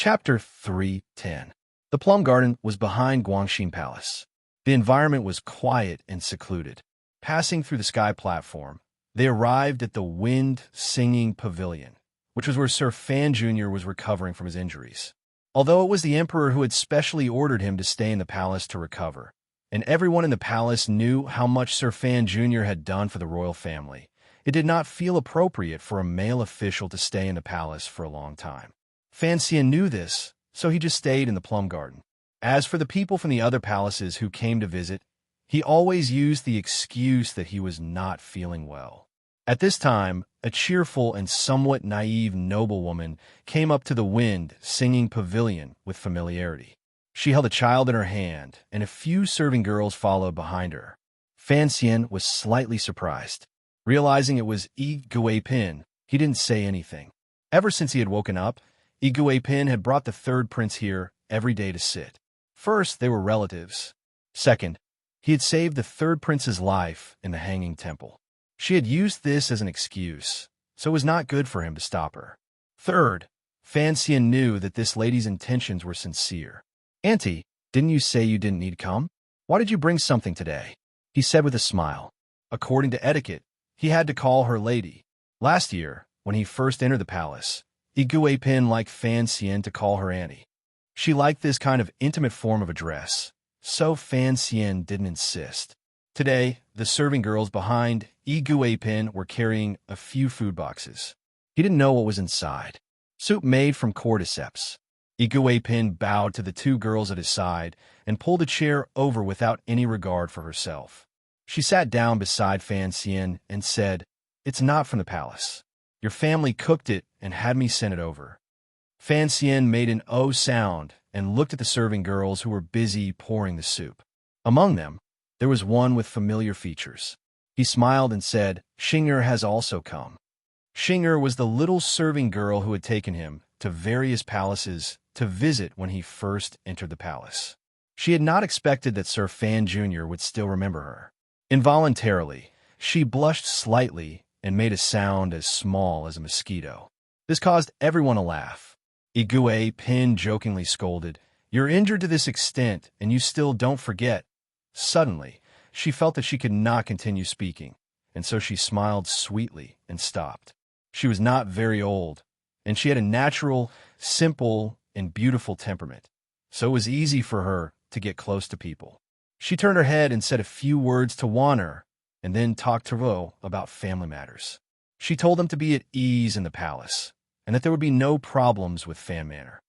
Chapter 310. The plum garden was behind Guangxin Palace. The environment was quiet and secluded. Passing through the sky platform, they arrived at the wind-singing pavilion, which was where Sir Fan Jr. was recovering from his injuries. Although it was the emperor who had specially ordered him to stay in the palace to recover, and everyone in the palace knew how much Sir Fan Jr. had done for the royal family, it did not feel appropriate for a male official to stay in the palace for a long time. Fan Xian knew this, so he just stayed in the plum garden. As for the people from the other palaces who came to visit, he always used the excuse that he was not feeling well. At this time, a cheerful and somewhat naive noblewoman came up to the wind-singing pavilion with familiarity. She held a child in her hand, and a few serving girls followed behind her. Fan Xian was slightly surprised. Realizing it was Yi Guipin, he didn't say anything. Ever since he had woken up, Yi Guipin had brought the third prince here every day to sit. First, they were relatives. Second, he had saved the third prince's life in the Hanging Temple. She had used this as an excuse, so it was not good for him to stop her. Third, Fan Xian knew that this lady's intentions were sincere. "Auntie, didn't you say you didn't need to come? Why did you bring something today?" he said with a smile. According to etiquette, he had to call her lady. Last year, when he first entered the palace, Yi Guipin liked Fan Xian to call her auntie. She liked this kind of intimate form of address, so Fan Xian didn't insist. Today, the serving girls behind Yi Guipin were carrying a few food boxes. He didn't know what was inside. Soup made from cordyceps. Yi Guipin bowed to the two girls at his side and pulled a chair over without any regard for herself. She sat down beside Fan Xian and said, "It's not from the palace. Your family cooked it and had me send it over." Fan Xian made an "oh" sound and looked at the serving girls who were busy pouring the soup. Among them, there was one with familiar features. He smiled and said, "Xing'er has also come." Xing'er was the little serving girl who had taken him to various palaces to visit when he first entered the palace. She had not expected that Sir Fan Jr. would still remember her. Involuntarily, she blushed slightly and made a sound as small as a mosquito. This caused everyone to laugh. Yi Guipin jokingly scolded, "You're injured to this extent, and you still don't forget." Suddenly, she felt that she could not continue speaking, and so she smiled sweetly and stopped. She was not very old, and she had a natural, simple, and beautiful temperament, so it was easy for her to get close to people. She turned her head and said a few words to Wanner, and then talked to Ro about family matters. She told them to be at ease in the palace, and that there would be no problems with Fan Manor.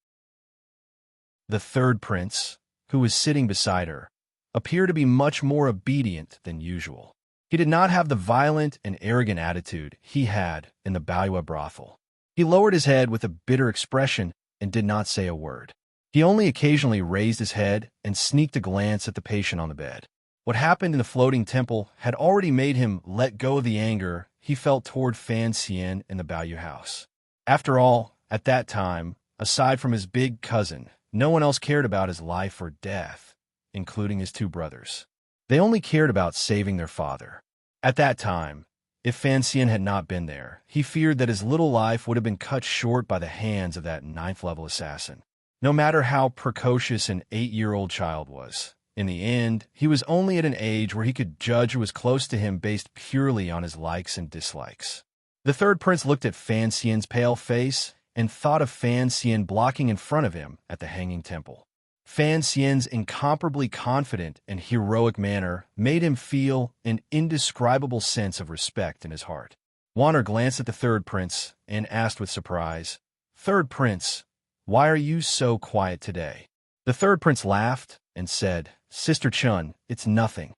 The third prince, who was sitting beside her, appeared to be much more obedient than usual. He did not have the violent and arrogant attitude he had in the Baoyue brothel. He lowered his head with a bitter expression and did not say a word. He only occasionally raised his head and sneaked a glance at the patient on the bed. What happened in the floating temple had already made him let go of the anger he felt toward Fan Xian in the Baoyue house. After all, at that time, aside from his big cousin, no one else cared about his life or death, including his two brothers. They only cared about saving their father. At that time, if Fan Xian had not been there, he feared that his little life would have been cut short by the hands of that ninth-level assassin. No matter how precocious an 8-year-old child was, in the end, he was only at an age where he could judge who was close to him based purely on his likes and dislikes. The third prince looked at Fan Xian's pale face and thought of Fan Xian blocking in front of him at the Hanging Temple. Fan Xian's incomparably confident and heroic manner made him feel an indescribable sense of respect in his heart. Wanner glanced at the third prince and asked with surprise, "Third prince, why are you so quiet today?" The third prince laughed and said, "Sister Chun, it's nothing."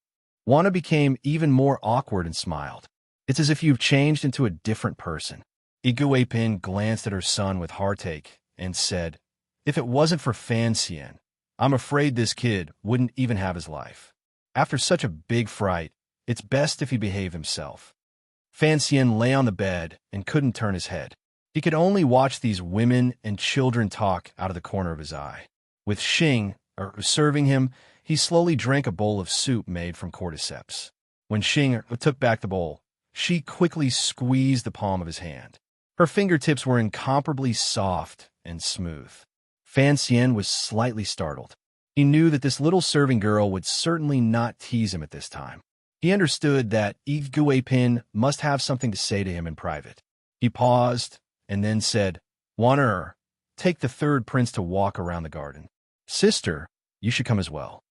Wanner became even more awkward and smiled. "It's as if you've changed into a different person." Yi Guipin glanced at her son with heartache and said, "If it wasn't for Fan Xian, I'm afraid this kid wouldn't even have his life. After such a big fright, it's best if he behaved himself." Fan Xian lay on the bed and couldn't turn his head. He could only watch these women and children talk out of the corner of his eye. With serving him, he slowly drank a bowl of soup made from cordyceps. When Xing took back the bowl, she quickly squeezed the palm of his hand. Her fingertips were incomparably soft and smooth. Fan Xian was slightly startled. He knew that this little serving girl would certainly not tease him at this time. He understood that Yi Guipin must have something to say to him in private. He paused and then said, "Wanner, take the third prince to walk around the garden. Sister, you should come as well."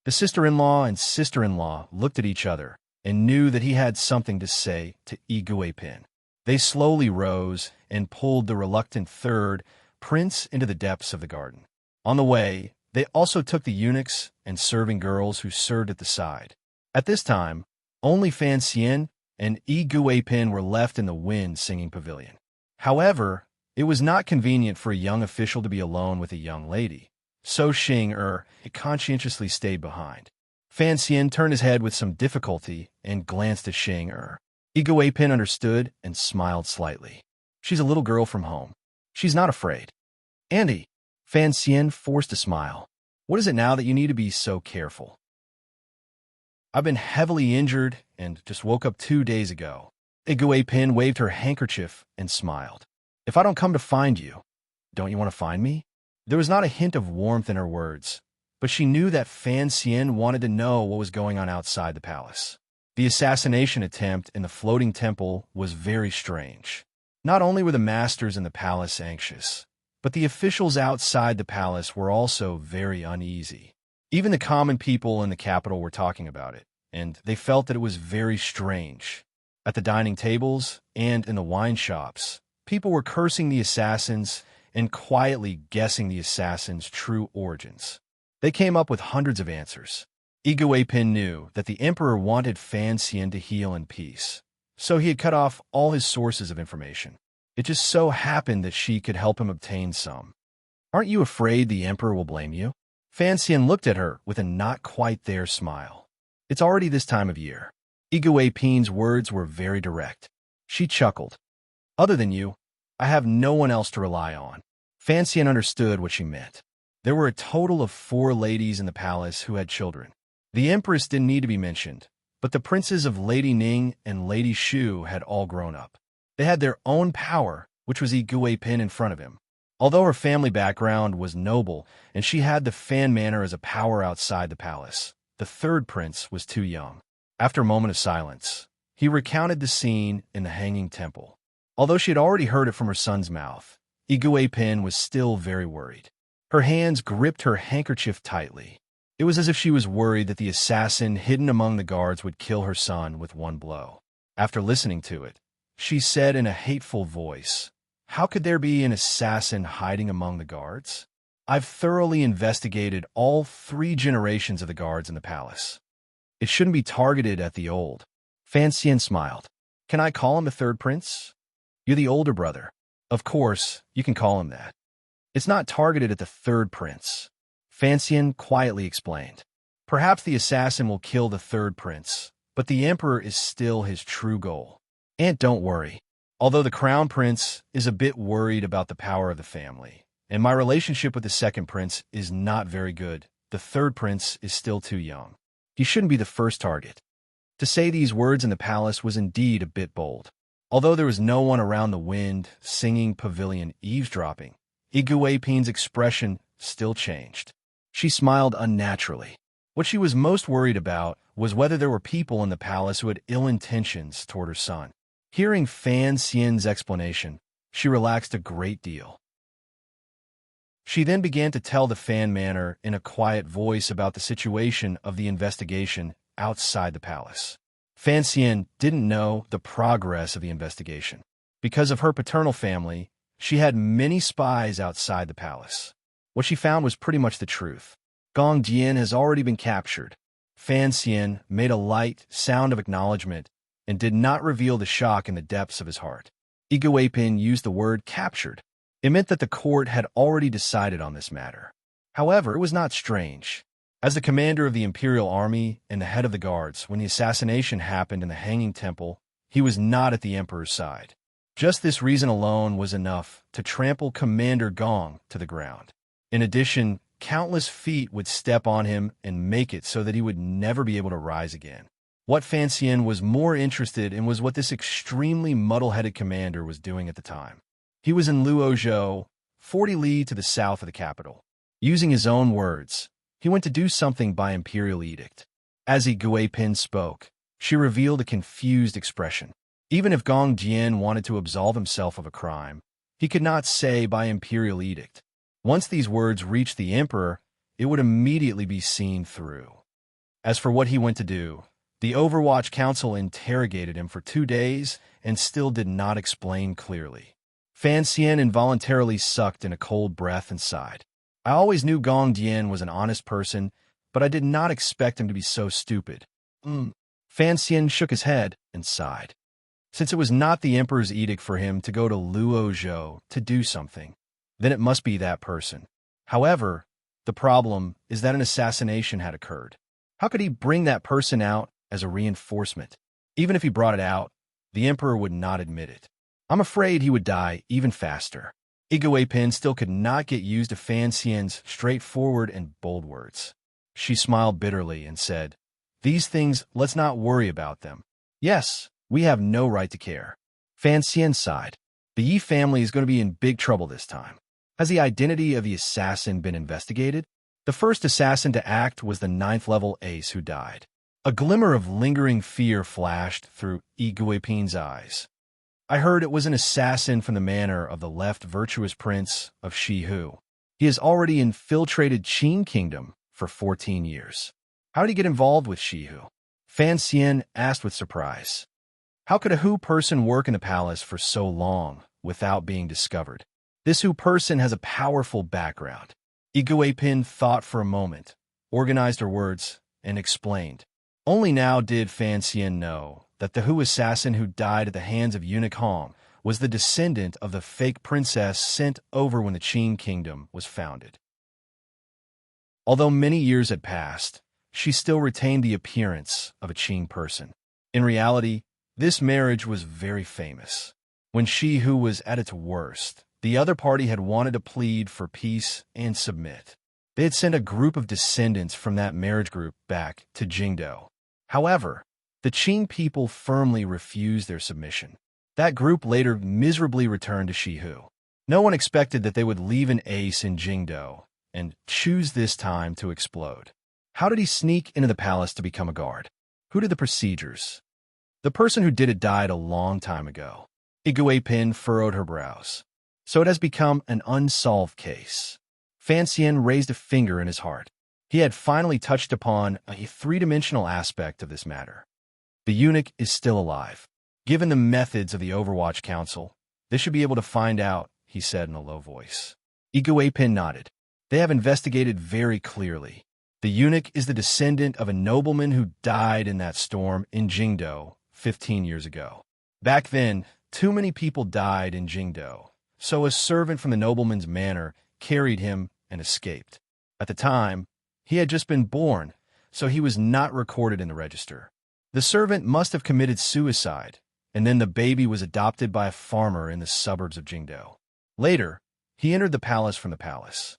The sister-in-law and sister-in-law looked at each other and knew that he had something to say to Yi Guipin. They slowly rose and pulled the reluctant third prince into the depths of the garden. On the way, they also took the eunuchs and serving girls who served at the side. At this time, only Fan Xian and Yi Guipin were left in the wind-singing pavilion. However, it was not convenient for a young official to be alone with a young lady, so Xing conscientiously stayed behind. Fan Xian turned his head with some difficulty and glanced at Xing. Yi Guipin understood and smiled slightly. She's a little girl from home. She's not afraid. Andy, Fan Xian forced a smile. What is it now that you need to be so careful? I've been heavily injured and just woke up 2 days ago. Yi Guipin waved her handkerchief and smiled. If I don't come to find you, don't you want to find me? There was not a hint of warmth in her words, but she knew that Fan Xian wanted to know what was going on outside the palace. The assassination attempt in the floating temple was very strange. Not only were the masters in the palace anxious, but the officials outside the palace were also very uneasy. Even the common people in the capital were talking about it, and they felt that it was very strange. At the dining tables and in the wine shops, people were cursing the assassins and quietly guessing the assassins' true origins. They came up with hundreds of answers. Yi Guipin knew that the emperor wanted Fan Xian to heal in peace, so he had cut off all his sources of information. It just so happened that she could help him obtain some. Aren't you afraid the emperor will blame you? Fan Xian looked at her with a not-quite-there smile. It's already this time of year. Yi Guipin's words were very direct. She chuckled. Other than you, I have no one else to rely on. Fan Xian understood what she meant. There were a total of 4 ladies in the palace who had children. The empress didn't need to be mentioned, but the princes of Lady Ning and Lady Shu had all grown up. They had their own power, which was Yi Guipin in front of him. Although her family background was noble and she had the fan manor as a power outside the palace, the third prince was too young. After a moment of silence, he recounted the scene in the Hanging Temple. Although she had already heard it from her son's mouth, Yi Guipin was still very worried. Her hands gripped her handkerchief tightly. It was as if she was worried that the assassin hidden among the guards would kill her son with one blow. After listening to it, she said in a hateful voice, "How could there be an assassin hiding among the guards? I've thoroughly investigated all 3 generations of the guards in the palace. It shouldn't be targeted at the old." Fan Xian smiled. "Can I call him the third prince? You're the older brother. Of course, you can call him that. It's not targeted at the third prince." Fan Xian quietly explained. "Perhaps the assassin will kill the third prince, but the emperor is still his true goal. And don't worry. Although the crown prince is a bit worried about the power of the family, and my relationship with the second prince is not very good, the third prince is still too young. He shouldn't be the first target." To say these words in the palace was indeed a bit bold. Although there was no one around the wind-singing pavilion eavesdropping, Yi Guipin's expression still changed. She smiled unnaturally. What she was most worried about was whether there were people in the palace who had ill intentions toward her son. Hearing Fan Xian's explanation, she relaxed a great deal. She then began to tell the fan manor in a quiet voice about the situation of the investigation outside the palace. Fan Xian didn't know the progress of the investigation. Because of her paternal family, she had many spies outside the palace. What she found was pretty much the truth. Gong Jian has already been captured. Fan Xian made a light sound of acknowledgement and did not reveal the shock in the depths of his heart. Yi Guipin used the word captured. It meant that the court had already decided on this matter. However, it was not strange. As the commander of the imperial army and the head of the guards, when the assassination happened in the Hanging Temple, he was not at the emperor's side. Just this reason alone was enough to trample Commander Gong to the ground. In addition, countless feet would step on him and make it so that he would never be able to rise again. What Fan Xian was more interested in was what this extremely muddle-headed commander was doing at the time. He was in Luozhou, 40 li to the south of the capital. Using his own words, he went to do something by imperial edict. As Guipin spoke, she revealed a confused expression. Even if Gong Jian wanted to absolve himself of a crime, he could not say by imperial edict. Once these words reached the emperor, it would immediately be seen through. As for what he went to do, the Overwatch Council interrogated him for 2 days and still did not explain clearly. Fan Xian involuntarily sucked in a cold breath and sighed. I always knew Gong Jian was an honest person, but I did not expect him to be so stupid. Fan Xian shook his head and sighed. Since it was not the emperor's edict for him to go to Luozhou to do something, then it must be that person. However, the problem is that an assassination had occurred. How could he bring that person out as a reinforcement? Even if he brought it out, the emperor would not admit it. I'm afraid he would die even faster. Guipin still could not get used to Fan Xian's straightforward and bold words. She smiled bitterly and said, "These things, let's not worry about them. Yes, we have no right to care." Fan Xian sighed. The Yi family is going to be in big trouble this time. Has the identity of the assassin been investigated? The first assassin to act was the 9th-level ace who died. A glimmer of lingering fear flashed through Guipin's eyes. I heard it was an assassin from the manor of the left virtuous prince of Shihu. He has already infiltrated Qin Kingdom for 14 years. How did he get involved with Shihu? Fan Xian asked with surprise. How could a Hu person work in the palace for so long without being discovered? This Hu person has a powerful background. Guipin thought for a moment, organized her words, and explained. Only now did Fan Xian know that the Hu assassin who died at the hands of eunuch Hong was the descendant of the fake princess sent over when the Qin Kingdom was founded. Although many years had passed, she still retained the appearance of a Qin person. In reality, this marriage was very famous. When Shihu was at its worst, the other party had wanted to plead for peace and submit. They had sent a group of descendants from that marriage group back to Jingdo. However, the Qin people firmly refused their submission. That group later miserably returned to Shihu. No one expected that they would leave an ace in Jingdo and choose this time to explode. How did he sneak into the palace to become a guard? Who did the procedures? The person who did it died a long time ago. Guipin furrowed her brows. So it has become an unsolved case. Fan Xian raised a finger in his heart. He had finally touched upon a three-dimensional aspect of this matter. The eunuch is still alive. Given the methods of the Overwatch Council, they should be able to find out, he said in a low voice. Guipin nodded. They have investigated very clearly. The eunuch is the descendant of a nobleman who died in that storm in Jingdo 15 years ago. Back then, too many people died in Jingdo, so a servant from the nobleman's manor carried him and escaped. At the time, he had just been born, so he was not recorded in the register. The servant must have committed suicide, and then the baby was adopted by a farmer in the suburbs of Jingdo. Later, he entered the palace from the palace.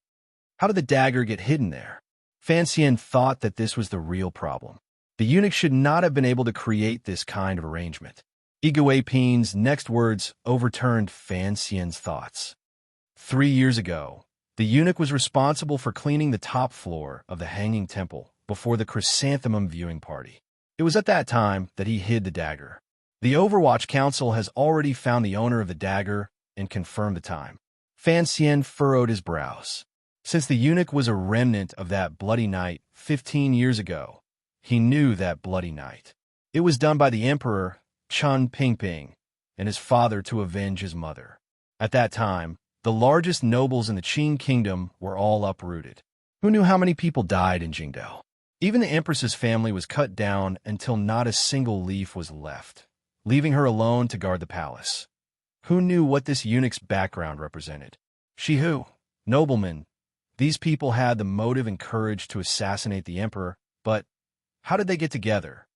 How did the dagger get hidden there? Fan Xian thought that this was the real problem. The eunuch should not have been able to create this kind of arrangement. Guipin's next words overturned Fan Xian's thoughts. 3 years ago, the eunuch was responsible for cleaning the top floor of the Hanging Temple before the Chrysanthemum viewing party. It was at that time that he hid the dagger. The Overwatch Council has already found the owner of the dagger and confirmed the time. Fan Xian furrowed his brows. Since the eunuch was a remnant of that bloody night 15 years ago, he knew that bloody night. It was done by the Emperor Chun Pingping and his father to avenge his mother. At that time, the largest nobles in the Qin Kingdom were all uprooted. Who knew how many people died in Jingdo? Even the Empress's family was cut down until not a single leaf was left, leaving her alone to guard the palace. Who knew what this eunuch's background represented? Shihu, noblemen. These people had the motive and courage to assassinate the emperor, but how did they get together?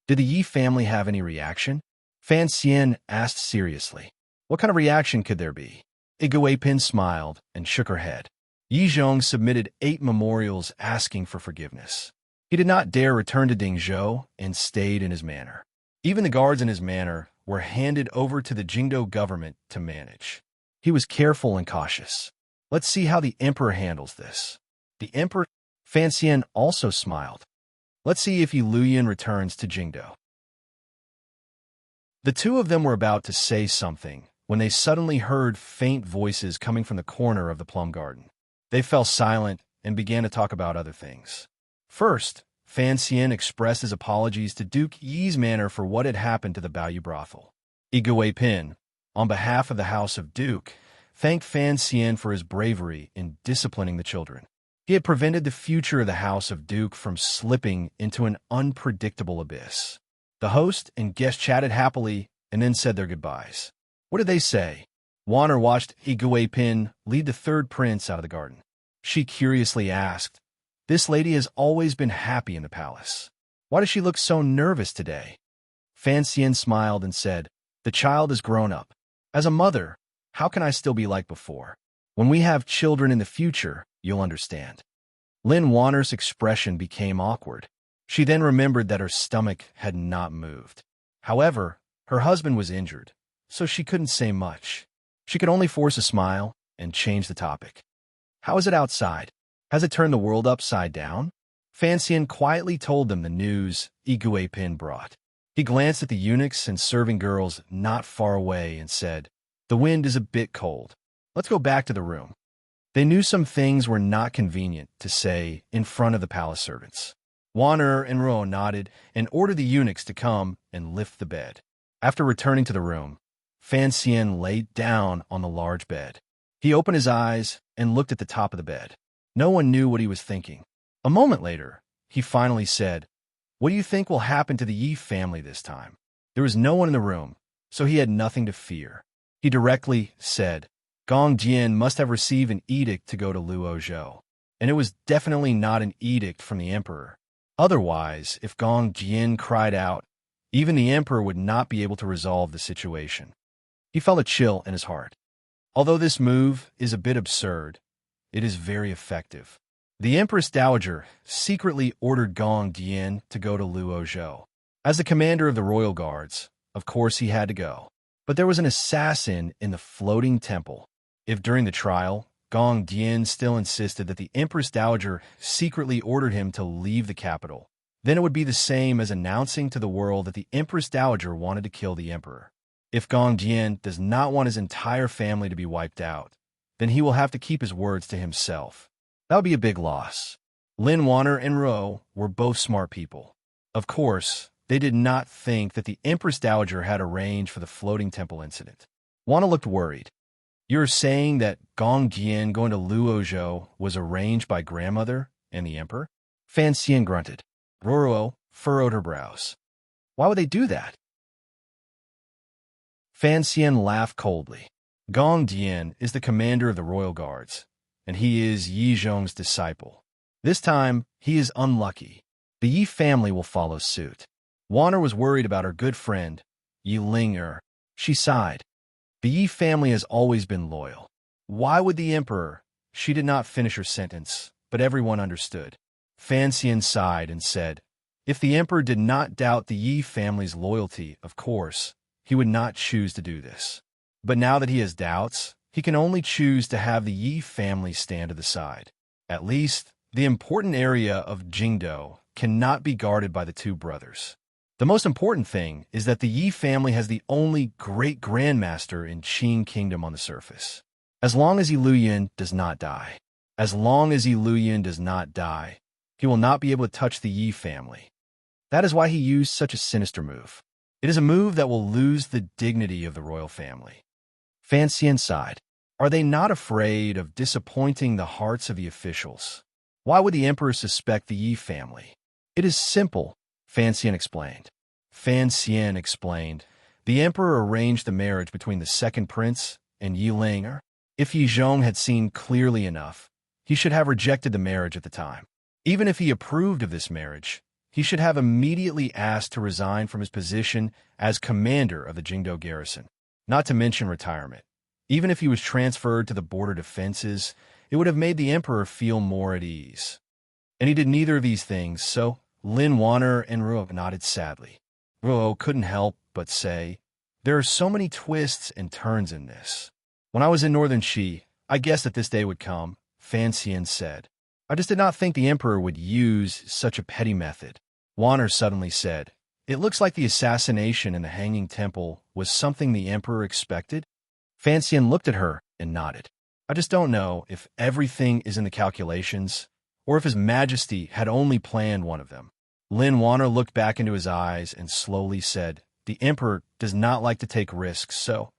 Did the Yi family have any reaction? Fan Xian asked seriously. What kind of reaction could there be? Guipin smiled and shook her head. Yi Zhong submitted 8 memorials asking for forgiveness. He did not dare return to Dingzhou and stayed in his manor. Even the guards in his manor were handed over to the Jingdo government to manage. He was careful and cautious. Let's see how the emperor handles this. The emperor, Fan Xian, also smiled. Let's see if Yi Luyan returns to Jingdo. The two of them were about to say something when they suddenly heard faint voices coming from the corner of the plum garden. They fell silent and began to talk about other things. First, Fan Xian expressed his apologies to Duke Yi's manor for what had happened to the Baoyu brothel. Igui Pin, on behalf of the House of Duke, thanked Fan Xian for his bravery in disciplining the children. He had prevented the future of the House of Duke from slipping into an unpredictable abyss. The host and guest chatted happily and then said their goodbyes. What did they say? Wanner watched Igui Pin lead the third prince out of the garden. She curiously asked, "This lady has always been happy in the palace. Why does she look so nervous today?" Fan Xian smiled and said, "The child is grown up. As a mother, how can I still be like before? When we have children in the future, you'll understand." Lin Wanner's expression became awkward. She then remembered that her stomach had not moved. However, her husband was injured, so she couldn't say much. She could only force a smile and change the topic. "How is it outside? Has it turned the world upside down?" Fan Xian quietly told them the news Igui Pin brought. He glanced at the eunuchs and serving girls not far away and said, "The wind is a bit cold. Let's go back to the room." They knew some things were not convenient to say in front of the palace servants. Wanner and Ruo nodded and ordered the eunuchs to come and lift the bed. After returning to the room, Fan Xian laid down on the large bed. He opened his eyes and looked at the top of the bed. No one knew what he was thinking. A moment later, he finally said, "What do you think will happen to the Yi family this time?" There was no one in the room, so he had nothing to fear. He directly said, "Gong Jian must have received an edict to go to Luozhou, and it was definitely not an edict from the emperor. Otherwise, if Gong Jian cried out, even the emperor would not be able to resolve the situation." He felt a chill in his heart. Although this move is a bit absurd, it is very effective. The Empress Dowager secretly ordered Gong Jian to go to Luozhou. As the commander of the royal guards, of course he had to go. But there was an assassin in the floating temple. If during the trial, Gong Jian still insisted that the Empress Dowager secretly ordered him to leave the capital, then it would be the same as announcing to the world that the Empress Dowager wanted to kill the emperor. If Gong Jian does not want his entire family to be wiped out, then he will have to keep his words to himself. That would be a big loss. Lin Wanner and Ruo were both smart people. Of course, they did not think that the Empress Dowager had arranged for the floating temple incident. Wanna looked worried. "You're saying that Gong Jian going to Luozhou was arranged by grandmother and the emperor?" Fan Xian grunted. Ruo furrowed her brows. "Why would they do that?" Fan Xian laughed coldly. Gong Jian is the commander of the royal guards, and he is Yi Zhong's disciple. This time, he is unlucky. The Yi family will follow suit. Wanner was worried about her good friend, Yi Ling. She sighed. The Yi family has always been loyal. Why would the emperor? She did not finish her sentence, but everyone understood. Fan Xian sighed and said, "If the emperor did not doubt the Yi family's loyalty, of course, he would not choose to do this. But now that he has doubts, he can only choose to have the Yi family stand to the side. At least, the important area of Jingdo cannot be guarded by the two brothers. The most important thing is that the Yi family has the only great-grandmaster in Qing Kingdom on the surface. As long as Yi Luyan does not die, he will not be able to touch the Yi family. That is why he used such a sinister move. It is a move that will lose the dignity of the royal family." Fan Xian sighed. Are they not afraid of disappointing the hearts of the officials? Why would the emperor suspect the Yi family? It is simple, Fan Xian explained. The emperor arranged the marriage between the second prince and Yi Ling. If Yi Zhong had seen clearly enough, he should have rejected the marriage at the time. Even if he approved of this marriage, he should have immediately asked to resign from his position as commander of the Jingdo garrison, not to mention retirement. Even if he was transferred to the border defenses, it would have made the emperor feel more at ease. And he did neither of these things, so Lin Wanner and Ruo nodded sadly. Ruo couldn't help but say, "There are so many twists and turns in this. When I was in northern Qi, I guessed that this day would come, Fan Xian said. I just did not think the emperor would use such a petty method. Wanner suddenly said, it looks like the assassination in the Hanging Temple was something the emperor expected. Fan Xian looked at her and nodded. I just don't know if everything is in the calculations, or if His Majesty had only planned one of them. Lin Wanner looked back into his eyes and slowly said, the emperor does not like to take risks, so,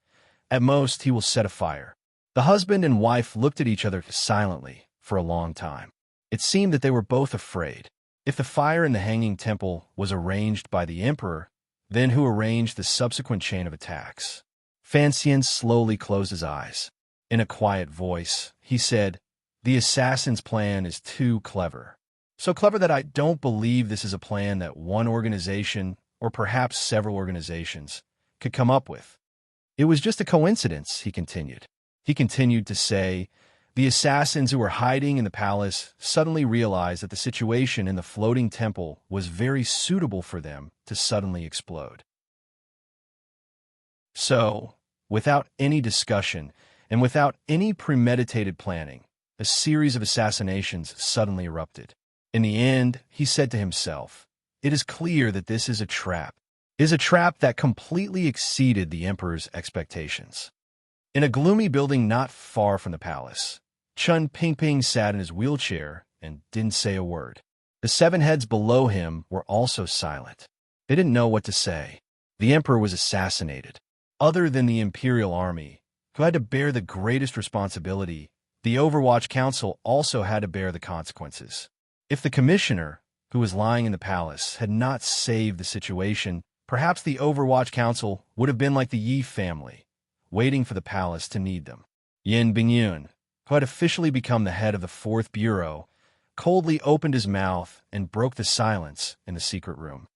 at most, he will set a fire. The husband and wife looked at each other silently for a long time. It seemed that they were both afraid. If the fire in the Hanging Temple was arranged by the emperor, then who arranged the subsequent chain of attacks? Fan Xian slowly closed his eyes. In a quiet voice, he said, the assassin's plan is too clever. So clever that I don't believe this is a plan that one organization, or perhaps several organizations, could come up with. It was just a coincidence, he continued. He continued to say, the assassins who were hiding in the palace suddenly realized that the situation in the floating temple was very suitable for them to suddenly explode. So, without any discussion and without any premeditated planning, a series of assassinations suddenly erupted. In the end, he said to himself, it is clear that this is a trap. It is a trap that completely exceeded the emperor's expectations. In a gloomy building not far from the palace, Chun Pingping sat in his wheelchair and didn't say a word. The 7 heads below him were also silent. They didn't know what to say. The emperor was assassinated. Other than the imperial army, who had to bear the greatest responsibility, the Overwatch Council also had to bear the consequences. If the commissioner, who was lying in the palace, had not saved the situation, perhaps the Overwatch Council would have been like the Yi family, waiting for the palace to need them. Yin Bingyun, who had officially become the head of the 4th Bureau, coldly opened his mouth and broke the silence in the secret room.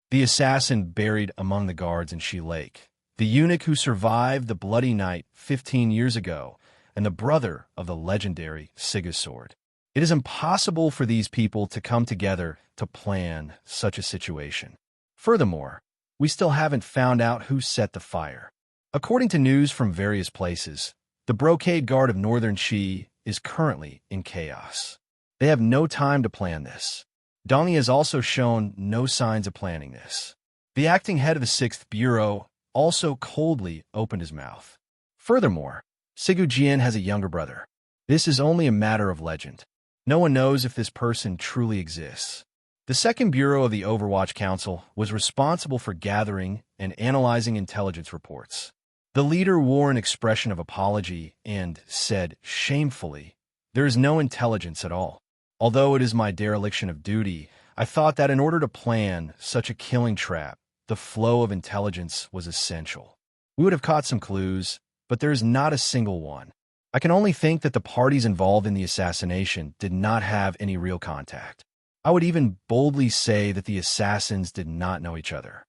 The assassin buried among the guards in Shi Lake, the eunuch who survived the bloody night 15 years ago, and the brother of the legendary Sigisword. It is impossible for these people to come together to plan such a situation. Furthermore, we still haven't found out who set the fire. According to news from various places, the Brocade Guard of Northern Qi is currently in chaos. They have no time to plan this. Dong Yi has also shown no signs of planning this. The acting head of the 6th Bureau also coldly opened his mouth. Furthermore, Sigu Jian has a younger brother. This is only a matter of legend. No one knows if this person truly exists. The 2nd Bureau of the Overwatch Council was responsible for gathering and analyzing intelligence reports. The leader wore an expression of apology and said, shamefully, there is no intelligence at all. Although it is my dereliction of duty, I thought that in order to plan such a killing trap, the flow of intelligence was essential. We would have caught some clues, but there is not a single one. I can only think that the parties involved in the assassination did not have any real contact. I would even boldly say that the assassins did not know each other.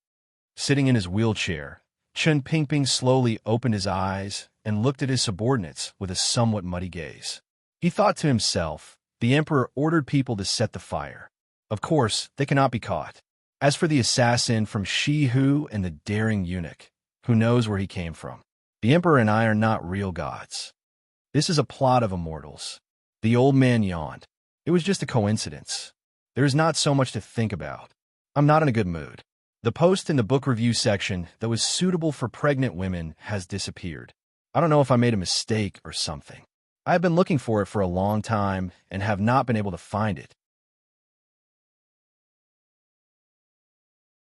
Sitting in his wheelchair, Chun Pingping slowly opened his eyes and looked at his subordinates with a somewhat muddy gaze. He thought to himself, the emperor ordered people to set the fire. Of course, they cannot be caught. As for the assassin from Shihu and the daring eunuch, who knows where he came from? The emperor and I are not real gods. This is a plot of immortals. The old man yawned. It was just a coincidence. There is not so much to think about. I'm not in a good mood. The post in the book review section that was suitable for pregnant women has disappeared. I don't know if I made a mistake or something. I have been looking for it for a long time and have not been able to find it.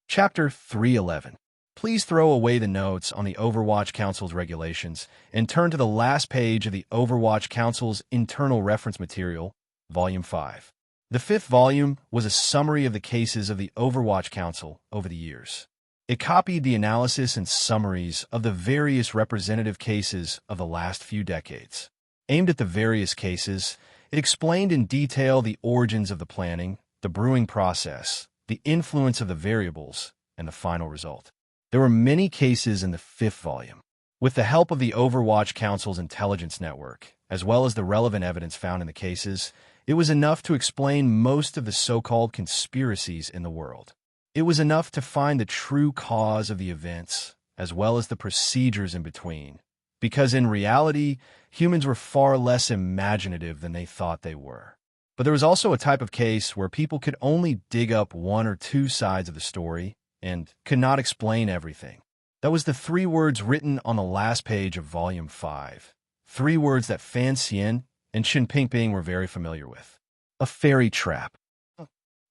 Chapter 311. Please throw away the notes on the Overwatch Council's regulations and turn to the last page of the Overwatch Council's internal reference material, Volume 5. The 5th volume was a summary of the cases of the Overwatch Council over the years. It copied the analysis and summaries of the various representative cases of the last few decades. Aimed at the various cases, it explained in detail the origins of the planning, the brewing process, the influence of the variables, and the final result. There were many cases in the 5th volume. With the help of the Overwatch Council's intelligence network, as well as the relevant evidence found in the cases, it was enough to explain most of the so-called conspiracies in the world. It was enough to find the true cause of the events, as well as the procedures in between, because in reality, humans were far less imaginative than they thought they were. But there was also a type of case where people could only dig up one or two sides of the story and could not explain everything. That was the 3 words written on the last page of Volume 5. 3 words that Fan Xian and Qin Pingping were very familiar with. A fairy trap.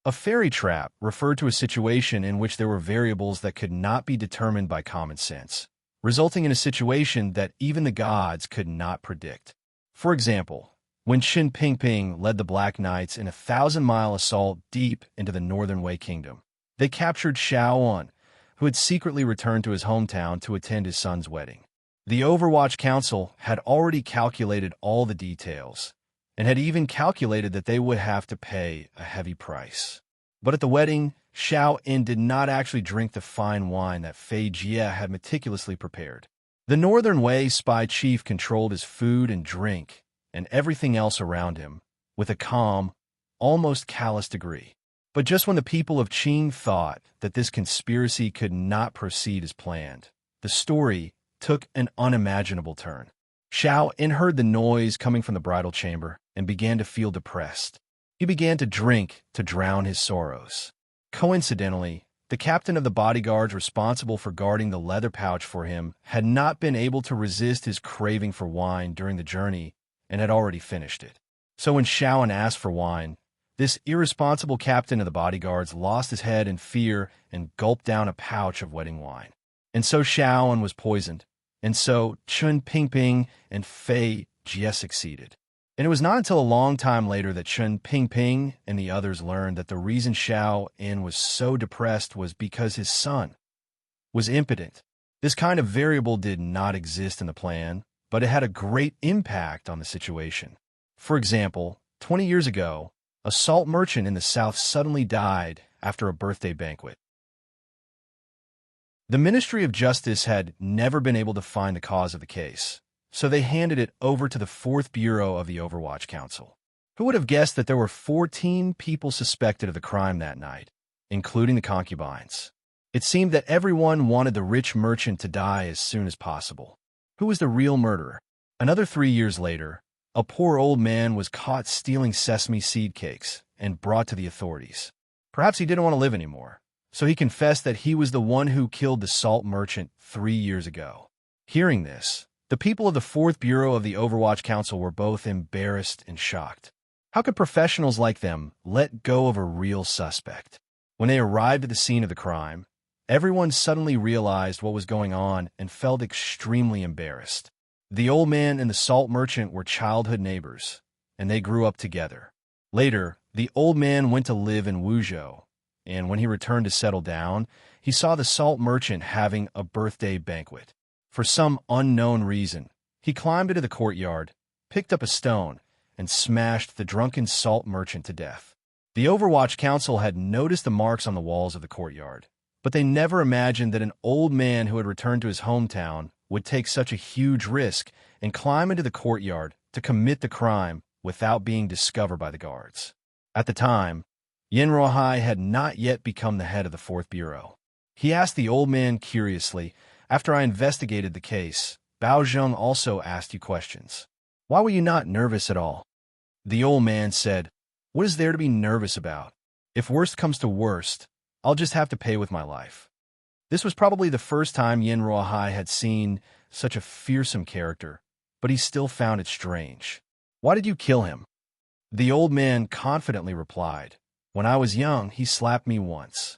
A fairy trap referred to a situation in which there were variables that could not be determined by common sense, resulting in a situation that even the gods could not predict. For example, when Qin Pingping led the Black Knights in a 1,000-mile assault deep into the Northern Wei Kingdom, they captured Xiao An, who had secretly returned to his hometown to attend his son's wedding. The Overwatch Council had already calculated all the details, and had even calculated that they would have to pay a heavy price. But at the wedding, Xiao An did not actually drink the fine wine that Fei Jie had meticulously prepared. The Northern Wei spy chief controlled his food and drink, and everything else around him, with a calm, almost callous degree. But just when the people of Qin thought that this conspiracy could not proceed as planned, the story took an unimaginable turn. Xiao An heard the noise coming from the bridal chamber and began to feel depressed. He began to drink to drown his sorrows. Coincidentally, the captain of the bodyguards responsible for guarding the leather pouch for him had not been able to resist his craving for wine during the journey and had already finished it. So when Xiao An asked for wine, this irresponsible captain of the bodyguards lost his head in fear and gulped down a pouch of wedding wine. And so Xiao An was poisoned, and so Qin Pingping and Fei Jie succeeded. And it was not until a long time later that Qin Pingping and the others learned that the reason Xiao An was so depressed was because his son was impotent. This kind of variable did not exist in the plan, but it had a great impact on the situation. For example, 20 years ago, a salt merchant in the south suddenly died after a birthday banquet. The Ministry of Justice had never been able to find the cause of the case, so they handed it over to the 4th Bureau of the Overwatch Council. Who would have guessed that there were 14 people suspected of the crime that night, including the concubines? It seemed that everyone wanted the rich merchant to die as soon as possible. Who was the real murderer? Another 3 years later, a poor old man was caught stealing sesame seed cakes and brought to the authorities. Perhaps he didn't want to live anymore, so he confessed that he was the one who killed the salt merchant 3 years ago. Hearing this, the people of the 4th Bureau of the Overwatch Council were both embarrassed and shocked. How could professionals like them let go of a real suspect? When they arrived at the scene of the crime, everyone suddenly realized what was going on and felt extremely embarrassed. The old man and the salt merchant were childhood neighbors, and they grew up together. Later, the old man went to live in Wuzhou, and when he returned to settle down, he saw the salt merchant having a birthday banquet. For some unknown reason, he climbed into the courtyard, picked up a stone, and smashed the drunken salt merchant to death. The Overwatch Council had noticed the marks on the walls of the courtyard, but they never imagined that an old man who had returned to his hometown would take such a huge risk and climb into the courtyard to commit the crime without being discovered by the guards. At the time, Yin Ruohai had not yet become the head of the 4th Bureau. He asked the old man curiously, "After I investigated the case, Bao Zheng also asked you questions. Why were you not nervous at all?" The old man said, "What is there to be nervous about? If worst comes to worst, I'll just have to pay with my life." This was probably the first time Yin Ruohai had seen such a fearsome character, but he still found it strange. "Why did you kill him?" The old man confidently replied, "When I was young, he slapped me once."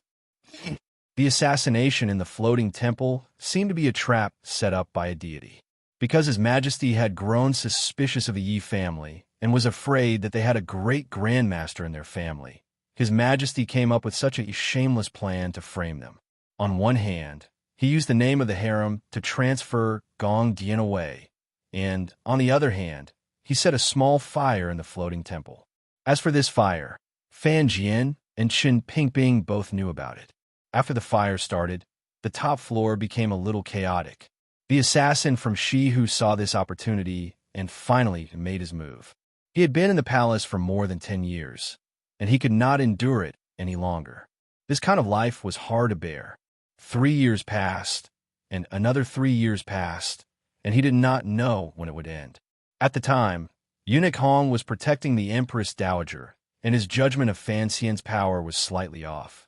The assassination in the floating temple seemed to be a trap set up by a deity. Because His Majesty had grown suspicious of the Yi family and was afraid that they had a great grandmaster in their family, His Majesty came up with such a shameless plan to frame them. On one hand, he used the name of the harem to transfer Gong Dian away, and, on the other hand, he set a small fire in the floating temple. As for this fire, Fan Jian and Qin Pingping both knew about it. After the fire started, the top floor became a little chaotic. The assassin from Shihu saw this opportunity and finally made his move. He had been in the palace for more than 10 years, and he could not endure it any longer. This kind of life was hard to bear. 3 years passed, and another 3 years passed, and he did not know when it would end. At the time, Eunuch Hong was protecting the Empress Dowager, and his judgment of Fan Xian's power was slightly off.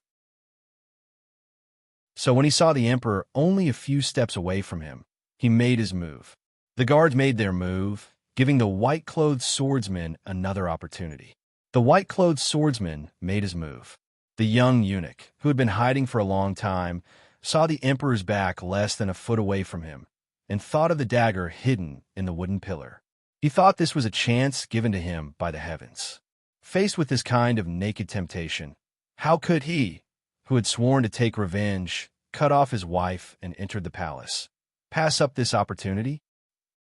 So when he saw the Emperor only a few steps away from him, he made his move. The guards made their move, giving the white-clothed swordsman another opportunity. The white-clothed swordsman made his move. The young eunuch, who had been hiding for a long time, saw the Emperor's back less than a foot away from him, and thought of the dagger hidden in the wooden pillar. He thought this was a chance given to him by the heavens. Faced with this kind of naked temptation, how could he, who had sworn to take revenge, cut off his wife and entered the palace, pass up this opportunity?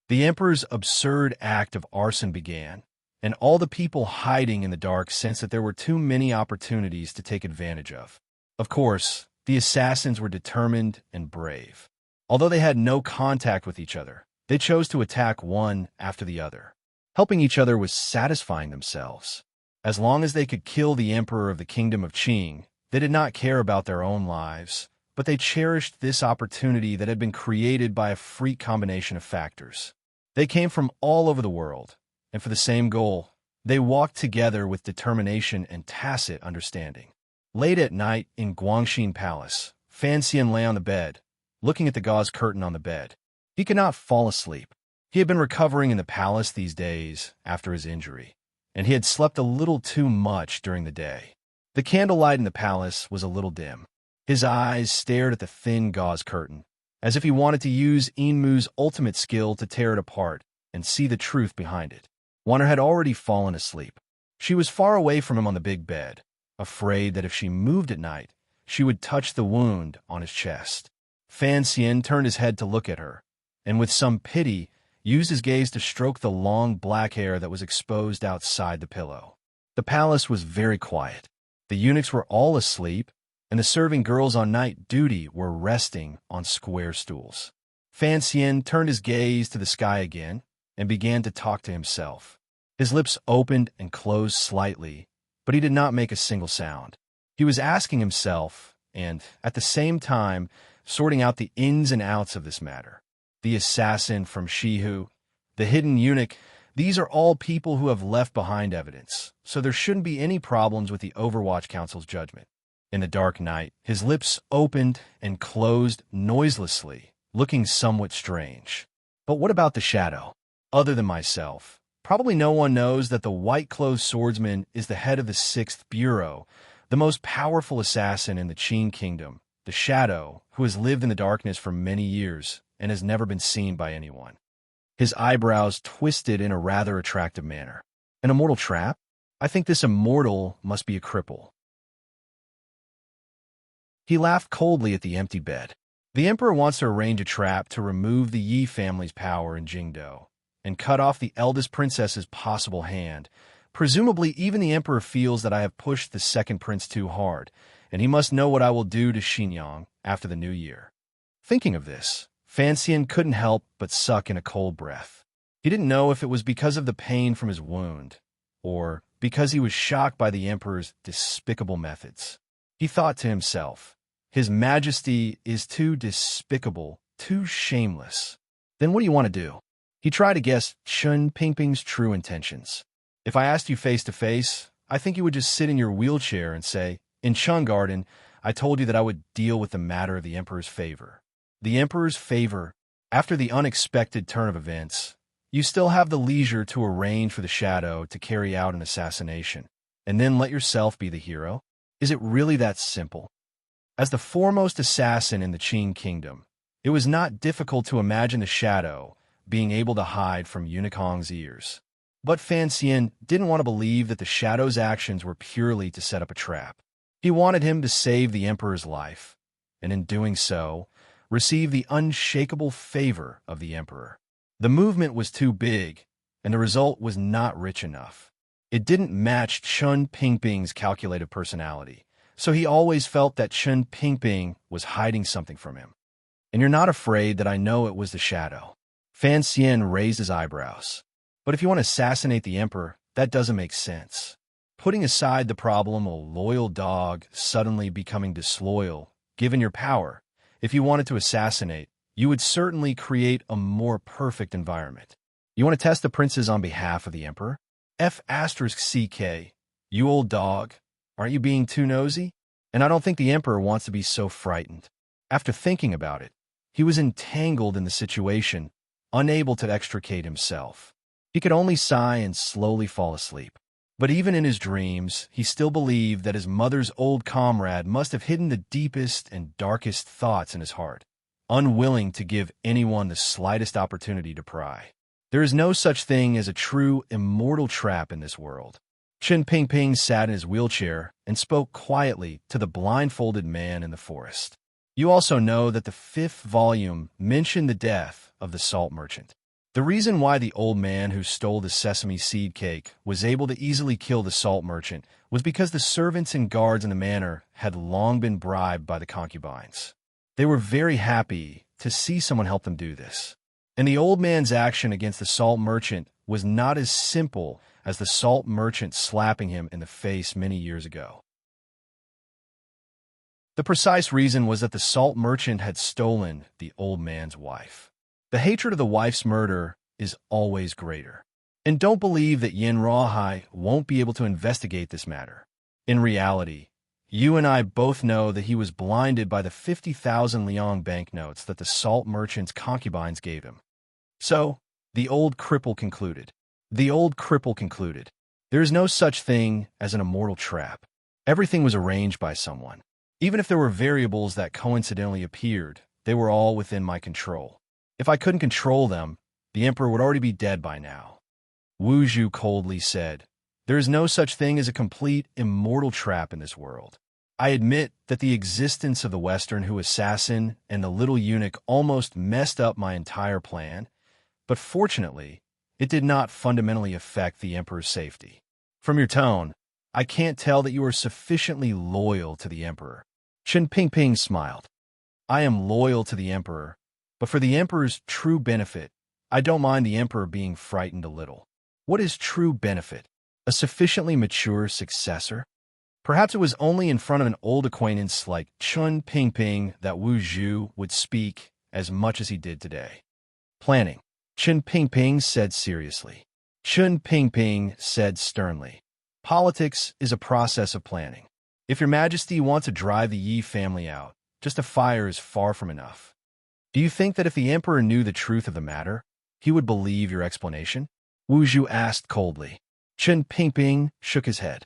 The Emperor's absurd act of arson began, and all the people hiding in the dark sensed that there were too many opportunities to take advantage of. Of course, the assassins were determined and brave. Although they had no contact with each other, they chose to attack one after the other. Helping each other was satisfying themselves. As long as they could kill the Emperor of the Kingdom of Qing, they did not care about their own lives, but they cherished this opportunity that had been created by a freak combination of factors. They came from all over the world, and for the same goal, they walked together with determination and tacit understanding. Late at night in Guangxin Palace, Fan Xian lay on the bed, looking at the gauze curtain on the bed. He could not fall asleep. He had been recovering in the palace these days after his injury, and he had slept a little too much during the day. The candlelight in the palace was a little dim. His eyes stared at the thin gauze curtain, as if he wanted to use Enmu's ultimate skill to tear it apart and see the truth behind it. Wanner had already fallen asleep. She was far away from him on the big bed, afraid that if she moved at night, she would touch the wound on his chest. Fan Xian turned his head to look at her, and with some pity, used his gaze to stroke the long black hair that was exposed outside the pillow. The palace was very quiet. The eunuchs were all asleep, and the serving girls on night duty were resting on square stools. Fan Xian turned his gaze to the sky again and began to talk to himself. His lips opened and closed slightly, but he did not make a single sound. He was asking himself, and at the same time, sorting out the ins and outs of this matter. The assassin from Shihu, the hidden eunuch, these are all people who have left behind evidence, so there shouldn't be any problems with the Overwatch Council's judgment. In the dark night, his lips opened and closed noiselessly, looking somewhat strange. But what about the shadow? Other than myself, probably no one knows that the white-clothed swordsman is the head of the 6th Bureau, the most powerful assassin in the Qing Kingdom, the shadow who has lived in the darkness for many years and has never been seen by anyone. His eyebrows twisted in a rather attractive manner. An immortal trap? I think this immortal must be a cripple. He laughed coldly at the empty bed. The Emperor wants to arrange a trap to remove the Yi family's power in Jingdou and cut off the eldest princess's possible hand. Presumably, even the Emperor feels that I have pushed the second prince too hard, and he must know what I will do to Xinyang after the new year. Thinking of this, Fan Xian couldn't help but suck in a cold breath. He didn't know if it was because of the pain from his wound, or because he was shocked by the Emperor's despicable methods. He thought to himself, His Majesty is too despicable, too shameless. Then what do you want to do? He tried to guess Chen Pingping's true intentions. If I asked you face to face, I think you would just sit in your wheelchair and say, in Chun Garden, I told you that I would deal with the matter of the Emperor's favor. The Emperor's favor, after the unexpected turn of events, you still have the leisure to arrange for the shadow to carry out an assassination, and then let yourself be the hero? Is it really that simple? As the foremost assassin in the Qing Kingdom, it was not difficult to imagine the shadow being able to hide from Eunuch Hong's ears. But Fan Xian didn't want to believe that the shadow's actions were purely to set up a trap. He wanted him to save the Emperor's life, and in doing so, receive the unshakable favor of the Emperor. The movement was too big, and the result was not rich enough. It didn't match Chen Pingping's calculated personality, so he always felt that Chen Pingping was hiding something from him. And you're not afraid that I know it was the shadow. Fan Xian raised his eyebrows. But if you want to assassinate the Emperor, that doesn't make sense. Putting aside the problem of a loyal dog suddenly becoming disloyal, given your power, if you wanted to assassinate, you would certainly create a more perfect environment. You want to test the princes on behalf of the emperor? F***CK, you old dog, aren't you being too nosy? And I don't think the emperor wants to be so frightened. After thinking about it, he was entangled in the situation, unable to extricate himself. He could only sigh and slowly fall asleep. But even in his dreams, he still believed that his mother's old comrade must have hidden the deepest and darkest thoughts in his heart, unwilling to give anyone the slightest opportunity to pry. There is no such thing as a true immortal trap in this world. Chen Pingping sat in his wheelchair and spoke quietly to the blindfolded man in the forest. You also know that the 5th volume mentioned the death of the salt merchant. The reason why the old man who stole the sesame seed cake was able to easily kill the salt merchant was because the servants and guards in the manor had long been bribed by the concubines. They were very happy to see someone help them do this. And the old man's action against the salt merchant was not as simple as the salt merchant slapping him in the face many years ago. The precise reason was that the salt merchant had stolen the old man's wife. The hatred of the wife's murder is always greater. And don't believe that Yin Rawhai won't be able to investigate this matter. In reality, you and I both know that he was blinded by the 50,000 Liang banknotes that the salt merchant's concubines gave him. So, the old cripple concluded. There is no such thing as an immortal trap. Everything was arranged by someone. Even if there were variables that coincidentally appeared, they were all within my control. If I couldn't control them, the emperor would already be dead by now. Wu Zhu coldly said, there is no such thing as a complete immortal trap in this world. I admit that the existence of the Western Hu assassin and the little eunuch almost messed up my entire plan, but fortunately, it did not fundamentally affect the emperor's safety. From your tone, I can't tell that you are sufficiently loyal to the emperor. Chen Pingping smiled. I am loyal to the emperor, but for the emperor's true benefit, I don't mind the emperor being frightened a little. What is true benefit? A sufficiently mature successor? Perhaps it was only in front of an old acquaintance like Chen Pingping that Wu Zhu would speak as much as he did today. Planning, Chen Pingping said seriously. Chen Pingping said sternly. Politics is a process of planning. If your majesty wants to drive the Yi family out, just a fire is far from enough. Do you think that if the emperor knew the truth of the matter, he would believe your explanation? Wu Zhu asked coldly. Chen Pingping shook his head.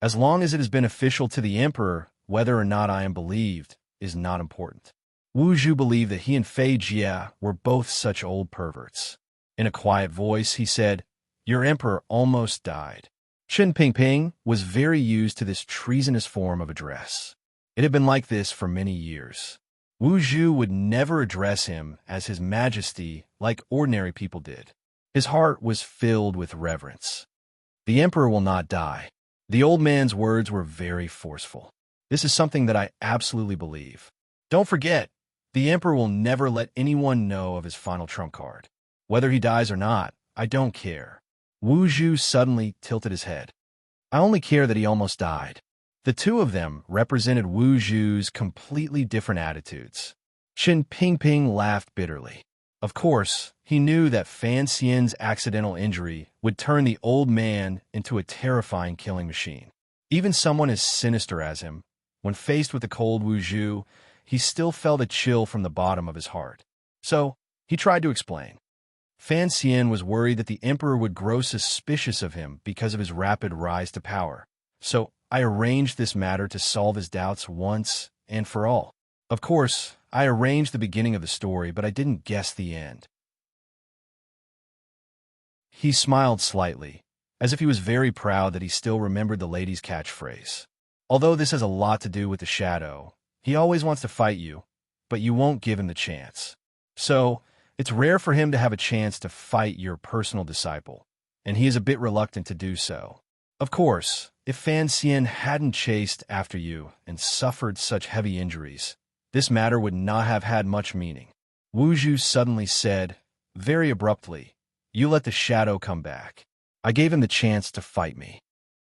As long as it is beneficial to the emperor, whether or not I am believed is not important. Wu Zhu believed that he and Fei Jia were both such old perverts. In a quiet voice, he said, your emperor almost died. Chen Pingping was very used to this treasonous form of address. It had been like this for many years. Wu Zhu would never address him as His Majesty like ordinary people did. His heart was filled with reverence. The emperor will not die. The old man's words were very forceful. This is something that I absolutely believe. Don't forget, the emperor will never let anyone know of his final trump card. Whether he dies or not, I don't care. Wu Zhu suddenly tilted his head. I only care that he almost died. The two of them represented Wu Zhu's completely different attitudes. Chen Pingping laughed bitterly. Of course, he knew that Fan Xian's accidental injury would turn the old man into a terrifying killing machine. Even someone as sinister as him, when faced with the cold Wu Zhu, he still felt a chill from the bottom of his heart. So, he tried to explain. Fan Xian was worried that the emperor would grow suspicious of him because of his rapid rise to power. So, I arranged this matter to solve his doubts once and for all. Of course, I arranged the beginning of the story, but I didn't guess the end. He smiled slightly, as if he was very proud that he still remembered the lady's catchphrase. Although this has a lot to do with the shadow, he always wants to fight you, but you won't give him the chance. So, it's rare for him to have a chance to fight your personal disciple, and he is a bit reluctant to do so. Of course, if Fan Xian hadn't chased after you and suffered such heavy injuries, this matter would not have had much meaning. Wu Zhu suddenly said, very abruptly, you let the shadow come back. I gave him the chance to fight me.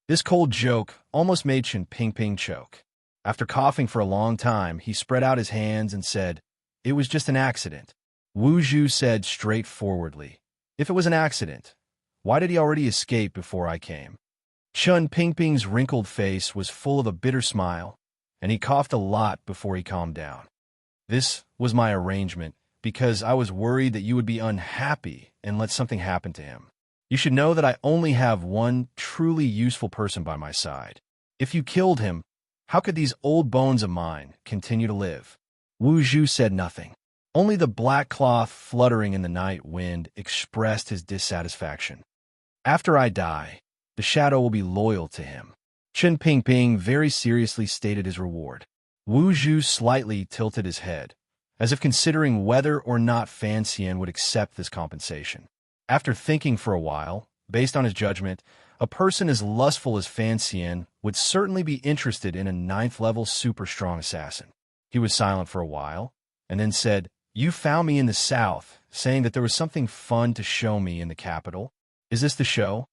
This cold joke almost made Chen Pingping choke. After coughing for a long time, he spread out his hands and said, It was just an accident. Wu Zhu said straightforwardly. If it was an accident, why did he already escape before I came? Chun Pingping's wrinkled face was full of a bitter smile, and he coughed a lot before he calmed down. This was my arrangement because I was worried that you would be unhappy and let something happen to him. You should know that I only have one truly useful person by my side. If you killed him, how could these old bones of mine continue to live? Wu Zhu said nothing. Only the black cloth fluttering in the night wind expressed his dissatisfaction. After I die, the shadow will be loyal to him. Chun Pingping very seriously stated his reward. Wu Zhu slightly tilted his head, as if considering whether or not Fan Xian would accept this compensation. After thinking for a while, based on his judgment, a person as lustful as Fan Xian would certainly be interested in a 9th-level super-strong assassin. He was silent for a while, and then said, "You found me in the south, saying that there was something fun to show me in the capital. Is this the show?"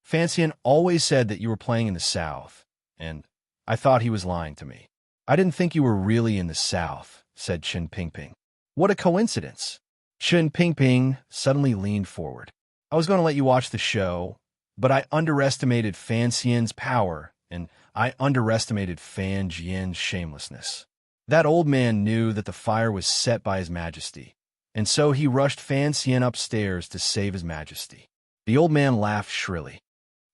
Fan Xian always said that you were playing in the south, and I thought he was lying to me. "I didn't think you were really in the south," said Chun Pingping. "What a coincidence." Chun Pingping suddenly leaned forward. "I was going to let you watch the show, but I underestimated Fan Xian's power, and I underestimated Fan Jian's shamelessness. That old man knew that the fire was set by His Majesty, and so he rushed Fan Xian upstairs to save His Majesty." The old man laughed shrilly.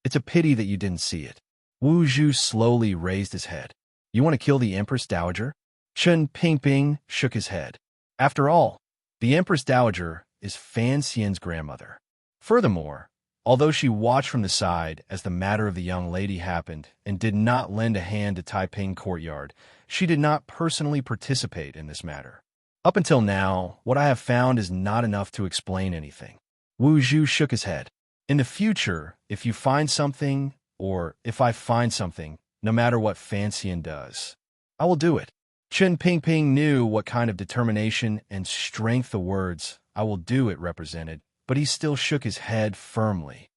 "It's a pity that you didn't see it." Wu Zhu slowly raised his head. "You want to kill the Empress Dowager?" Chun Pingping shook his head. "After all, the Empress Dowager is Fan Xian's grandmother. Furthermore, although she watched from the side as the matter of the young lady happened and did not lend a hand to Taiping Courtyard, she did not personally participate in this matter. Up until now, what I have found is not enough to explain anything." Wu Zhu shook his head. "In the future, if you find something, or if I find something, no matter what Fan Xian does, I will do it." Chun Pingping knew what kind of determination and strength the words, "I will do it," represented, but he still shook his head firmly.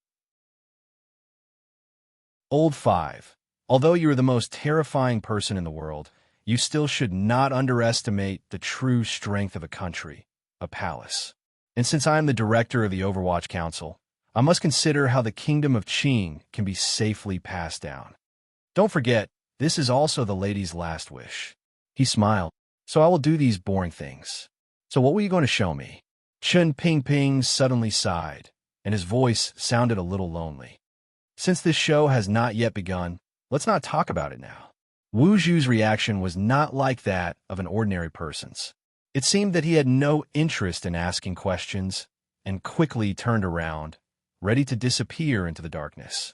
Old 5. Although you are the most terrifying person in the world, you still should not underestimate the true strength of a country, a palace. And since I am the director of the Overwatch Council, I must consider how the kingdom of Qing can be safely passed down. Don't forget, this is also the lady's last wish. He smiled. "So I will do these boring things. So what were you going to show me?" Chun Pingping suddenly sighed, and his voice sounded a little lonely. "Since this show has not yet begun, let's not talk about it now." Wu Zhu's reaction was not like that of an ordinary person's. It seemed that he had no interest in asking questions, and quickly turned around, ready to disappear into the darkness.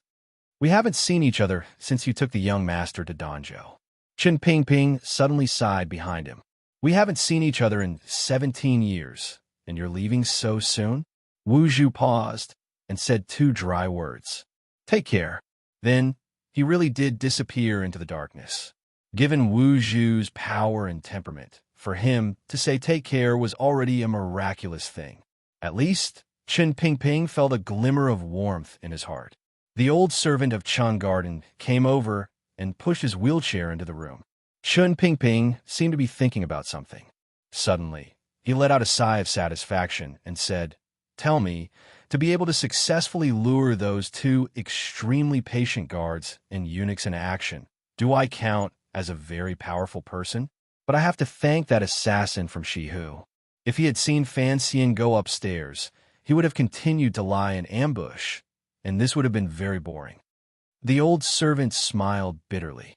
"We haven't seen each other since you took the young master to Danzhou." Chun Pingping suddenly sighed behind him. "We haven't seen each other in 17 years, and you're leaving so soon?" Wu Zhu paused and said 2 dry words. "Take care." Then he really did disappear into the darkness. Given Wu Zhu's power and temperament, for him to say take care was already a miraculous thing. At least, Chun Pingping felt a glimmer of warmth in his heart. The old servant of Chun Garden came over and pushed his wheelchair into the room. Chun Pingping seemed to be thinking about something. Suddenly, he let out a sigh of satisfaction and said, "Tell me, to be able to successfully lure those 2 extremely patient guards and eunuchs into action, do I count as a very powerful person? But I have to thank that assassin from Shihu. If he had seen Fan Xian go upstairs, he would have continued to lie in ambush, and this would have been very boring." The old servant smiled bitterly.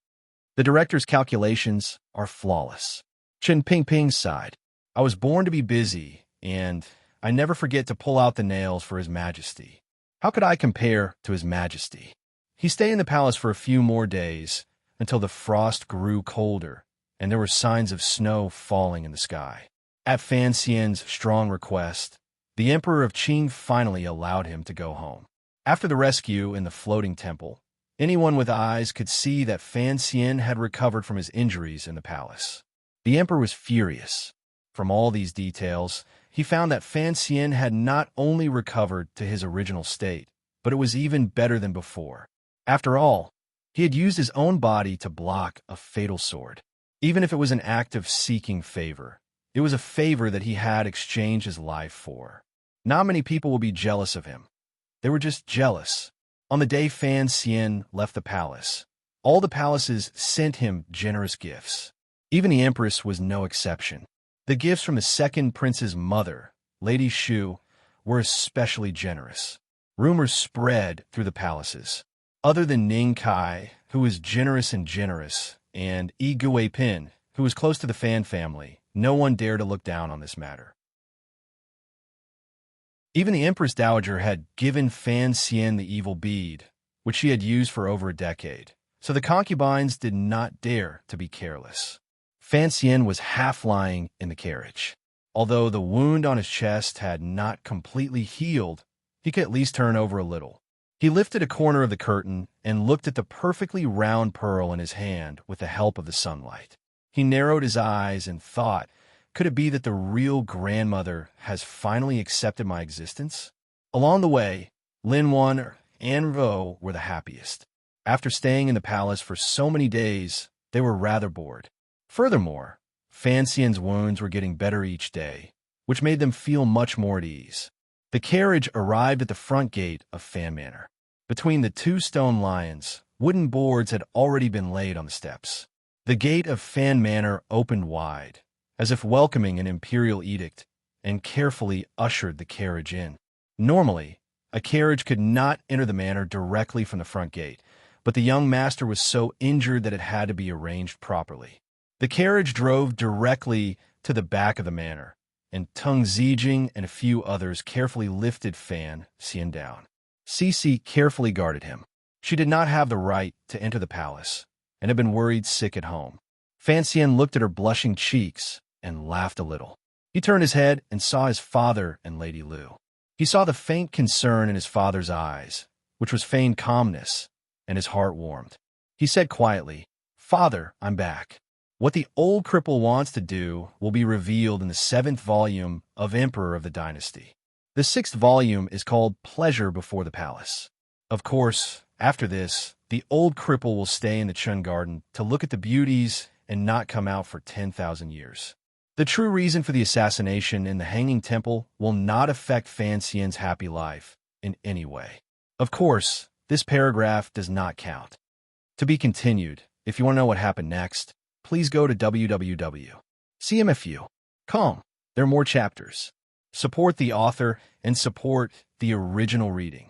"The director's calculations are flawless." Chun Pingping sighed. "I was born to be busy, and I never forget to pull out the nails for His Majesty. How could I compare to His Majesty?" He stayed in the palace for a few more days, until the frost grew colder, and there were signs of snow falling in the sky. At Fan Xian's strong request, the Emperor of Qing finally allowed him to go home. After the rescue in the floating temple, anyone with eyes could see that Fan Xian had recovered from his injuries in the palace. The Emperor was furious. From all these details, he found that Fan Xian had not only recovered to his original state, but it was even better than before. After all, he had used his own body to block a fatal sword. Even if it was an act of seeking favor, It was a favor that he had exchanged his life for. Not many people will be jealous of him. They were just jealous. On the day Fan Xian left the palace, all the palaces sent him generous gifts. Even the Empress was no exception. The gifts from the second prince's mother, Lady Shu, were especially generous. Rumors spread through the palaces. Other than Ning Kai, who was generous, and Yi Guipin, who was close to the Fan family, no one dared to look down on this matter. Even the Empress Dowager had given Fan Xian the evil bead, which she had used for over a decade, so the concubines did not dare to be careless. Fan Xian was half lying in the carriage. Although the wound on his chest had not completely healed, he could at least turn over a little. He lifted a corner of the curtain and looked at the perfectly round pearl in his hand with the help of the sunlight. He narrowed his eyes and thought, could it be that the real grandmother has finally accepted my existence? Along the way, Lin Wan and Vo were the happiest. After staying in the palace for so many days, they were rather bored. Furthermore, Fan Xian's wounds were getting better each day, which made them feel much more at ease. The carriage arrived at the front gate of Fan Manor. Between the two stone lions, wooden boards had already been laid on the steps. The gate of Fan Manor opened wide, as if welcoming an imperial edict, and carefully ushered the carriage in. Normally, a carriage could not enter the manor directly from the front gate, but the young master was so injured that it had to be arranged properly. The carriage drove directly to the back of the manor, and Tung Zijing and a few others carefully lifted Fan Xian down. Cece carefully guarded him. She did not have the right to enter the palace, and had been worried sick at home. Fan Xian looked at her blushing cheeks and laughed a little. He turned his head and saw his father and Lady Lu. He saw the faint concern in his father's eyes, which was feigned calmness, and his heart warmed. He said quietly, "Father, I'm back. What the old cripple wants to do will be revealed in the 7th volume of Emperor of the Dynasty. The 6th volume is called Pleasure Before the Palace. Of course, after this, the old cripple will stay in the Chun Garden to look at the beauties and not come out for 10,000 years. The true reason for the assassination in the Hanging Temple will not affect Fan Xian's happy life in any way. Of course, this paragraph does not count. To be continued. If you want to know what happened next, please go to www.cmfu.com. There are more chapters. Support the author and support the original reading.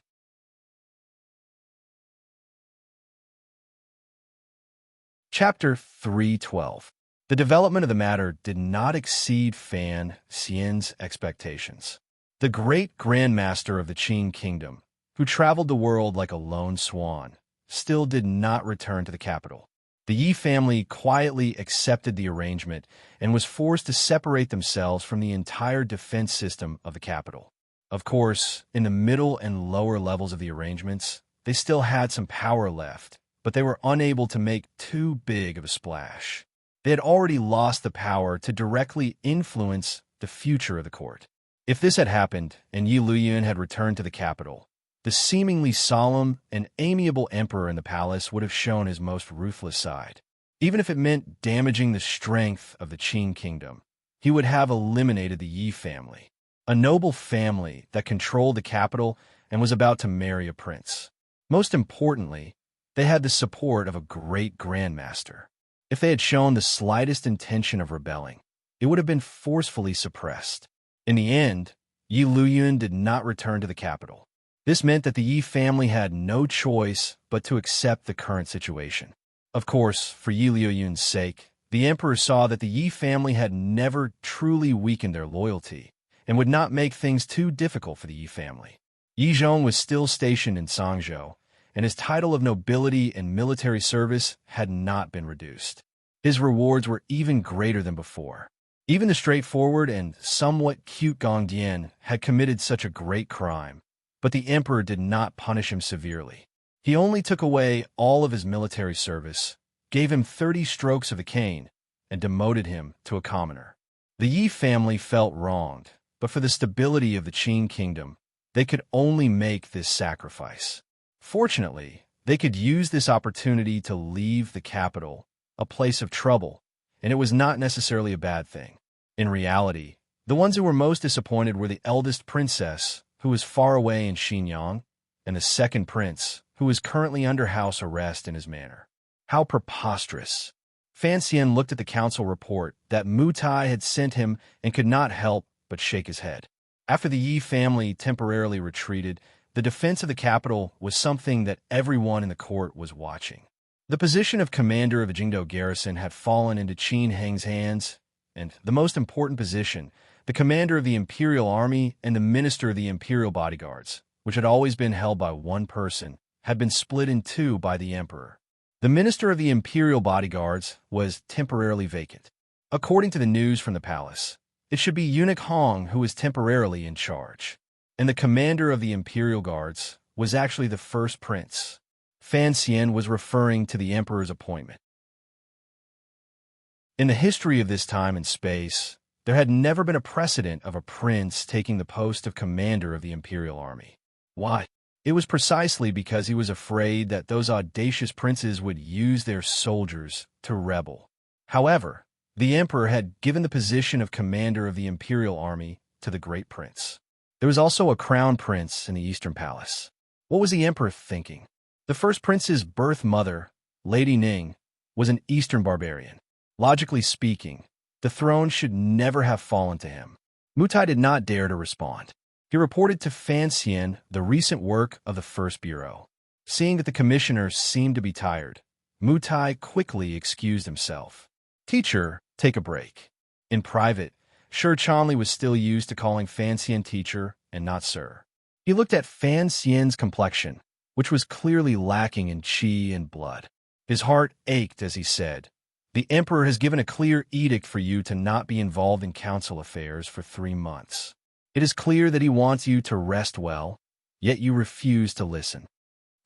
Chapter 312. The development of the matter did not exceed Fan Xian's expectations. The great grandmaster of the Qin kingdom, who traveled the world like a lone swan, still did not return to the capital. The Yi family quietly accepted the arrangement and was forced to separate themselves from the entire defense system of the capital. Of course, in the middle and lower levels of the arrangements, they still had some power left, but they were unable to make too big of a splash. They had already lost the power to directly influence the future of the court. If this had happened and Yi Luyuan had returned to the capital, the seemingly solemn and amiable emperor in the palace would have shown his most ruthless side. Even if it meant damaging the strength of the Qin kingdom, he would have eliminated the Yi family, a noble family that controlled the capital and was about to marry a prince. Most importantly, they had the support of a great grandmaster. If they had shown the slightest intention of rebelling, it would have been forcefully suppressed. In the end, Yi Luyuan did not return to the capital. This meant that the Yi family had no choice but to accept the current situation. Of course, for Yi Luyuan's sake, the emperor saw that the Yi family had never truly weakened their loyalty and would not make things too difficult for the Yi family. Yi Zhong was still stationed in Sangzhou, and his title of nobility and military service had not been reduced. His rewards were even greater than before. Even the straightforward and somewhat cute Gong Dian had committed such a great crime, but the emperor did not punish him severely. He only took away all of his military service, gave him 30 strokes of the cane, and demoted him to a commoner. The Yi family felt wronged, but for the stability of the Qin kingdom, they could only make this sacrifice. Fortunately, they could use this opportunity to leave the capital, a place of trouble, and it was not necessarily a bad thing. In reality, the ones who were most disappointed were the eldest princess, who was far away in Xinjiang, and the second prince, who was currently under house arrest in his manor. How preposterous! Fan Xian looked at the council report that Mu Tai had sent him and could not help but shake his head. After the Yi family temporarily retreated, the defense of the capital was something that everyone in the court was watching. The position of commander of the Jingdo garrison had fallen into Qin Heng's hands, and the most important position, the commander of the imperial army and the minister of the imperial bodyguards, which had always been held by one person, had been split in two by the emperor. The minister of the imperial bodyguards was temporarily vacant. According to the news from the palace, it should be Eunuch Hong who was temporarily in charge, and the commander of the imperial guards was actually the first prince. Fan Xian was referring to the emperor's appointment. In the history of this time and space, there had never been a precedent of a prince taking the post of commander of the imperial army. Why? It was precisely because he was afraid that those audacious princes would use their soldiers to rebel. However, the emperor had given the position of commander of the imperial army to the great prince. There was also a crown prince in the Eastern Palace. What was the emperor thinking? The first prince's birth mother, Lady Ning, was an Eastern barbarian. Logically speaking, the throne should never have fallen to him. Mu Tai did not dare to respond. He reported to Fan Xian the recent work of the First Bureau. Seeing that the commissioner seemed to be tired, Mu Tai quickly excused himself. Teacher, take a break. In private, Shi Chanli was still used to calling Fan Xian teacher and not sir. He looked at Fan Xian's complexion, which was clearly lacking in qi and blood. His heart ached as he said, "The emperor has given a clear edict for you to not be involved in council affairs for 3 months. It is clear that he wants you to rest well, yet you refuse to listen."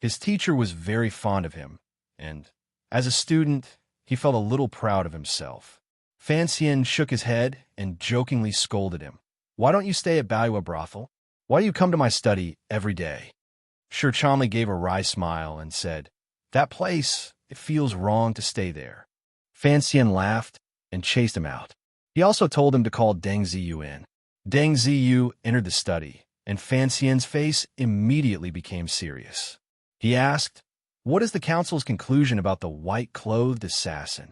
His teacher was very fond of him, and, as a student, he felt a little proud of himself. Fan Xian shook his head and jokingly scolded him. "Why don't you stay at Baiyue brothel? Why do you come to my study every day?" Shi Chanli gave a wry smile and said, "That place, it feels wrong to stay there." Fan Xian laughed and chased him out. He also told him to call Deng Ziyu in. Deng Ziyu entered the study, and Fan Xian's face immediately became serious. He asked, "What is the council's conclusion about the white-clothed assassin?"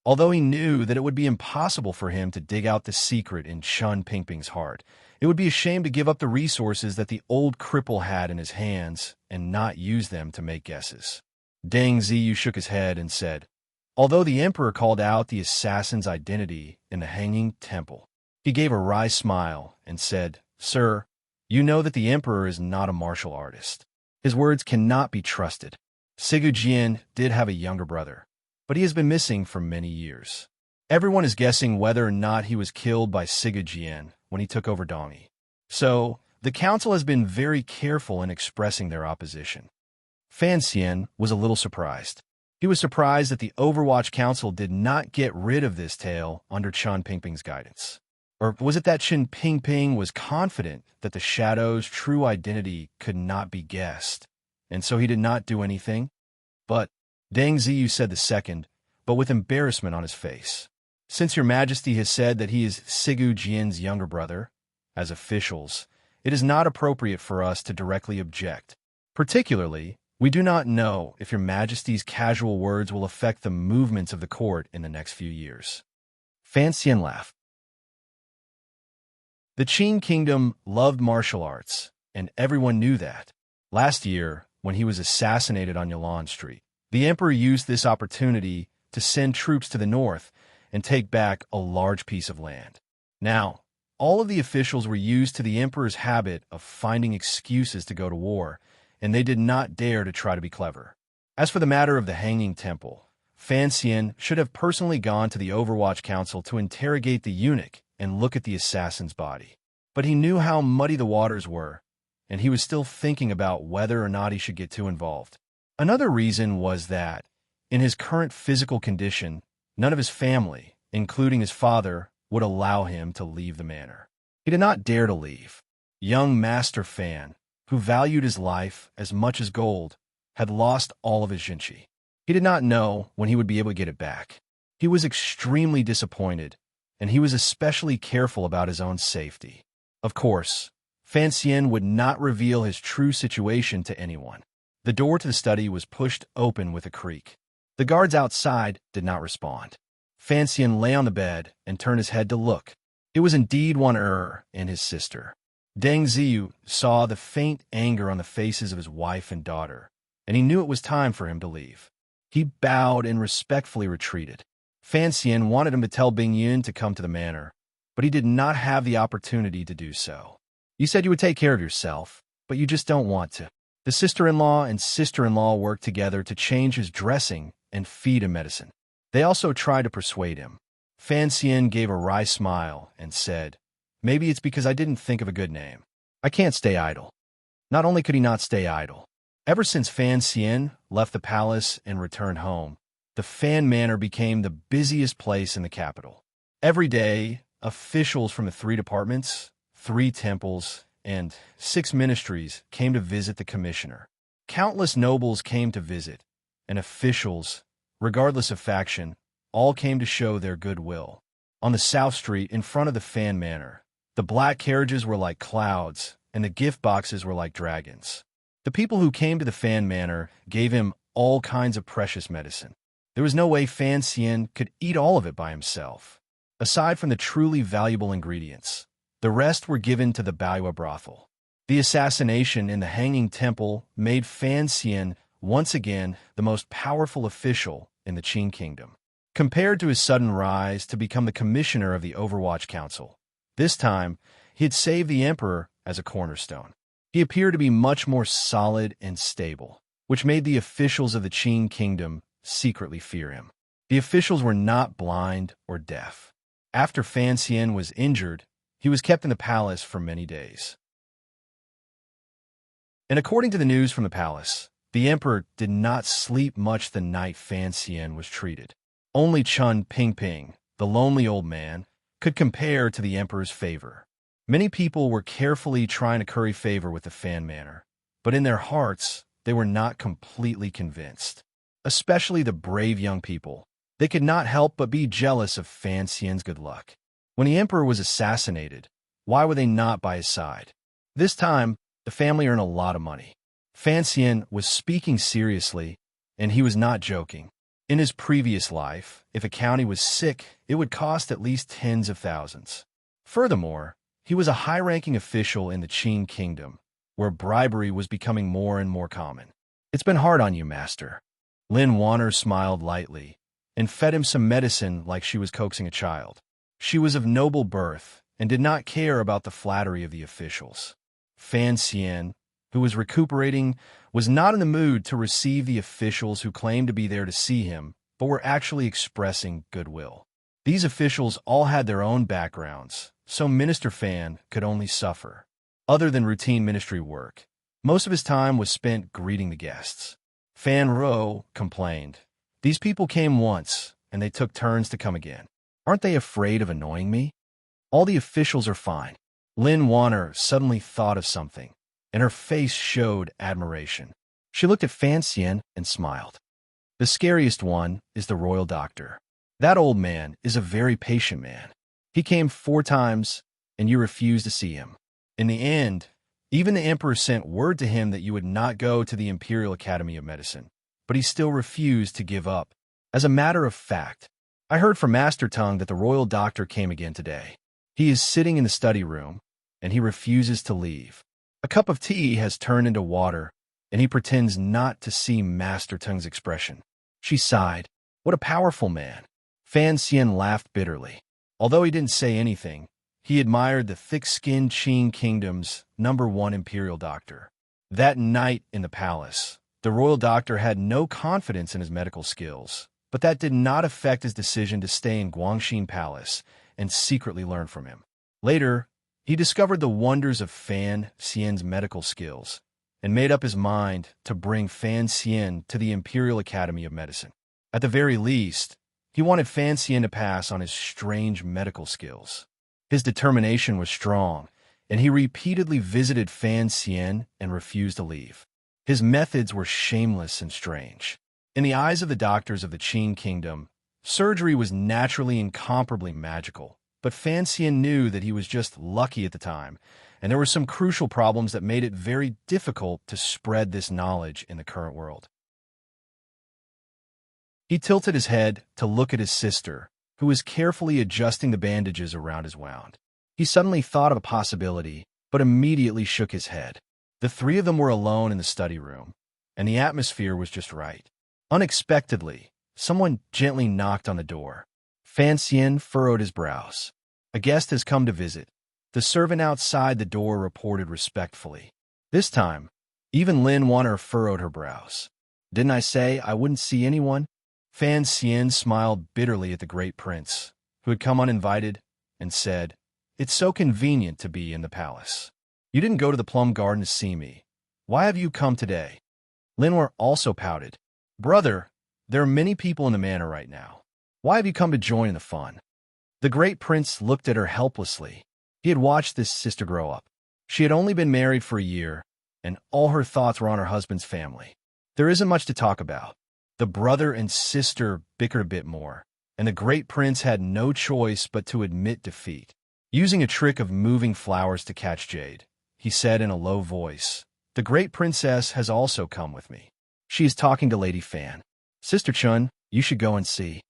Although he knew that it would be impossible for him to dig out the secret in Chun Pingping's heart, it would be a shame to give up the resources that the old cripple had in his hands and not use them to make guesses. Deng Ziyu shook his head and said, "Although the emperor called out the assassin's identity in the Hanging Temple," he gave a wry smile and said, "Sir, you know that the emperor is not a martial artist. His words cannot be trusted. Sigu Jian did have a younger brother, but he has been missing for many years. Everyone is guessing whether or not he was killed by Sigu Jian when he took over Dongyi. So, the council has been very careful in expressing their opposition." Fan Xian was a little surprised. He was surprised that the Overwatch Council did not get rid of this tale under Chun Pingping's guidance. Or was it that Chun Pingping was confident that the Shadow's true identity could not be guessed, and so he did not do anything? But Deng Ziyu said the second, but with embarrassment on his face. "Since your majesty has said that he is Sigu Jian's younger brother, as officials, it is not appropriate for us to directly object. Particularly, we do not know if your majesty's casual words will affect the movements of the court in the next few years." Fan Xian laughed. The Qin kingdom loved martial arts, and everyone knew that. Last year, when he was assassinated on Yalan Street, the emperor used this opportunity to send troops to the north and take back a large piece of land. Now, all of the officials were used to the emperor's habit of finding excuses to go to war, and they did not dare to try to be clever. As for the matter of the Hanging Temple, Fan Xian should have personally gone to the Overwatch Council to interrogate the eunuch and look at the assassin's body. But he knew how muddy the waters were, and he was still thinking about whether or not he should get too involved. Another reason was that, in his current physical condition, none of his family, including his father, would allow him to leave the manor. He did not dare to leave. Young Master Fan, who valued his life as much as gold, had lost all of his jinqi. He did not know when he would be able to get it back. He was extremely disappointed, and he was especially careful about his own safety. Of course, Fan Xian would not reveal his true situation to anyone. The door to the study was pushed open with a creak. The guards outside did not respond. Fan Xian lay on the bed and turned his head to look. It was indeed Wan and his sister. Deng Ziyu saw the faint anger on the faces of his wife and daughter, and he knew it was time for him to leave. He bowed and respectfully retreated. Fan Xian wanted him to tell Bing Yun to come to the manor, but he did not have the opportunity to do so. You said you would take care of yourself, but you just don't want to. The sister-in-law and sister-in-law worked together to change his dressing and feed him medicine. They also tried to persuade him. Fan Xian gave a wry smile and said, "Maybe it's because I didn't think of a good name. I can't stay idle." Not only could he not stay idle, ever since Fan Xian left the palace and returned home, the Fan Manor became the busiest place in the capital. Every day, officials from the 3 departments, 3 temples, and 6 ministries came to visit the commissioner. Countless nobles came to visit, and officials, regardless of faction, all came to show their goodwill. On the South Street in front of the Fan Manor, the black carriages were like clouds, and the gift boxes were like dragons. The people who came to the Fan Manor gave him all kinds of precious medicine. There was no way Fan Xian could eat all of it by himself. Aside from the truly valuable ingredients, the rest were given to the Baiwa brothel. The assassination in the Hanging Temple made Fan Xian once again the most powerful official in the Qin Kingdom. Compared to his sudden rise to become the commissioner of the Overwatch Council, this time he had saved the emperor as a cornerstone. He appeared to be much more solid and stable, which made the officials of the Qin Kingdom secretly fear him. The officials were not blind or deaf. After Fan Xian was injured, he was kept in the palace for many days. And according to the news from the palace, the emperor did not sleep much the night Fan Xian was treated. Only Chun Pingping, the lonely old man, could compare to the emperor's favor. Many people were carefully trying to curry favor with the Fan Manor, but in their hearts, they were not completely convinced. Especially the brave young people. They could not help but be jealous of Fan Xian's good luck. When the emperor was assassinated, why were they not by his side? This time, the family earned a lot of money. Fan Xian was speaking seriously, and he was not joking. In his previous life, if a county was sick, it would cost at least tens of thousands. Furthermore, he was a high-ranking official in the Qin Kingdom, where bribery was becoming more and more common. "It's been hard on you, master." Lin Wanner smiled lightly and fed him some medicine like she was coaxing a child. She was of noble birth and did not care about the flattery of the officials. Fan Xian, who was recuperating, was not in the mood to receive the officials who claimed to be there to see him, but were actually expressing goodwill. These officials all had their own backgrounds, so Minister Fan could only suffer. Other than routine ministry work, most of his time was spent greeting the guests. Fan Ro complained, "These people came once, and they took turns to come again. Aren't they afraid of annoying me? All the officials are fine." Lin Wanner suddenly thought of something, and her face showed admiration. She looked at Fan Xian and smiled. "The scariest one is the royal doctor. That old man is a very patient man. He came 4 times, and you refused to see him. In the end, even the emperor sent word to him that you would not go to the Imperial Academy of Medicine, but he still refused to give up. As a matter of fact, I heard from Master Tongue that the royal doctor came again today. He is sitting in the study room, and he refuses to leave. A cup of tea has turned into water, and he pretends not to see Master Tongue's expression." She sighed. "What a powerful man." Fan Xian laughed bitterly. Although he didn't say anything, he admired the thick-skinned Qin Kingdom's #1 imperial doctor. That night in the palace, the royal doctor had no confidence in his medical skills, but that did not affect his decision to stay in Guangxin Palace and secretly learn from him. Later, he discovered the wonders of Fan Xian's medical skills and made up his mind to bring Fan Xian to the Imperial Academy of Medicine. At the very least, he wanted Fan Xian to pass on his strange medical skills. His determination was strong, and he repeatedly visited Fan Xian and refused to leave. His methods were shameless and strange. In the eyes of the doctors of the Qin Kingdom, surgery was naturally incomparably magical, but Fan Xian knew that he was just lucky at the time, and there were some crucial problems that made it very difficult to spread this knowledge in the current world. He tilted his head to look at his sister, who was carefully adjusting the bandages around his wound. He suddenly thought of a possibility, but immediately shook his head. The three of them were alone in the study room, and the atmosphere was just right. Unexpectedly, someone gently knocked on the door. Fan Xian furrowed his brows. "A guest has come to visit," the servant outside the door reported respectfully. This time, even Lin Wanner furrowed her brows. "Didn't I say I wouldn't see anyone?" Fan Xian smiled bitterly at the great prince, who had come uninvited, and said, "It's so convenient to be in the palace. You didn't go to the plum garden to see me. Why have you come today?" Linwar also pouted. "Brother, there are many people in the manor right now. Why have you come to join in the fun?" The great prince looked at her helplessly. He had watched this sister grow up. She had only been married for a year, and all her thoughts were on her husband's family. There isn't much to talk about. The brother and sister bickered a bit more, and the great prince had no choice but to admit defeat. Using a trick of moving flowers to catch Jade, he said in a low voice, "The great princess has also come with me. She is talking to Lady Fan. Sister Chun, you should go and see."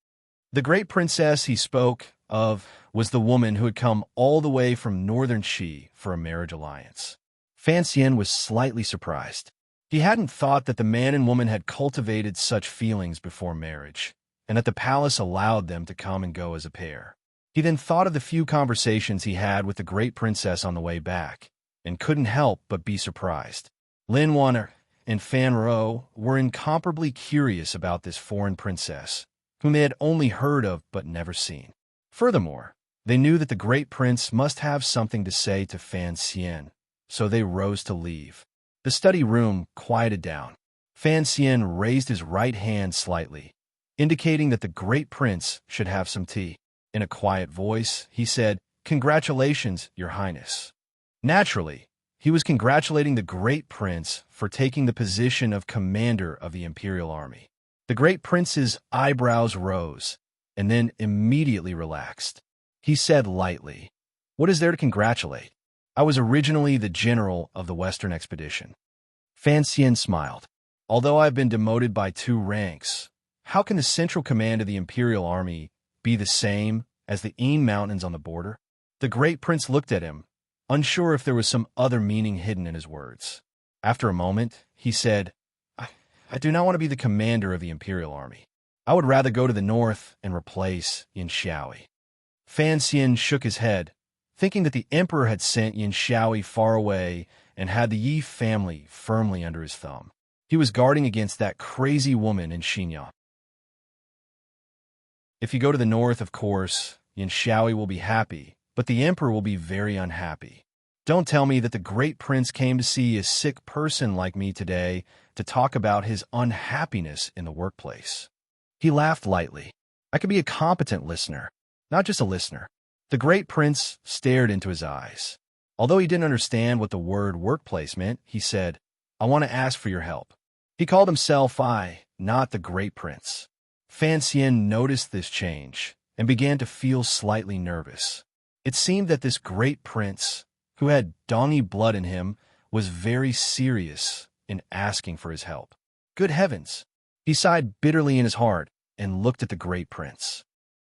The great princess he spoke of was the woman who had come all the way from northern Qi for a marriage alliance. Fan Xian was slightly surprised. He hadn't thought that the man and woman had cultivated such feelings before marriage, and that the palace allowed them to come and go as a pair. He then thought of the few conversations he had with the great princess on the way back, and couldn't help but be surprised. Lin Wanner and Fan Ro were incomparably curious about this foreign princess, whom they had only heard of but never seen. Furthermore, they knew that the great prince must have something to say to Fan Xian, so they rose to leave. The study room quieted down. Fan Xian raised his right hand slightly, indicating that the great prince should have some tea. In a quiet voice, he said, "Congratulations, Your Highness." Naturally, he was congratulating the great prince for taking the position of commander of the imperial army. The great prince's eyebrows rose, and then immediately relaxed. He said lightly, "What is there to congratulate? I was originally the general of the Western expedition." Fan Xian smiled. "Although I have been demoted by 2 ranks, how can the central command of the imperial army be the same as the Yin Mountains on the border?" The great prince looked at him, unsure if there was some other meaning hidden in his words. After a moment, he said, I do not want to be the commander of the imperial army. I would rather go to the north and replace Yin Xiaoyi." Fan Xian shook his head, thinking that the emperor had sent Yin Xiaoyi far away and had the Yi family firmly under his thumb. He was guarding against that crazy woman in Xinjiang. If you go to the north, of course, Yin Xiaoyi will be happy, but the emperor will be very unhappy. Don't tell me that the great prince came to see a sick person like me today to talk about his unhappiness in the workplace. He laughed lightly. "I could be a competent listener, not just a listener." The great prince stared into his eyes. Although he didn't understand what the word workplace meant, he said, "I want to ask for your help." He called himself not the great prince. Fan Xian noticed this change and began to feel slightly nervous. It seemed that this great prince, who had Dongi blood in him, was very serious in asking for his help. Good heavens! He sighed bitterly in his heart and looked at the great prince.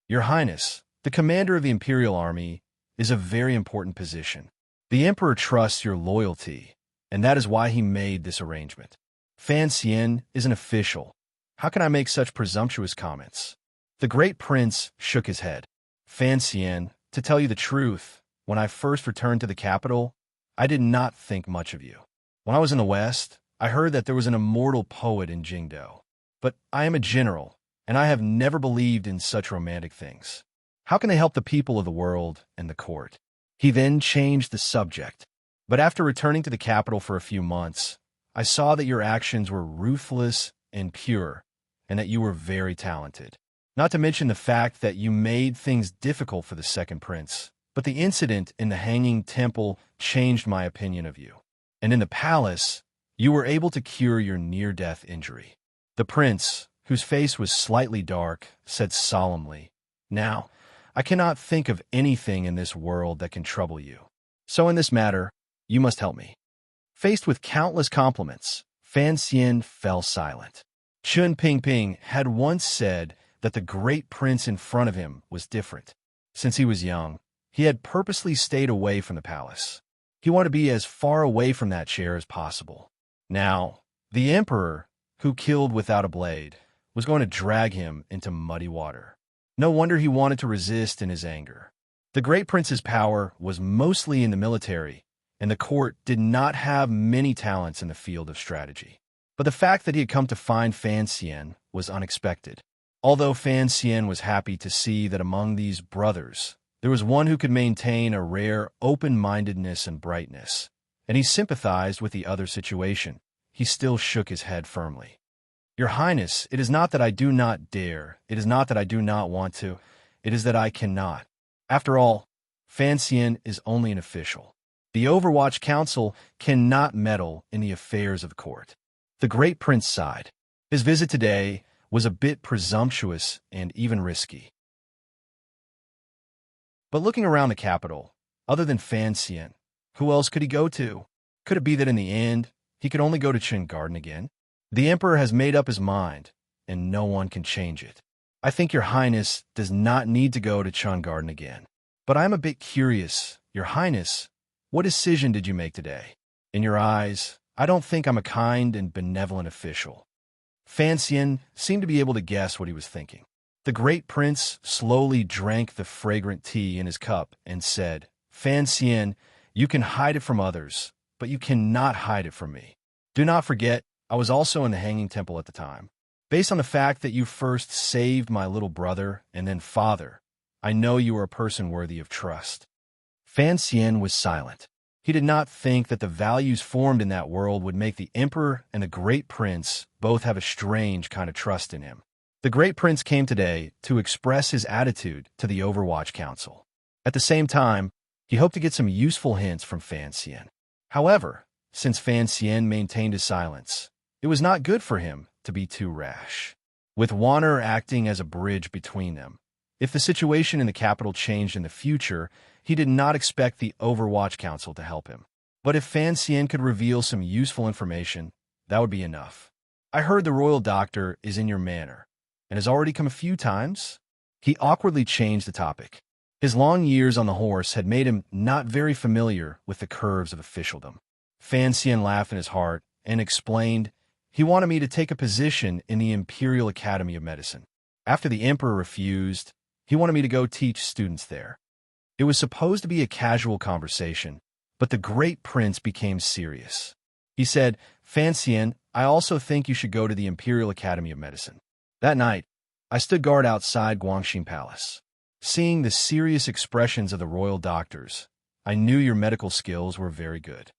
"Your Highness, the commander of the imperial army is a very important position. The emperor trusts your loyalty, and that is why he made this arrangement. Fan Xian is an official. How can I make such presumptuous comments?" The great prince shook his head. "Fan Xian, to tell you the truth, when I first returned to the capital, I did not think much of you. When I was in the West, I heard that there was an immortal poet in Jingdo. But I am a general, and I have never believed in such romantic things. How can they help the people of the world and the court?" He then changed the subject. "But after returning to the capital for a few months, I saw that your actions were ruthless and pure, and that you were very talented. Not to mention the fact that you made things difficult for the second prince. But the incident in the Hanging Temple changed my opinion of you. And in the palace, you were able to cure your near-death injury." The prince, whose face was slightly dark, said solemnly, "Now, I cannot think of anything in this world that can trouble you. So in this matter, you must help me." Faced with countless compliments, Fan Xian fell silent. Chun Pingping had once said that the great prince in front of him was different. Since he was young, he had purposely stayed away from the palace. He wanted to be as far away from that chair as possible. Now, the emperor, who killed without a blade, was going to drag him into muddy water. No wonder he wanted to resist in his anger. The great prince's power was mostly in the military, and the court did not have many talents in the field of strategy. But the fact that he had come to find Fan Xian was unexpected. Although Fan Xian was happy to see that among these brothers, there was one who could maintain a rare open-mindedness and brightness, and he sympathized with the other's situation, he still shook his head firmly. "Your Highness, it is not that I do not dare, it is not that I do not want to, it is that I cannot. After all, Fan Xian is only an official. The Overwatch Council cannot meddle in the affairs of the court." The great prince sighed. His visit today was a bit presumptuous and even risky. But looking around the capital, other than Fan Xian, who else could he go to? Could it be that in the end, he could only go to Qin Garden again? The emperor has made up his mind, and no one can change it. "I think your Highness does not need to go to Qin Garden again. But I am a bit curious. Your Highness, what decision did you make today? In your eyes, I don't think I'm a kind and benevolent official." Fan Xian seemed to be able to guess what he was thinking. The great prince slowly drank the fragrant tea in his cup and said, "Fan Xian, you can hide it from others, but you cannot hide it from me. Do not forget, I was also in the Hanging Temple at the time. Based on the fact that you first saved my little brother and then father, I know you are a person worthy of trust." Fan Xian was silent. He did not think that the values formed in that world would make the emperor and the great prince both have a strange kind of trust in him. The great prince came today to express his attitude to the Overwatch Council. At the same time, he hoped to get some useful hints from Fan Xian. However, since Fan Xian maintained his silence, it was not good for him to be too rash. With Wanner acting as a bridge between them, if the situation in the capital changed in the future, he did not expect the Overwatch Council to help him. But if Fan Xian could reveal some useful information, that would be enough. "I heard the royal doctor is in your manor, and has already come a few times." He awkwardly changed the topic. His long years on the horse had made him not very familiar with the curves of officialdom. Fan Xian laughed in his heart and explained, "He wanted me to take a position in the Imperial Academy of Medicine. After the emperor refused, he wanted me to go teach students there." It was supposed to be a casual conversation, but the great prince became serious. He said, "Fan Xian, I also think you should go to the Imperial Academy of Medicine." That night, I stood guard outside Guangxin Palace. Seeing the serious expressions of the royal doctors, I knew your medical skills were very good.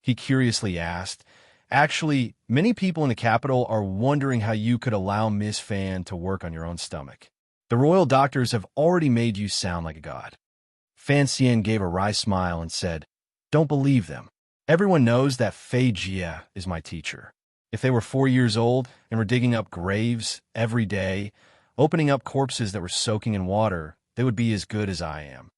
He curiously asked, "Actually, many people in the capital are wondering how you could allow Miss Fan to work on your own stomach. The royal doctors have already made you sound like a god." Fan Xian gave a wry smile and said, "Don't believe them. Everyone knows that Fei Jia is my teacher. If they were 4 years old and were digging up graves every day, opening up corpses that were soaking in water, they would be as good as I am.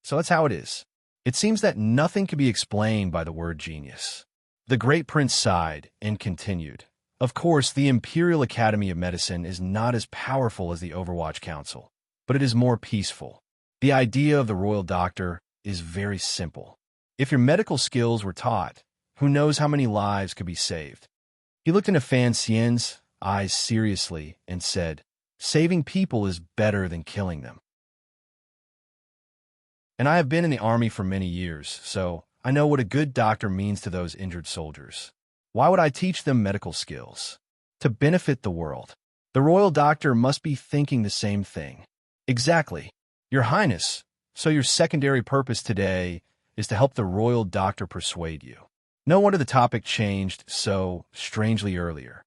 So that's how it is. It seems that nothing can be explained by the word genius." The great prince sighed and continued, "Of course, the Imperial Academy of Medicine is not as powerful as the Overwatch Council, but it is more peaceful. The idea of the royal doctor is very simple. If your medical skills were taught, who knows how many lives could be saved?" He looked into Fan Xian's eyes seriously and said, "Saving people is better than killing them. And I have been in the army for many years, so I know what a good doctor means to those injured soldiers. Why would I teach them medical skills? To benefit the world. The royal doctor must be thinking the same thing." "Exactly. Your Highness, so your secondary purpose today is to help the royal doctor persuade you." No wonder the topic changed so strangely earlier.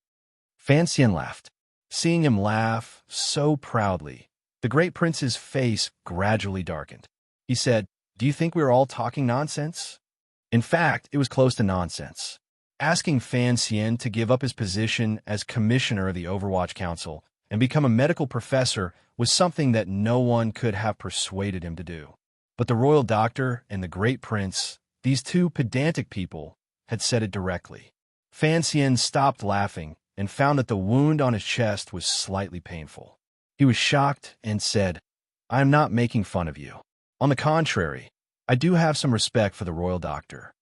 Fan Xian laughed. Seeing him laugh so proudly, the great prince's face gradually darkened. He said, "Do you think we are all talking nonsense?" In fact, it was close to nonsense. Asking Fan Xian to give up his position as commissioner of the Overwatch Council and become a medical professor was something that no one could have persuaded him to do. But the royal doctor and the great prince, these two pedantic people, had said it directly. Fan Xian stopped laughing and found that the wound on his chest was slightly painful. He was shocked and said, "I am not making fun of you. On the contrary, I do have some respect for the royal doctor."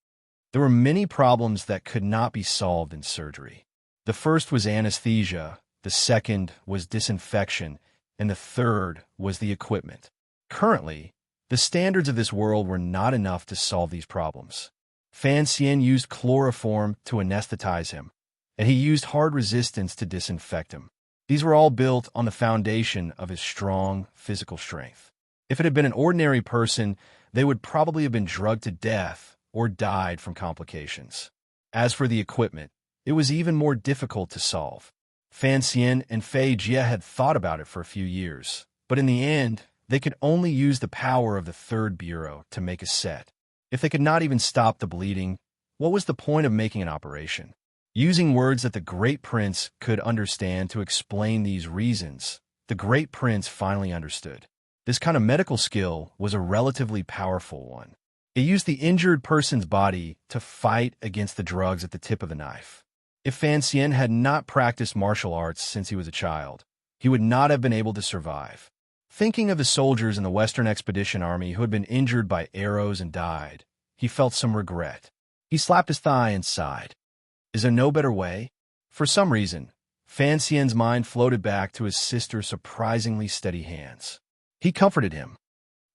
There were many problems that could not be solved in surgery. The first was anesthesia, the second was disinfection, and the third was the equipment. Currently, the standards of this world were not enough to solve these problems. Fan Xian used chloroform to anesthetize him, and he used hard resistance to disinfect him. These were all built on the foundation of his strong physical strength. If it had been an ordinary person, they would probably have been drugged to death or died from complications. As for the equipment, it was even more difficult to solve. Fan Xian and Fei Jie had thought about it for a few years, but in the end, they could only use the power of the third bureau to make a set. If they could not even stop the bleeding, what was the point of making an operation? Using words that the great prince could understand to explain these reasons, the great prince finally understood. This kind of medical skill was a relatively powerful one. It used the injured person's body to fight against the drugs at the tip of the knife. If Fan Xian had not practiced martial arts since he was a child, he would not have been able to survive. Thinking of the soldiers in the Western Expedition Army who had been injured by arrows and died, he felt some regret. He slapped his thigh and sighed. Is there no better way? For some reason, Fan Xian's mind floated back to his sister's surprisingly steady hands. He comforted him.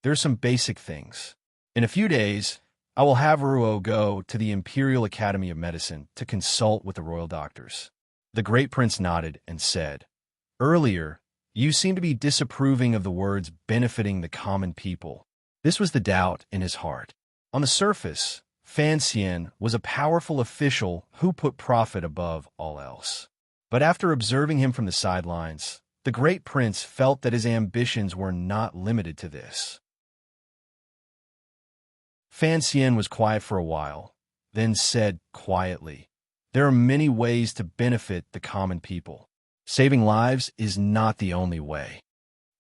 There are some basic things. In a few days, I will have Ruo go to the Imperial Academy of Medicine to consult with the royal doctors. The great prince nodded and said, "Earlier, you seemed to be disapproving of the words benefiting the common people." This was the doubt in his heart. On the surface, Fan Xian was a powerful official who put profit above all else. But after observing him from the sidelines, the great prince felt that his ambitions were not limited to this. Fan Xian was quiet for a while, then said quietly, "There are many ways to benefit the common people. Saving lives is not the only way."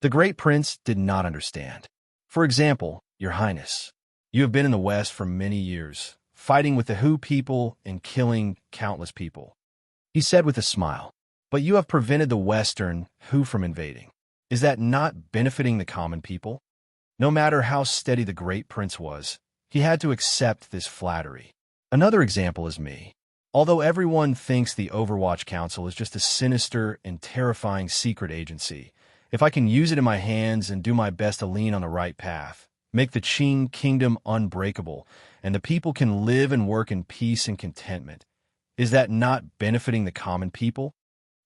The great prince did not understand. "For example, Your Highness, you have been in the West for many years, fighting with the Hu people and killing countless people," he said with a smile. "But you have prevented the Western Hu from invading. Is that not benefiting the common people?" No matter how steady the great prince was, he had to accept this flattery. Another example is me. Although everyone thinks the Overwatch Council is just a sinister and terrifying secret agency, if I can use it in my hands and do my best to lean on the right path, make the Qing kingdom unbreakable, and the people can live and work in peace and contentment, is that not benefiting the common people?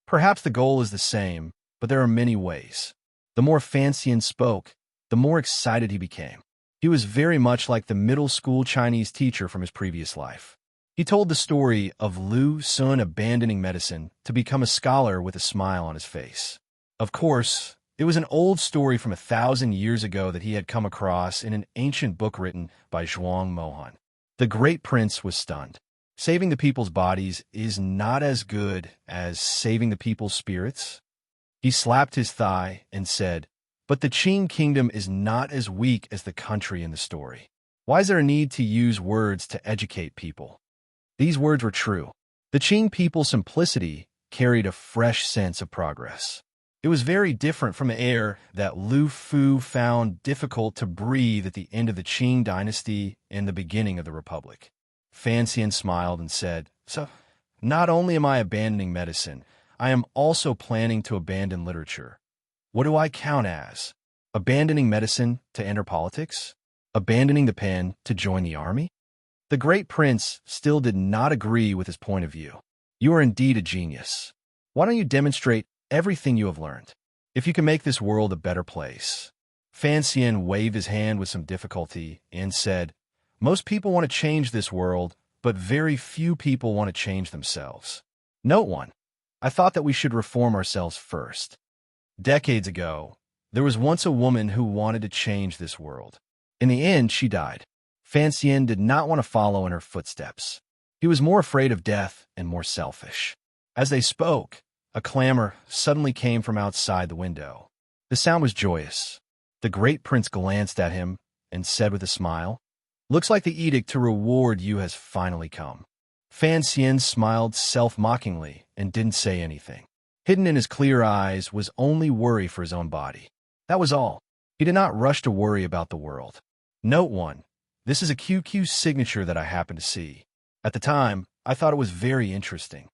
Perhaps the goal is the same, but there are many ways. The more Fan Xian spoke, the more excited he became. He was very much like the middle school Chinese teacher from his previous life. He told the story of Lu Sun abandoning medicine to become a scholar with a smile on his face. Of course, it was an old story from 1,000 years ago that he had come across in an ancient book written by Zhuang Mohan. The great prince was stunned. Saving the people's bodies is not as good as saving the people's spirits. He slapped his thigh and said, "But the Qing kingdom is not as weak as the country in the story. Why is there a need to use words to educate people?" These words were true. The Qing people's simplicity carried a fresh sense of progress. It was very different from the air that Lu Fu found difficult to breathe at the end of the Qing dynasty and the beginning of the Republic. Fan Xian smiled and said, "So, not only am I abandoning medicine, I am also planning to abandon literature. What do I count as? Abandoning medicine to enter politics? Abandoning the pen to join the army?" The great prince still did not agree with his point of view. "You are indeed a genius. Why don't you demonstrate everything you have learned? If you can make this world a better place." Fan Xian waved his hand with some difficulty and said, "Most people want to change this world, but very few people want to change themselves. Note one. I thought that we should reform ourselves first. Decades ago, there was once a woman who wanted to change this world. In the end, she died. Fan Xian did not want to follow in her footsteps. He was more afraid of death and more selfish." As they spoke, A clamor suddenly came from outside the window. The sound was joyous. The great prince glanced at him and said with a smile, "Looks like the edict to reward you has finally come." Fan Xian smiled self-mockingly and didn't say anything. Hidden in his clear eyes was only worry for his own body. That was all. He did not rush to worry about the world. Note 1. This is a QQ signature that I happened to see. At the time, I thought it was very interesting.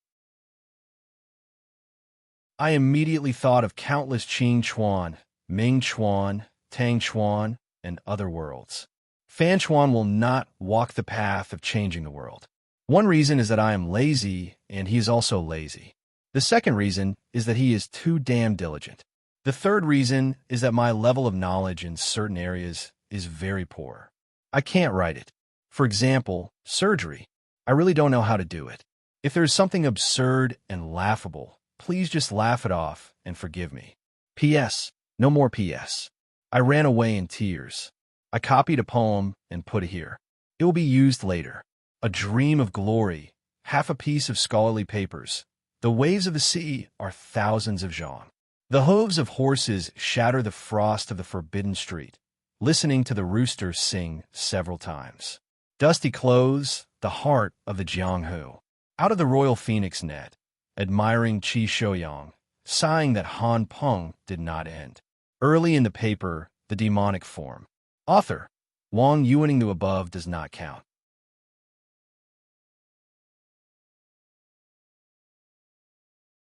I immediately thought of countless Qing Chuan, Ming Chuan, Tang Chuan, and other worlds. Fan Chuan will not walk the path of changing the world. One reason is that I am lazy, and he is also lazy. The second reason is that he is too damn diligent. The third reason is that my level of knowledge in certain areas is very poor. I can't write it. For example, surgery. I really don't know how to do it. If there is something absurd and laughable, please just laugh it off and forgive me. P.S. No more P.S. I ran away in tears. I copied a poem and put it here. It will be used later. A dream of glory, half a piece of scholarly papers. The waves of the sea are thousands of zhang. The hooves of horses shatter the frost of the forbidden street, listening to the rooster sing several times. Dusty clothes, the heart of the Jianghu. Out of the royal phoenix net, admiring Qi Shouyang, sighing that Han Peng did not end. Early in the paper, the demonic form. Author, Wang Yuaning. The above does not count.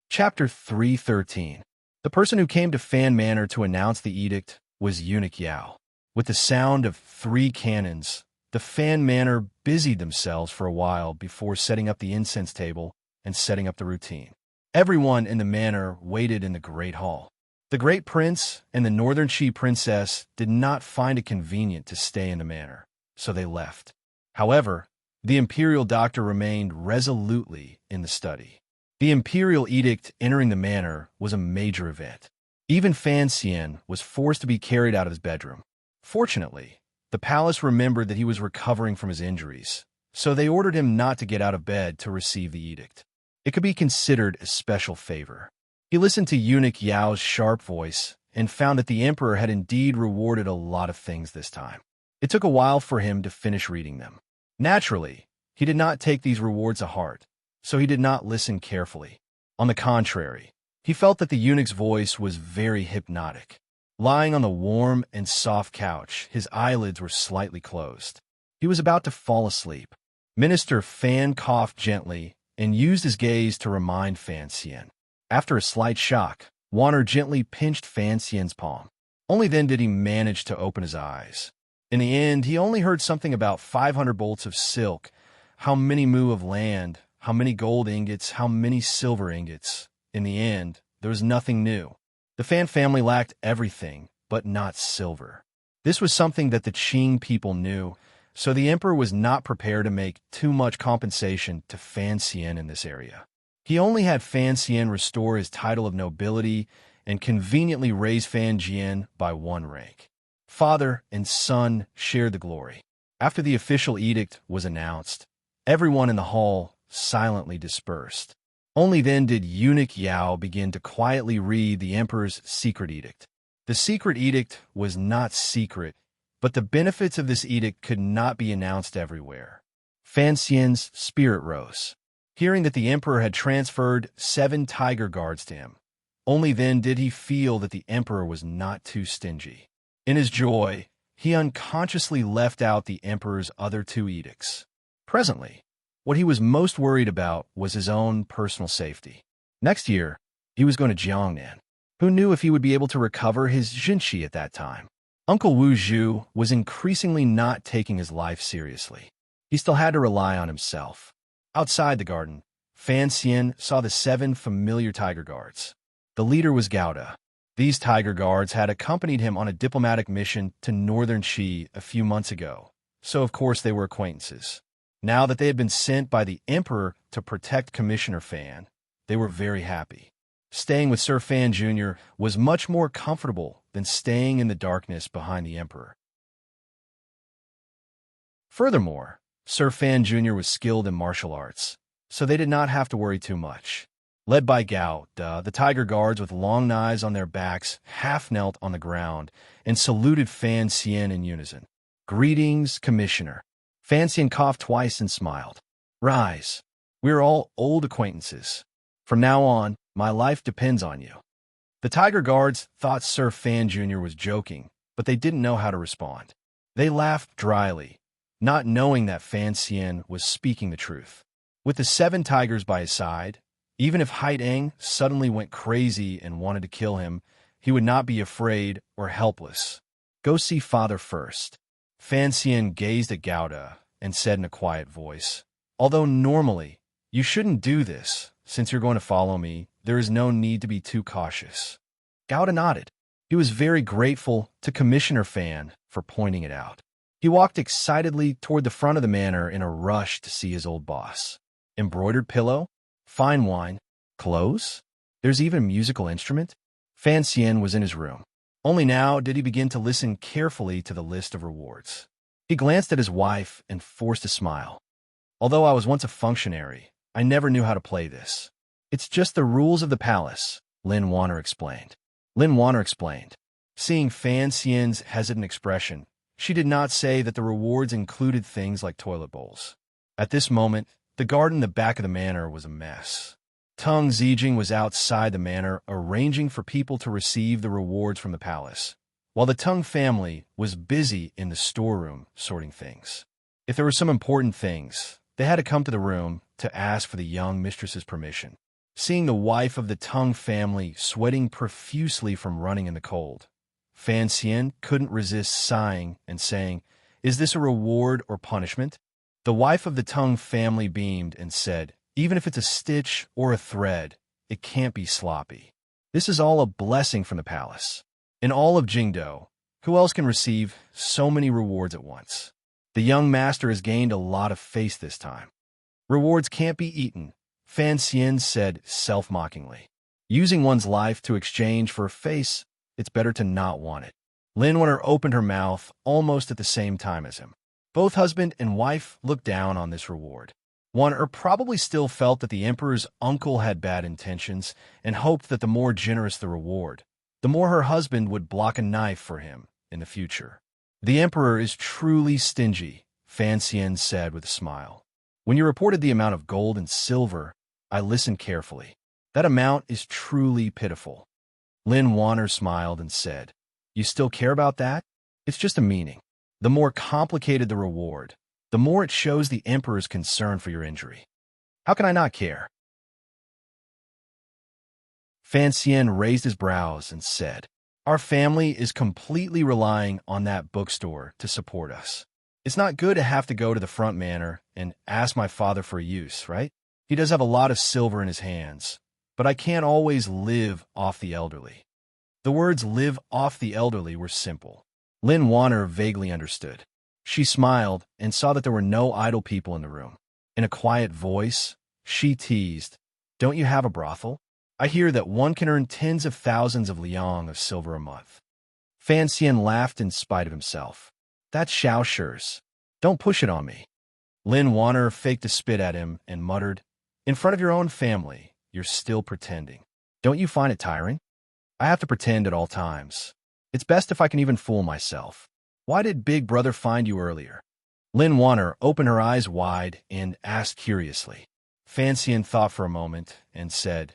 Chapter 313. The person who came to Fan Manor to announce the edict was Eunuch Yao. With the sound of 3 cannons, the Fan Manor busied themselves for a while before setting up the incense table and setting up the routine. Everyone in the manor waited in the great hall. The great prince and the northern Qi princess did not find it convenient to stay in the manor, so they left. However, the imperial doctor remained resolutely in the study. The imperial edict entering the manor was a major event. Even Fan Xian was forced to be carried out of his bedroom. Fortunately, the palace remembered that he was recovering from his injuries, so they ordered him not to get out of bed to receive the edict. It could be considered a special favor. He listened to Eunuch Yao's sharp voice and found that the emperor had indeed rewarded a lot of things this time. It took a while for him to finish reading them. Naturally, he did not take these rewards to heart, so he did not listen carefully. On the contrary, he felt that the eunuch's voice was very hypnotic. Lying on the warm and soft couch, his eyelids were slightly closed. He was about to fall asleep. Minister Fan coughed gently and used his gaze to remind Fan Xian. After a slight shock, Warner gently pinched Fan Xian's palm. Only then did he manage to open his eyes. In the end, he only heard something about 500 bolts of silk, how many mu of land, how many gold ingots, how many silver ingots. In the end, there was nothing new. The Fan family lacked everything, but not silver. This was something that the Qing people knew, so the emperor was not prepared to make too much compensation to Fan Xian in this area. He only had Fan Xian restore his title of nobility and conveniently raise Fan Jian by 1 rank. Father and son shared the glory. After the official edict was announced, everyone in the hall silently dispersed. Only then did Eunuch Yao begin to quietly read the emperor's secret edict. The secret edict was not secret, but the benefits of this edict could not be announced everywhere. Fan Xian's spirit rose. Hearing that the emperor had transferred 7 tiger guards to him, only then did he feel that the emperor was not too stingy. In his joy, he unconsciously left out the emperor's other 2 edicts. Presently, what he was most worried about was his own personal safety. Next year, he was going to Jiangnan. Who knew if he would be able to recover his Jinshi at that time? Uncle Wu Zhu was increasingly not taking his life seriously. He still had to rely on himself. Outside the garden, Fan Xian saw the 7 familiar tiger guards. The leader was Gouda. These tiger guards had accompanied him on a diplomatic mission to northern Qi a few months ago, so of course they were acquaintances. Now that they had been sent by the emperor to protect Commissioner Fan, they were very happy. Staying with Sir Fan Jr. was much more comfortable than staying in the darkness behind the emperor. Furthermore, Sir Fan Jr. was skilled in martial arts, so they did not have to worry too much. Led by Gao, the tiger guards with long knives on their backs half knelt on the ground and saluted Fan Xian in unison. Greetings, Commissioner. Fan Xian coughed twice and smiled. Rise. We are all old acquaintances. From now on, my life depends on you. The tiger guards thought Sir Fan Jr. was joking, but they didn't know how to respond. They laughed dryly, not knowing that Fan Xian was speaking the truth. With the 7 tigers by his side, even if Haideng suddenly went crazy and wanted to kill him, he would not be afraid or helpless. Go see father first. Fan Xian gazed at Gouda and said in a quiet voice, although normally, you shouldn't do this. Since you're going to follow me, there is no need to be too cautious. Gouda nodded. He was very grateful to Commissioner Fan for pointing it out. He walked excitedly toward the front of the manor in a rush to see his old boss. Embroidered pillow? Fine wine? Clothes? There's even a musical instrument? Fan Xian was in his room. Only now did he begin to listen carefully to the list of rewards. He glanced at his wife and forced a smile. Although I was once a functionary, I never knew how to play this. It's just the rules of the palace, Lin Wanner explained. Seeing Fan Xian's hesitant expression, she did not say that the rewards included things like toilet bowls. At this moment, the garden in the back of the manor was a mess. Tung Zijing was outside the manor arranging for people to receive the rewards from the palace, while the Tung family was busy in the storeroom sorting things. If there were some important things, they had to come to the room to ask for the young mistress's permission. Seeing the wife of the Tung family sweating profusely from running in the cold, Fan Xian couldn't resist sighing and saying, "Is this a reward or punishment?" The wife of the Tung family beamed and said, "Even if it's a stitch or a thread, it can't be sloppy. This is all a blessing from the palace. In all of Jingdo, who else can receive so many rewards at once? The young master has gained a lot of face this time." "Rewards can't be eaten," Fan Xian said self-mockingly. "Using one's life to exchange for a face, it's better to not want it." Lin Wanner opened her mouth almost at the same time as him. Both husband and wife looked down on this reward. Wanner probably still felt that the emperor's uncle had bad intentions and hoped that the more generous the reward, the more her husband would block a knife for him in the future. "The emperor is truly stingy," Fan Xian said with a smile. "When you reported the amount of gold and silver, I listened carefully. That amount is truly pitiful." Lin Wanner smiled and said, "You still care about that? It's just a meaning. The more complicated the reward, the more it shows the emperor's concern for your injury. How can I not care?" Fan Xian raised his brows and said, "Our family is completely relying on that bookstore to support us. It's not good to have to go to the front manor and ask my father for use, right? He does have a lot of silver in his hands, but I can't always live off the elderly." The words "live off the elderly" were simple. Lin Wanner vaguely understood. She smiled and saw that there were no idle people in the room. In a quiet voice, she teased, "Don't you have a brothel? I hear that one can earn tens of thousands of liang of silver a month." Fan Xian laughed in spite of himself. "That's Xiaoshi's. Don't push it on me." Lin Wanner faked a spit at him and muttered, "In front of your own family, you're still pretending. Don't you find it tiring?" "I have to pretend at all times. It's best if I can even fool myself. Why did Big Brother find you earlier?" Lin Wanner opened her eyes wide and asked curiously. Fan Xian thought for a moment and said,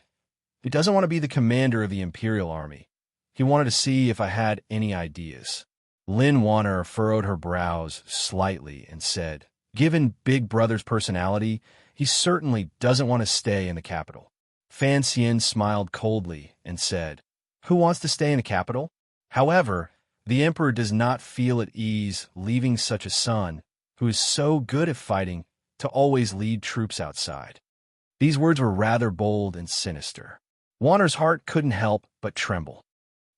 "He doesn't want to be the commander of the Imperial Army. He wanted to see if I had any ideas." Lin Wanner furrowed her brows slightly and said, "Given Big Brother's personality, he certainly doesn't want to stay in the capital." Fan Xian smiled coldly and said, "Who wants to stay in the capital?" However, the emperor does not feel at ease leaving such a son, who is so good at fighting, to always lead troops outside. These words were rather bold and sinister. Wanner's heart couldn't help but tremble.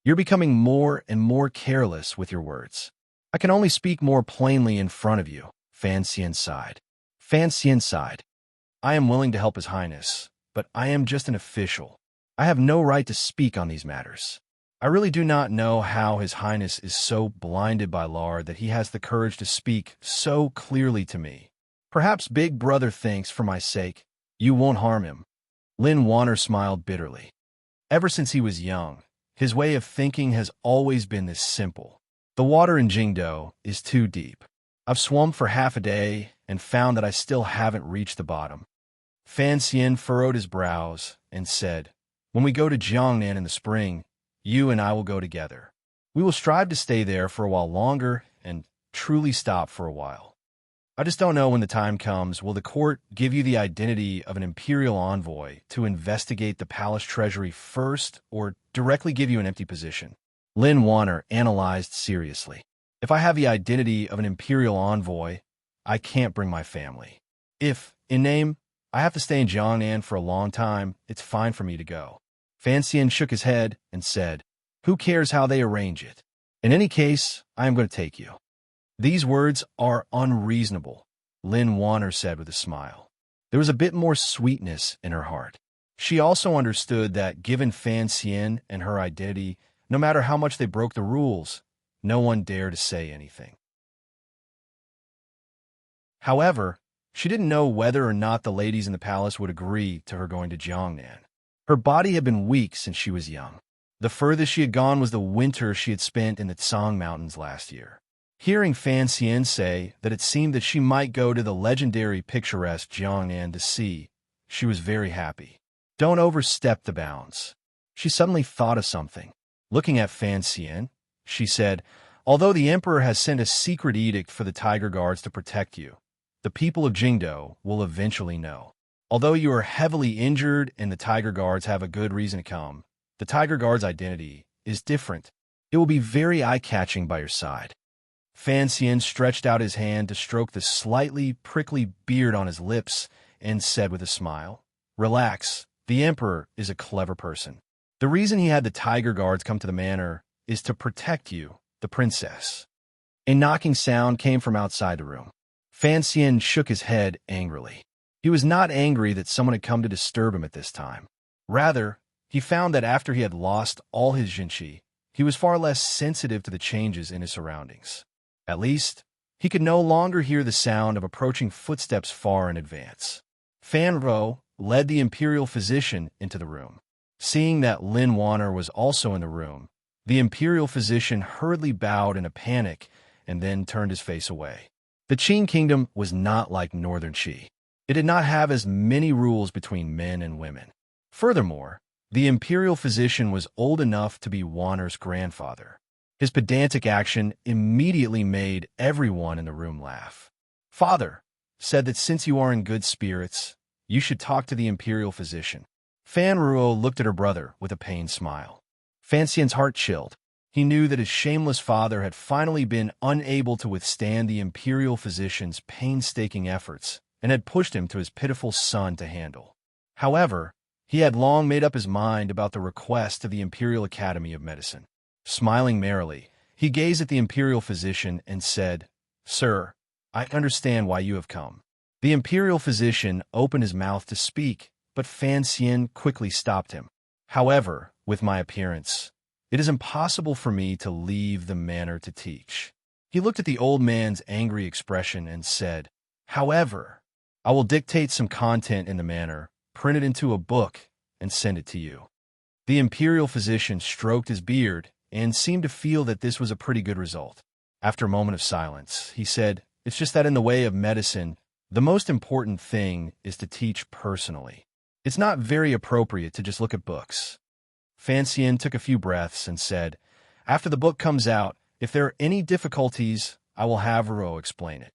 "You're becoming more and more careless with your words. I can only speak more plainly in front of you," Fan Xian sighed. "I am willing to help His Highness, but I am just an official. I have no right to speak on these matters. I really do not know how His Highness is so blinded by lard that he has the courage to speak so clearly to me. Perhaps Big Brother thinks, for my sake, you won't harm him." Lin Wanner smiled bitterly. Ever since he was young, his way of thinking has always been this simple. The water in Jingdo is too deep. I've swum for half a day and found that I still haven't reached the bottom. Fan Xian furrowed his brows and said, "When we go to Jiangnan in the spring, you and I will go together. We will strive to stay there for a while longer and truly stop for a while. I just don't know when the time comes. Will the court give you the identity of an imperial envoy to investigate the palace treasury first or directly give you an empty position?" Lin Wanner analyzed seriously. "If I have the identity of an imperial envoy, I can't bring my family. If, in name, I have to stay in Jiangnan for a long time, it's fine for me to go." Fan Xian shook his head and said, "Who cares how they arrange it? In any case, I am going to take you." "These words are unreasonable," Lin Wanner said with a smile. There was a bit more sweetness in her heart. She also understood that given Fan Xian and her identity, no matter how much they broke the rules, no one dared to say anything. However, she didn't know whether or not the ladies in the palace would agree to her going to Jiangnan. Her body had been weak since she was young. The furthest she had gone was the winter she had spent in the Tsang Mountains last year. Hearing Fan Xian say that it seemed that she might go to the legendary picturesque Jiangnan to see, she was very happy. Don't overstep the bounds. She suddenly thought of something. Looking at Fan Xian, she said, "Although the emperor has sent a secret edict for the Tiger Guards to protect you, the people of Jingdo will eventually know. Although you are heavily injured and the Tiger Guards have a good reason to come, the Tiger Guard's identity is different. It will be very eye-catching by your side." Fan Xian stretched out his hand to stroke the slightly prickly beard on his lips and said with a smile, "Relax, the emperor is a clever person. The reason he had the Tiger Guards come to the manor is to protect you, the princess." A knocking sound came from outside the room. Fan Xian shook his head angrily. He was not angry that someone had come to disturb him at this time. Rather, he found that after he had lost all his Jinqi, he was far less sensitive to the changes in his surroundings. At least, he could no longer hear the sound of approaching footsteps far in advance. Fan Ro led the imperial physician into the room. Seeing that Lin Wanner was also in the room, the imperial physician hurriedly bowed in a panic and then turned his face away. The Qin kingdom was not like northern Qi. It did not have as many rules between men and women. Furthermore, the imperial physician was old enough to be Wanner's grandfather. His pedantic action immediately made everyone in the room laugh. "Father said that since you are in good spirits, you should talk to the imperial physician." Fan Ruo looked at her brother with a pained smile. Fan Xian's heart chilled. He knew that his shameless father had finally been unable to withstand the imperial physician's painstaking efforts and had pushed him to his pitiful son to handle. However, he had long made up his mind about the request of the Imperial Academy of Medicine. Smiling merrily, he gazed at the imperial physician and said, "Sir, I understand why you have come." The imperial physician opened his mouth to speak, but Fan Xian quickly stopped him. "However, with my appearance, it is impossible for me to leave the manor to teach." He looked at the old man's angry expression and said, "However, I will dictate some content in the manor, print it into a book, and send it to you." The imperial physician stroked his beard and seemed to feel that this was a pretty good result. After a moment of silence, he said, "It's just that in the way of medicine, the most important thing is to teach personally. It's not very appropriate to just look at books." Fan Xian took a few breaths and said, "After the book comes out, if there are any difficulties, I will have Ro explain it."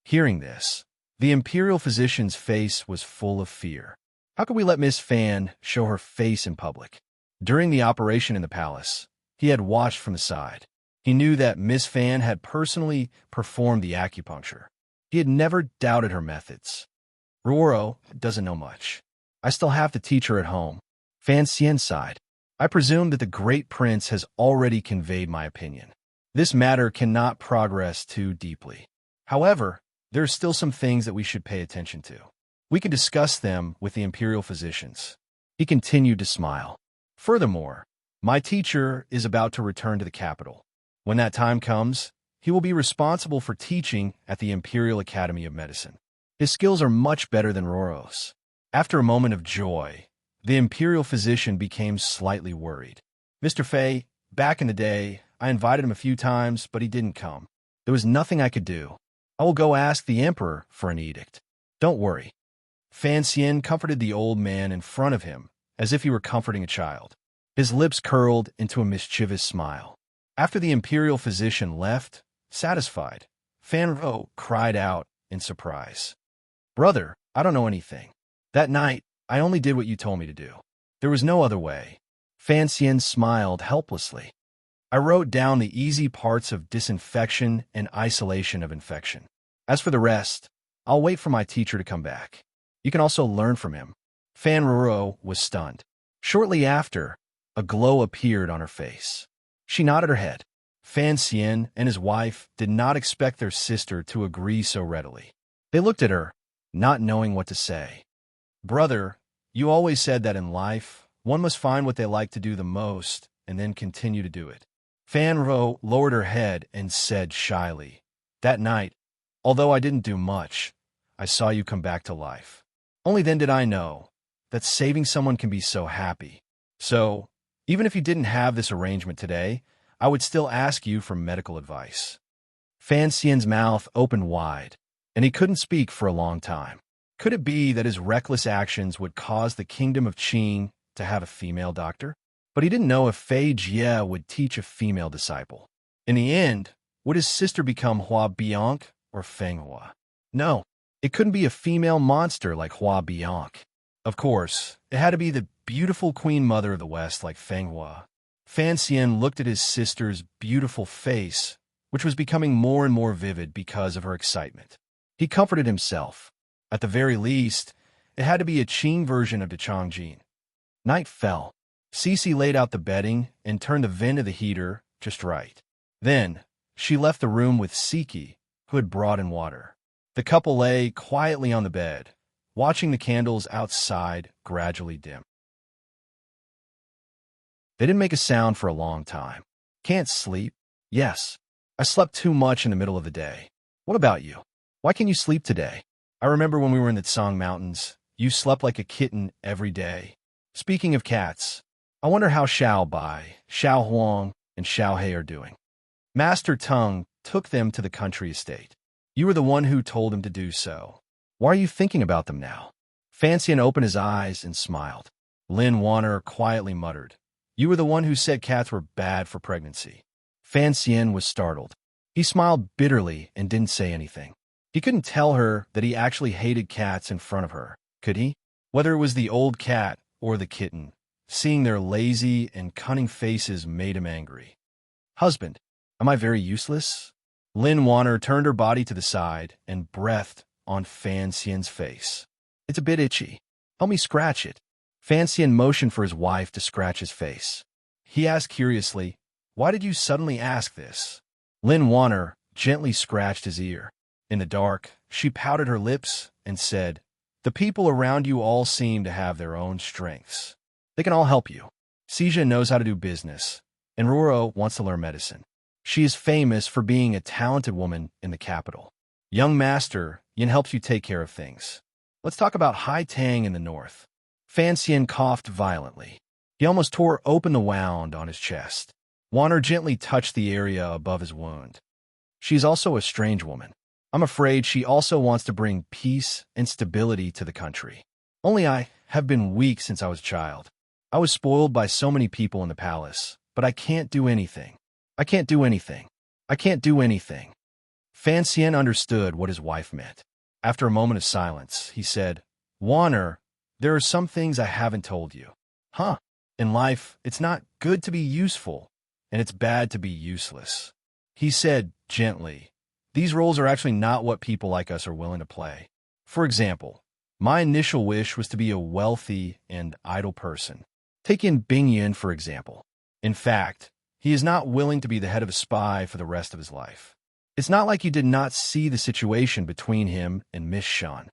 Hearing this, the imperial physician's face was full of fear. How could we let Miss Fan show her face in public? During the operation in the palace, he had watched from the side. He knew that Miss Fan had personally performed the acupuncture. He had never doubted her methods. "Ruoro doesn't know much. I still have to teach her at home." Fan Xian sighed. "I presume that the great prince has already conveyed my opinion. This matter cannot progress too deeply. However, there are still some things that we should pay attention to. We can discuss them with the imperial physicians." He continued to smile. "Furthermore, my teacher is about to return to the capital. When that time comes, he will be responsible for teaching at the Imperial Academy of Medicine. His skills are much better than Roro's. After a moment of joy, the imperial physician became slightly worried. Mr. Fei, back in the day, I invited him a few times, but he didn't come. There was nothing I could do. I will go ask the emperor for an edict. Don't worry. Fan Xian comforted the old man in front of him, as if he were comforting a child. His lips curled into a mischievous smile. After the imperial physician left, satisfied, Fan Ro cried out in surprise. Brother, I don't know anything. That night, I only did what you told me to do. There was no other way. Fan Xian smiled helplessly. I wrote down the easy parts of disinfection and isolation of infection. As for the rest, I'll wait for my teacher to come back. You can also learn from him. Fan Roro was stunned. Shortly after, a glow appeared on her face. She nodded her head. Fan Xian and his wife did not expect their sister to agree so readily. They looked at her, not knowing what to say. Brother, you always said that in life, one must find what they like to do the most and then continue to do it. Fan Ro lowered her head and said shyly, That night, although I didn't do much, I saw you come back to life. Only then did I know that saving someone can be so happy. So, even if you didn't have this arrangement today, I would still ask you for medical advice. Fan Xian's mouth opened wide, and he couldn't speak for a long time. Could it be that his reckless actions would cause the kingdom of Qing to have a female doctor? But he didn't know if Fei Jie would teach a female disciple. In the end, would his sister become Hua Bianc or Feng Hua? No, it couldn't be a female monster like Hua Bianc. Of course, it had to be the beautiful queen mother of the West like Feng Hua. Fan Xian looked at his sister's beautiful face, which was becoming more and more vivid because of her excitement. He comforted himself. At the very least, it had to be a Qing version of the Changjin. Night fell. Cece laid out the bedding and turned the vent of the heater just right. Then, she left the room with Siki, who had brought in water. The couple lay quietly on the bed, watching the candles outside gradually dim. They didn't make a sound for a long time. Can't sleep? Yes. I slept too much in the middle of the day. What about you? Why can't you sleep today? I remember when we were in the Tsang Mountains, you slept like a kitten every day. Speaking of cats, I wonder how Xiao Bai, Xiao Huang, and Xiao He are doing. Master Tung took them to the country estate. You were the one who told him to do so. Why are you thinking about them now? Fan Xian opened his eyes and smiled. Lin Wanner quietly muttered, You were the one who said cats were bad for pregnancy. Fan Xian was startled. He smiled bitterly and didn't say anything. He couldn't tell her that he actually hated cats in front of her, could he? Whether it was the old cat or the kitten, seeing their lazy and cunning faces made him angry. Husband, am I very useless? Lin Wanner turned her body to the side and breathed on Fan Xian's face. It's a bit itchy. Help me scratch it. Fan Xian motioned for his wife to scratch his face. He asked curiously, Why did you suddenly ask this? Lin Wanner gently scratched his ear. In the dark, she pouted her lips and said, The people around you all seem to have their own strengths. They can all help you. Xijia knows how to do business, and Roro wants to learn medicine. She is famous for being a talented woman in the capital. Young Master Yin helps you take care of things. Let's talk about Hai Tang in the north. Fan Xian coughed violently. He almost tore open the wound on his chest. Wanner gently touched the area above his wound. She's also a strange woman. I'm afraid she also wants to bring peace and stability to the country. Only I have been weak since I was a child. I was spoiled by so many people in the palace, but I can't do anything. I can't do anything. I can't do anything. Fan Xian understood what his wife meant. After a moment of silence, he said, Wanner, there are some things I haven't told you. Huh? In life, it's not good to be useful, and it's bad to be useless. He said gently, These roles are actually not what people like us are willing to play. For example, my initial wish was to be a wealthy and idle person. Take in Bing Yin, for example. In fact, he is not willing to be the head of a spy for the rest of his life. It's not like you did not see the situation between him and Miss Shan.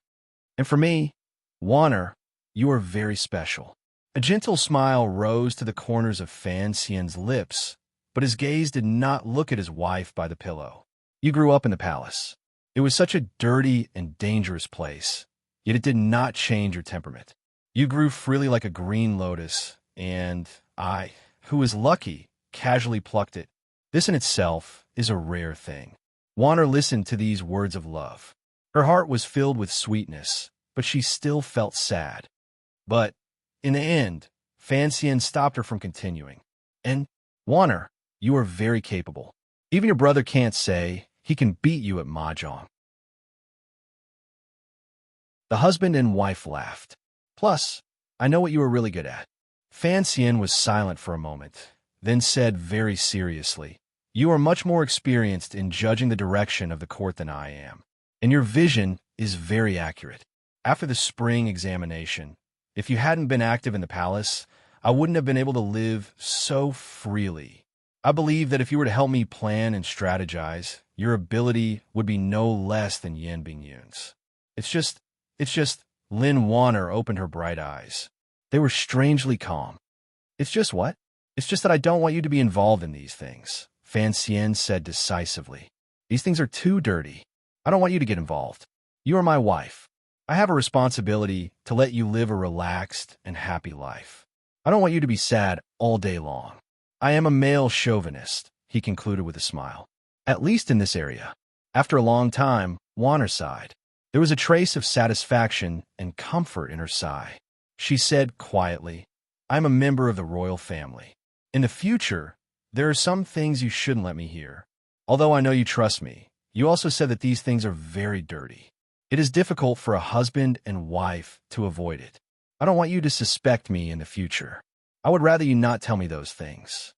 And for me, Wanner, you are very special. A gentle smile rose to the corners of Fan Xian's lips, but his gaze did not look at his wife by the pillow. You grew up in the palace. It was such a dirty and dangerous place, yet it did not change your temperament. You grew freely like a green lotus, and I, who was lucky, casually plucked it. This in itself is a rare thing. Warner listened to these words of love. Her heart was filled with sweetness, but she still felt sad. But, in the end, Fanxian stopped her from continuing. And, Warner, you are very capable. Even your brother can't say he can beat you at mahjong. The husband and wife laughed. Plus, I know what you are really good at. Fanxian was silent for a moment, then said very seriously, you are much more experienced in judging the direction of the court than I am, and your vision is very accurate. After the spring examination, if you hadn't been active in the palace, I wouldn't have been able to live so freely. I believe that if you were to help me plan and strategize, your ability would be no less than Yan Bingyun's. It's just, Lin Warner opened her bright eyes. They were strangely calm. It's just what? It's just that I don't want you to be involved in these things, Fanxian said decisively. These things are too dirty. I don't want you to get involved. You are my wife. I have a responsibility to let you live a relaxed and happy life. I don't want you to be sad all day long. I am a male chauvinist, he concluded with a smile. At least in this area. After a long time, Warner sighed. There was a trace of satisfaction and comfort in her sigh. She said quietly, I'm a member of the royal family. In the future, there are some things you shouldn't let me hear. Although I know you trust me, you also said that these things are very dirty. It is difficult for a husband and wife to avoid it. I don't want you to suspect me in the future. I would rather you not tell me those things.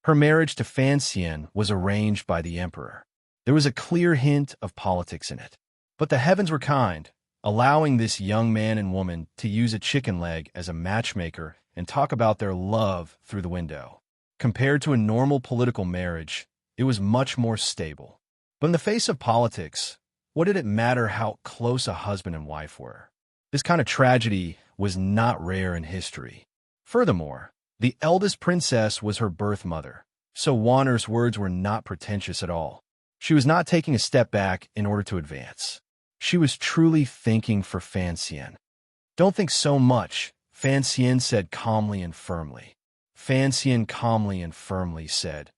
Her marriage to Fanxian was arranged by the emperor. There was a clear hint of politics in it. But the heavens were kind, allowing this young man and woman to use a chicken leg as a matchmaker and talk about their love through the window. Compared to a normal political marriage, it was much more stable. But in the face of politics, what did it matter how close a husband and wife were? This kind of tragedy was not rare in history. Furthermore, the eldest princess was her birth mother, so Warner's words were not pretentious at all. She was not taking a step back in order to advance. She was truly thinking for Fanxian. Don't think so much, Fanxian said calmly and firmly. Fanxian calmly and firmly said,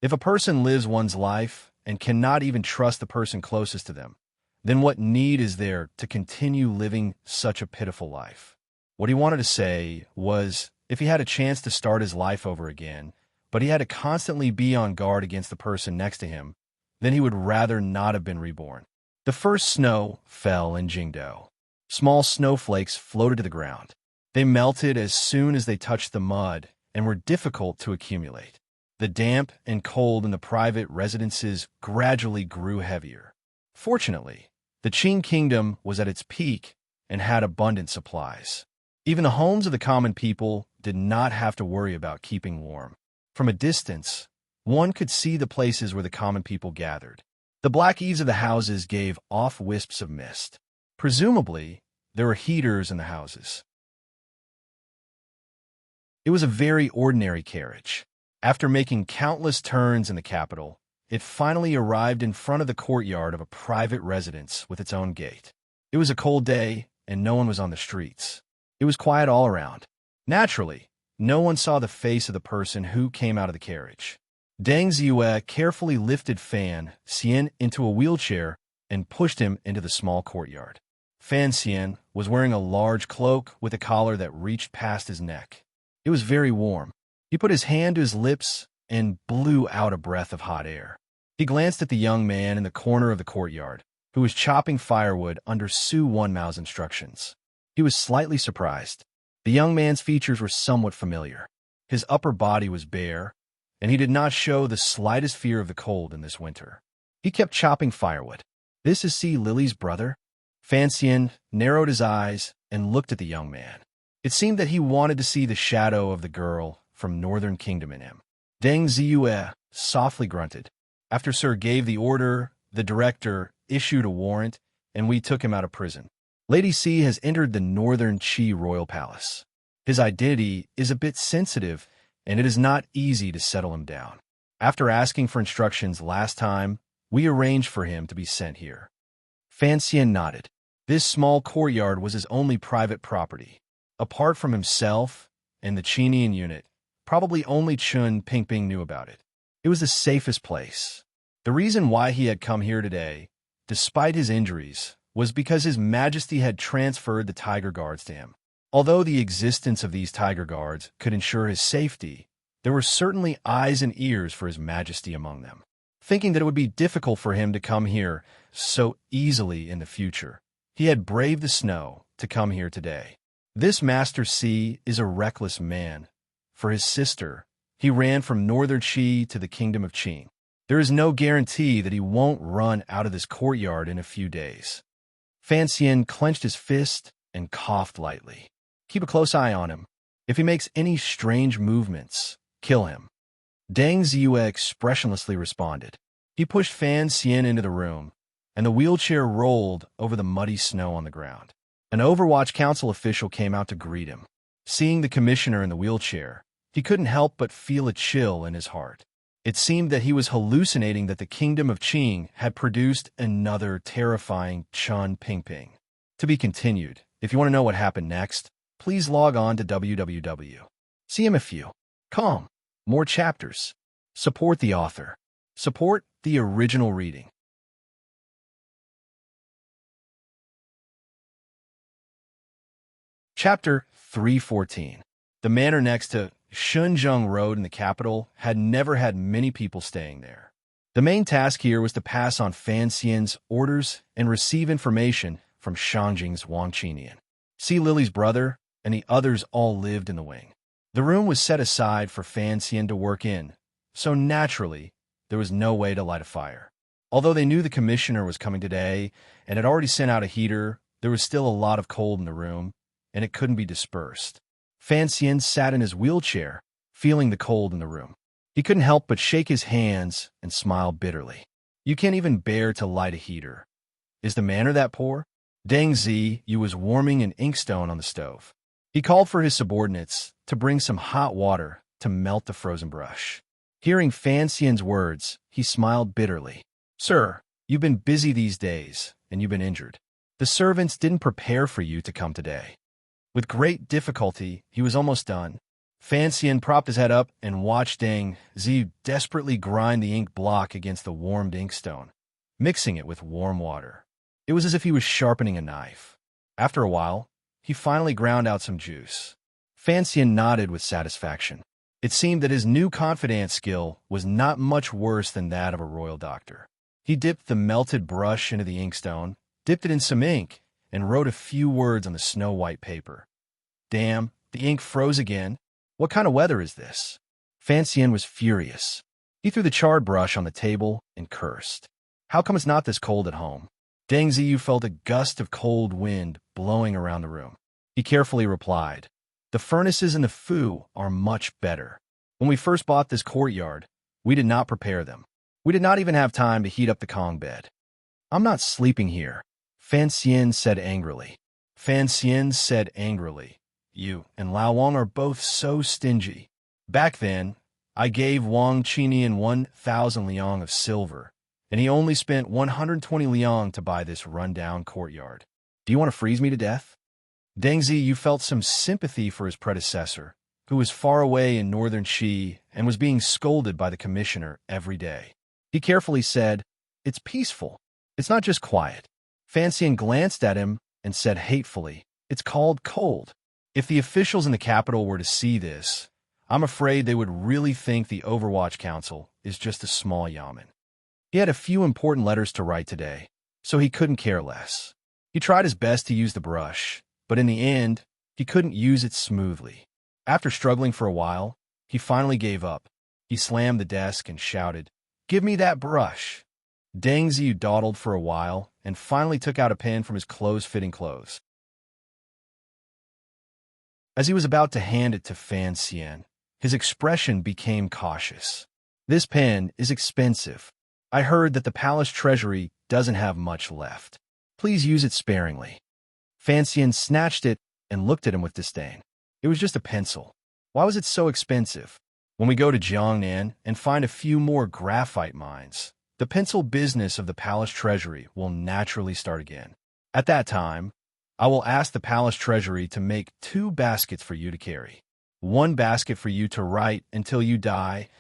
if a person lives one's life and cannot even trust the person closest to them, then what need is there to continue living such a pitiful life? What he wanted to say was, if he had a chance to start his life over again, but he had to constantly be on guard against the person next to him, then he would rather not have been reborn. The first snow fell in Jingdo. Small snowflakes floated to the ground. They melted as soon as they touched the mud and were difficult to accumulate. The damp and cold in the private residences gradually grew heavier. Fortunately, the Qing kingdom was at its peak and had abundant supplies. Even the homes of the common people did not have to worry about keeping warm. From a distance, one could see the places where the common people gathered. The black eaves of the houses gave off wisps of mist. Presumably, there were heaters in the houses. It was a very ordinary carriage. After making countless turns in the capital, it finally arrived in front of the courtyard of a private residence with its own gate. It was a cold day, and no one was on the streets. It was quiet all around. Naturally, no one saw the face of the person who came out of the carriage. Deng Ziyue carefully lifted Fan Xian into a wheelchair and pushed him into the small courtyard. Fan Xian was wearing a large cloak with a collar that reached past his neck. It was very warm. He put his hand to his lips and blew out a breath of hot air. He glanced at the young man in the corner of the courtyard, who was chopping firewood under Su Wanmao's instructions. He was slightly surprised. The young man's features were somewhat familiar. His upper body was bare, and he did not show the slightest fear of the cold in this winter. He kept chopping firewood. This is Si Lily's brother? Fanxian narrowed his eyes and looked at the young man. It seemed that he wanted to see the shadow of the girl from Northern Kingdom in him. Deng Ziyue softly grunted. After Sir gave the order, the director issued a warrant, and we took him out of prison. Lady C has entered the Northern Qi royal palace. His identity is a bit sensitive, and it is not easy to settle him down. After asking for instructions last time, we arranged for him to be sent here. Fan Xian nodded. This small courtyard was his only private property. Apart from himself and the Chinian unit, probably only Chun Pingping knew about it. It was the safest place. The reason why he had come here today, despite his injuries, was because His Majesty had transferred the Tiger Guards to him. Although the existence of these Tiger Guards could ensure his safety, there were certainly eyes and ears for His Majesty among them. Thinking that it would be difficult for him to come here so easily in the future, he had braved the snow to come here today. This Master C is a reckless man. For his sister, he ran from northern Qi to the kingdom of Qing. There is no guarantee that he won't run out of this courtyard in a few days. Fan Xian clenched his fist and coughed lightly. Keep a close eye on him. If he makes any strange movements, kill him. Deng Ziyue expressionlessly responded. He pushed Fan Xian into the room, and the wheelchair rolled over the muddy snow on the ground. An Overwatch Council official came out to greet him. Seeing the commissioner in the wheelchair, he couldn't help but feel a chill in his heart. It seemed that he was hallucinating that the kingdom of Qing had produced another terrifying Chun Pingping. To be continued. If you want to know what happened next, please log on to www. CMFU.com. More chapters. Support the author. Support the original reading. Chapter 314. The manor next to Shenzheng Road in the capital had never had many people staying there. The main task here was to pass on Fan Xian's orders and receive information from Shangjing's Wang Qinian. See Lily's brother and the others all lived in the wing. The room was set aside for Fan Xian to work in, so naturally, there was no way to light a fire. Although they knew the commissioner was coming today and had already sent out a heater, there was still a lot of cold in the room, and it couldn't be dispersed. Fan Xian sat in his wheelchair, feeling the cold in the room. He couldn't help but shake his hands and smile bitterly. You can't even bear to light a heater. Is the manor that poor? Deng Ziyue was warming an inkstone on the stove. He called for his subordinates to bring some hot water to melt the frozen brush. Hearing Fan Xian's words, he smiled bitterly. Sir, you've been busy these days, and you've been injured. The servants didn't prepare for you to come today. With great difficulty, he was almost done. Fan Xian propped his head up and watched Deng Ziyue desperately grind the ink block against the warmed inkstone, mixing it with warm water. It was as if he was sharpening a knife. After a while, he finally ground out some juice. Fan Xian nodded with satisfaction. It seemed that his new confidant skill was not much worse than that of a royal doctor. He dipped the melted brush into the inkstone, dipped it in some ink, and wrote a few words on the snow-white paper. Damn, the ink froze again. What kind of weather is this? Fan Xian was furious. He threw the charred brush on the table and cursed. How come it's not this cold at home? Deng Ziyue felt a gust of cold wind blowing around the room. He carefully replied, The furnaces in the Fu are much better. When we first bought this courtyard, we did not prepare them. We did not even have time to heat up the Kong bed. I'm not sleeping here, Fan Xian said angrily. Fan Xian said angrily, You and Lao Wang are both so stingy. Back then, I gave Wang Qinian 1,000 liang of silver, and he only spent 120 liang to buy this run-down courtyard. Do you want to freeze me to death? Deng Ziyue felt some sympathy for his predecessor, who was far away in northern Qi and was being scolded by the commissioner every day. He carefully said, It's peaceful. It's not just quiet. Fan Xian glanced at him and said hatefully, It's called cold. If the officials in the capital were to see this, I'm afraid they would really think the Overwatch Council is just a small yamen. He had a few important letters to write today, so he couldn't care less. He tried his best to use the brush, but in the end, he couldn't use it smoothly. After struggling for a while, he finally gave up. He slammed the desk and shouted, Give me that brush. Deng Ziyue dawdled for a while and finally took out a pen from his clothes-fitting clothes. As he was about to hand it to Fan Xian, his expression became cautious. This pen is expensive. I heard that the palace treasury doesn't have much left. Please use it sparingly. Fan Xian snatched it and looked at him with disdain. It was just a pencil. Why was it so expensive? When we go to Jiangnan and find a few more graphite mines, the pencil business of the palace treasury will naturally start again. At that time, I will ask the palace treasury to make 2 baskets for you to carry. 1 basket for you to write until you die,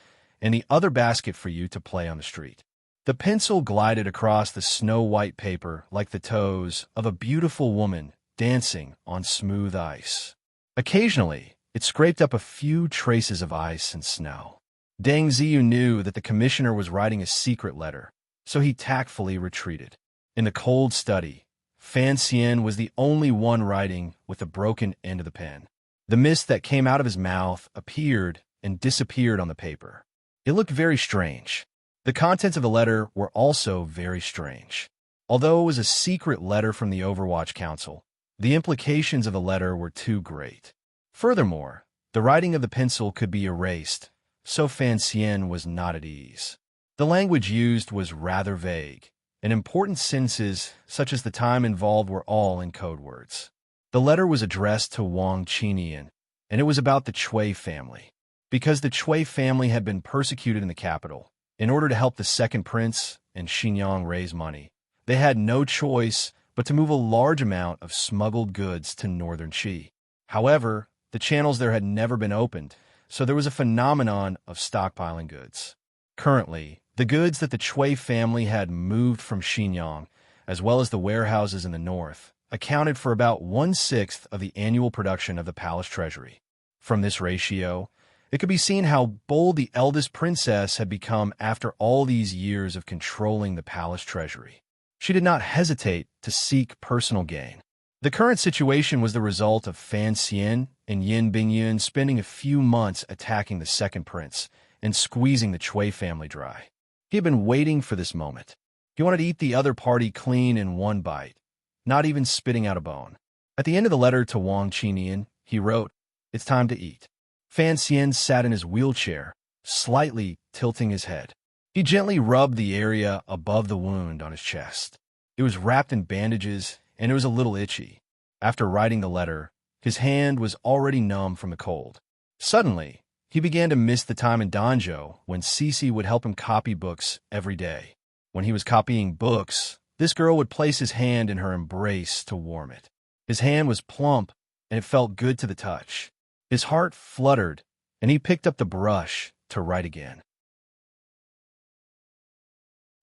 and the other basket for you to play on the street. The pencil glided across the snow-white paper like the toes of a beautiful woman dancing on smooth ice. Occasionally, it scraped up a few traces of ice and snow. Deng Ziyu knew that the commissioner was writing a secret letter, so he tactfully retreated. In the cold study, Fan Xian was the only one writing with the broken end of the pen. The mist that came out of his mouth appeared and disappeared on the paper. It looked very strange. The contents of the letter were also very strange. Although it was a secret letter from the Overwatch Council, the implications of the letter were too great. Furthermore, the writing of the pencil could be erased, so Fan Xian was not at ease. The language used was rather vague, and important sentences such as the time involved were all in code words. The letter was addressed to Wang Qinian, and it was about the Chui family. Because the Chui family had been persecuted in the capital, in order to help the second prince and Xinyang raise money, they had no choice but to move a large amount of smuggled goods to northern Qi. However, the channels there had never been opened, so there was a phenomenon of stockpiling goods. Currently, the goods that the Chui family had moved from Xinyang, as well as the warehouses in the north, accounted for about 1/6 of the annual production of the palace treasury. From this ratio, it could be seen how bold the eldest princess had become after all these years of controlling the palace treasury. She did not hesitate to seek personal gain. The current situation was the result of Fan Xian and Yin Bingyun spending a few months attacking the second prince and squeezing the Chui family dry. He had been waiting for this moment. He wanted to eat the other party clean in one bite, not even spitting out a bone. At the end of the letter to Wang Qinian, he wrote, "It's time to eat." Fan Xian sat in his wheelchair, slightly tilting his head. He gently rubbed the area above the wound on his chest. It was wrapped in bandages, and it was a little itchy. After writing the letter, his hand was already numb from the cold. Suddenly, he began to miss the time in Danzhou when Cece would help him copy books every day. When he was copying books, this girl would place his hand in her embrace to warm it. His hand was plump, and it felt good to the touch. His heart fluttered, and he picked up the brush to write again.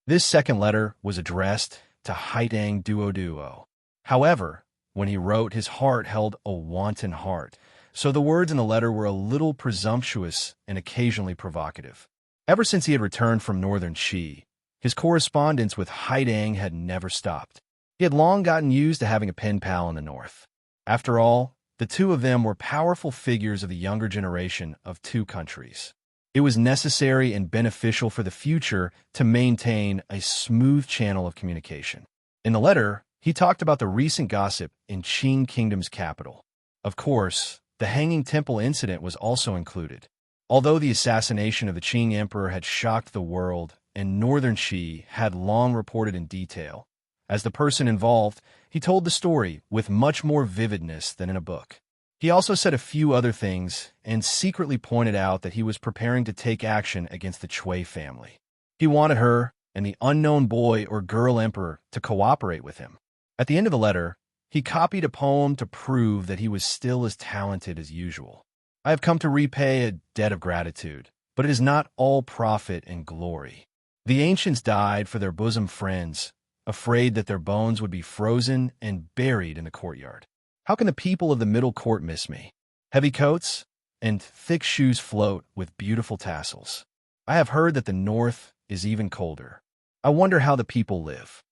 This second letter was addressed to Haidang Duo. However, when he wrote, his heart held a wanton heart, so the words in the letter were a little presumptuous and occasionally provocative. Ever since he had returned from northern Qi, his correspondence with Haidang had never stopped. He had long gotten used to having a pen pal in the north. After all, the two of them were powerful figures of the younger generation of 2 countries. It was necessary and beneficial for the future to maintain a smooth channel of communication. In the letter, he talked about the recent gossip in Qing Kingdom's capital. Of course, the Hanging Temple incident was also included. Although the assassination of the Qing emperor had shocked the world and northern Qi had long reported in detail, as the person involved, he told the story with much more vividness than in a book. He also said a few other things and secretly pointed out that he was preparing to take action against the Chui family. He wanted her and the unknown boy or girl emperor to cooperate with him. At the end of the letter, he copied a poem to prove that he was still as talented as usual. "I have come to repay a debt of gratitude, but it is not all profit and glory. The ancients died for their bosom friends, afraid that their bones would be frozen and buried in the courtyard. How can the people of the middle court miss me? Heavy coats and thick shoes float with beautiful tassels. I have heard that the north is even colder. I wonder how the people live."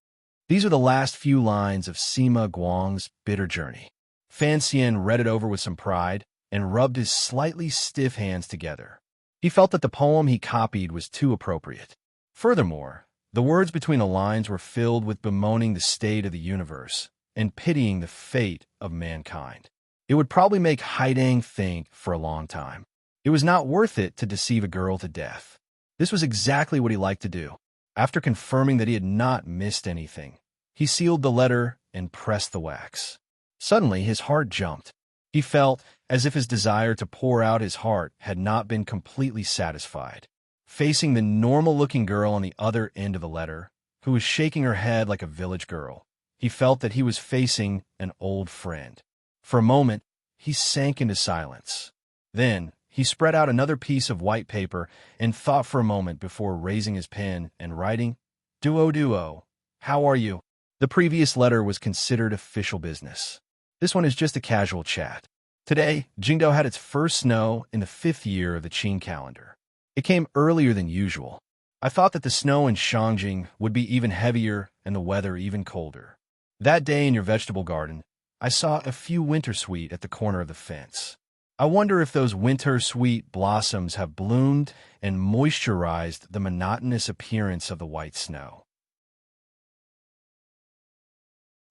These are the last few lines of Sima Guang's bitter journey. Fan Xian read it over with some pride and rubbed his slightly stiff hands together. He felt that the poem he copied was too appropriate. Furthermore, the words between the lines were filled with bemoaning the state of the universe and pitying the fate of mankind. It would probably make Haidang think for a long time. It was not worth it to deceive a girl to death. This was exactly what he liked to do. After confirming that he had not missed anything, he sealed the letter and pressed the wax. Suddenly, his heart jumped. He felt as if his desire to pour out his heart had not been completely satisfied. facing the normal-looking girl on the other end of the letter, who was shaking her head like a village girl. He felt that he was facing an old friend. For a moment, he sank into silence. Then, he spread out another piece of white paper and thought for a moment before raising his pen and writing, Duo, how are you? The previous letter was considered official business. This one is just a casual chat. Today, Jingdo had its first snow in the 5th year of the Qin calendar. It came earlier than usual. I thought that the snow in Shangjing would be even heavier and the weather even colder. That day in your vegetable garden, I saw a few wintersweet at the corner of the fence. I wonder if those wintersweet blossoms have bloomed and moisturized the monotonous appearance of the white snow.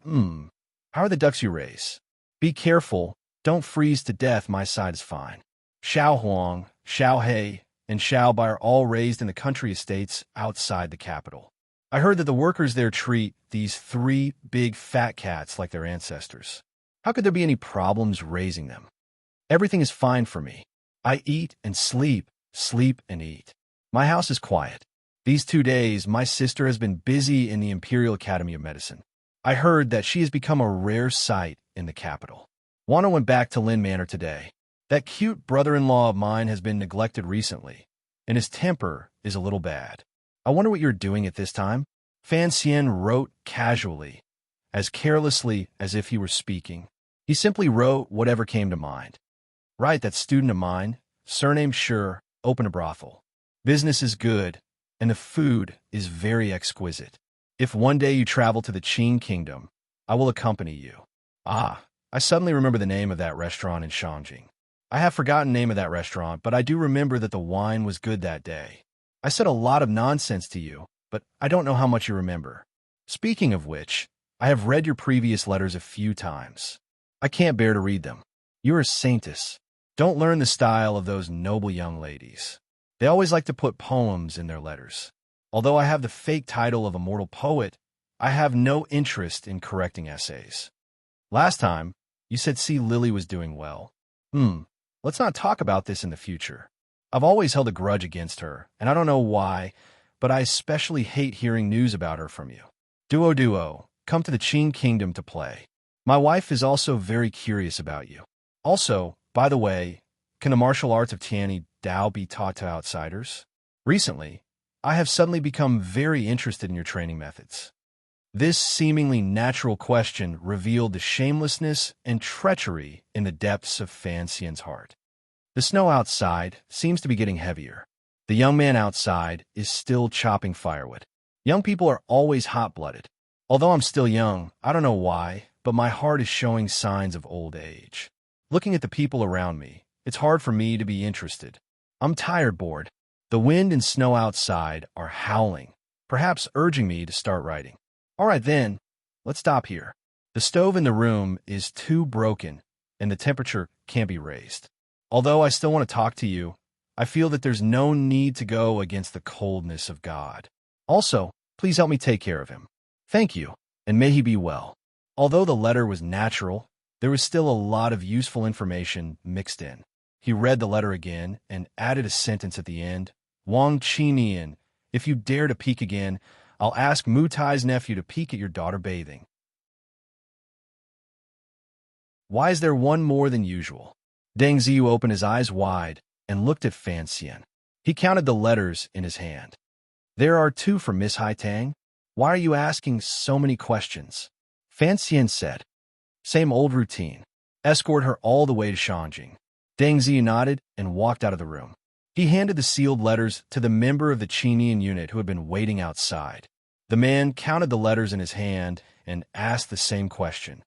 How are the ducks you raise? Be careful, don't freeze to death, my side is fine. Xiao Huang, Xiao He, and Xiao Bai are all raised in the country estates outside the capital. I heard that the workers there treat these 3 big fat cats like their ancestors. How could there be any problems raising them? Everything is fine for me. I eat and sleep, sleep and eat. My house is quiet. These 2 days, my sister has been busy in the Imperial Academy of Medicine. I heard that she has become a rare sight in the capital. Wana went back to Lin Manor today. That cute brother-in-law of mine has been neglected recently, and his temper is a little bad. I wonder what you're doing at this time? Fan Xian wrote casually, as carelessly as if he were speaking. He simply wrote whatever came to mind. Right, that student of mine, surname Sure, opened a brothel. Business is good, and the food is very exquisite. If one day you travel to the Qin Kingdom, I will accompany you. I suddenly remember the name of that restaurant in Shangjing. I have forgotten the name of that restaurant, but I do remember that the wine was good that day. I said a lot of nonsense to you, but I don't know how much you remember. Speaking of which, I have read your previous letters a few times. I can't bear to read them. You're a saintess. Don't learn the style of those noble young ladies. They always like to put poems in their letters. Although I have the fake title of immortal poet, I have no interest in correcting essays. Last time, you said C. Lily was doing well. Let's not talk about this in the future. I've always held a grudge against her, and I don't know why, but I especially hate hearing news about her from you. Duo, come to the Qin Kingdom to play. My wife is also very curious about you. Also, by the way, can the martial arts of Tianyi Dao be taught to outsiders? Recently, I have suddenly become very interested in your training methods. This seemingly natural question revealed the shamelessness and treachery in the depths of Fan Xian's heart. The snow outside seems to be getting heavier. The young man outside is still chopping firewood. Young people are always hot-blooded. Although I'm still young, I don't know why, but my heart is showing signs of old age. Looking at the people around me, it's hard for me to be interested. I'm tired, bored. The wind and snow outside are howling, perhaps urging me to start writing. All right then, let's stop here. The stove in the room is too broken, and the temperature can't be raised. Although I still want to talk to you, I feel that there's no need to go against the coldness of God. Also, please help me take care of him. Thank you, and may he be well. Although the letter was natural, there was still a lot of useful information mixed in. He read the letter again and added a sentence at the end. Wang Qinian, if you dare to peek again, I'll ask Mutai's nephew to peek at your daughter bathing. Why is there one more than usual? Deng Ziyu opened his eyes wide and looked at Fan Xian. He counted the letters in his hand. There are 2 for Miss Haitang. Why are you asking so many questions? Fan Xian said. Same old routine. Escort her all the way to Shangjing. Deng Ziyu nodded and walked out of the room. He handed the sealed letters to the member of the Qinian unit who had been waiting outside. The man counted the letters in his hand and asked the same question.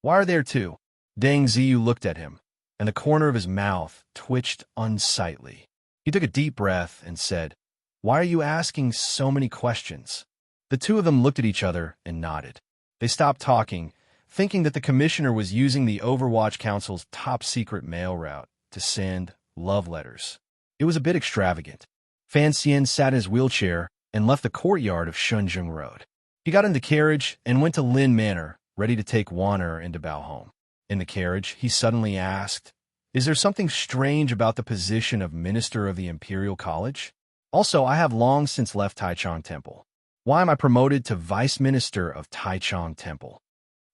Why are there 2? Deng Ziyu looked at him, and the corner of his mouth twitched unsightly. He took a deep breath and said, Why are you asking so many questions? The 2 of them looked at each other and nodded. They stopped talking, thinking that the commissioner was using the Overwatch Council's top-secret mail route to send love letters. It was a bit extravagant. Fan Xian sat in his wheelchair and left the courtyard of Shunjung Road. He got in the carriage and went to Lin Manor, ready to take Wanner into Bao home. In the carriage, he suddenly asked, Is there something strange about the position of Minister of the Imperial College? Also, I have long since left Taichung Temple. Why am I promoted to Vice Minister of Taichung Temple?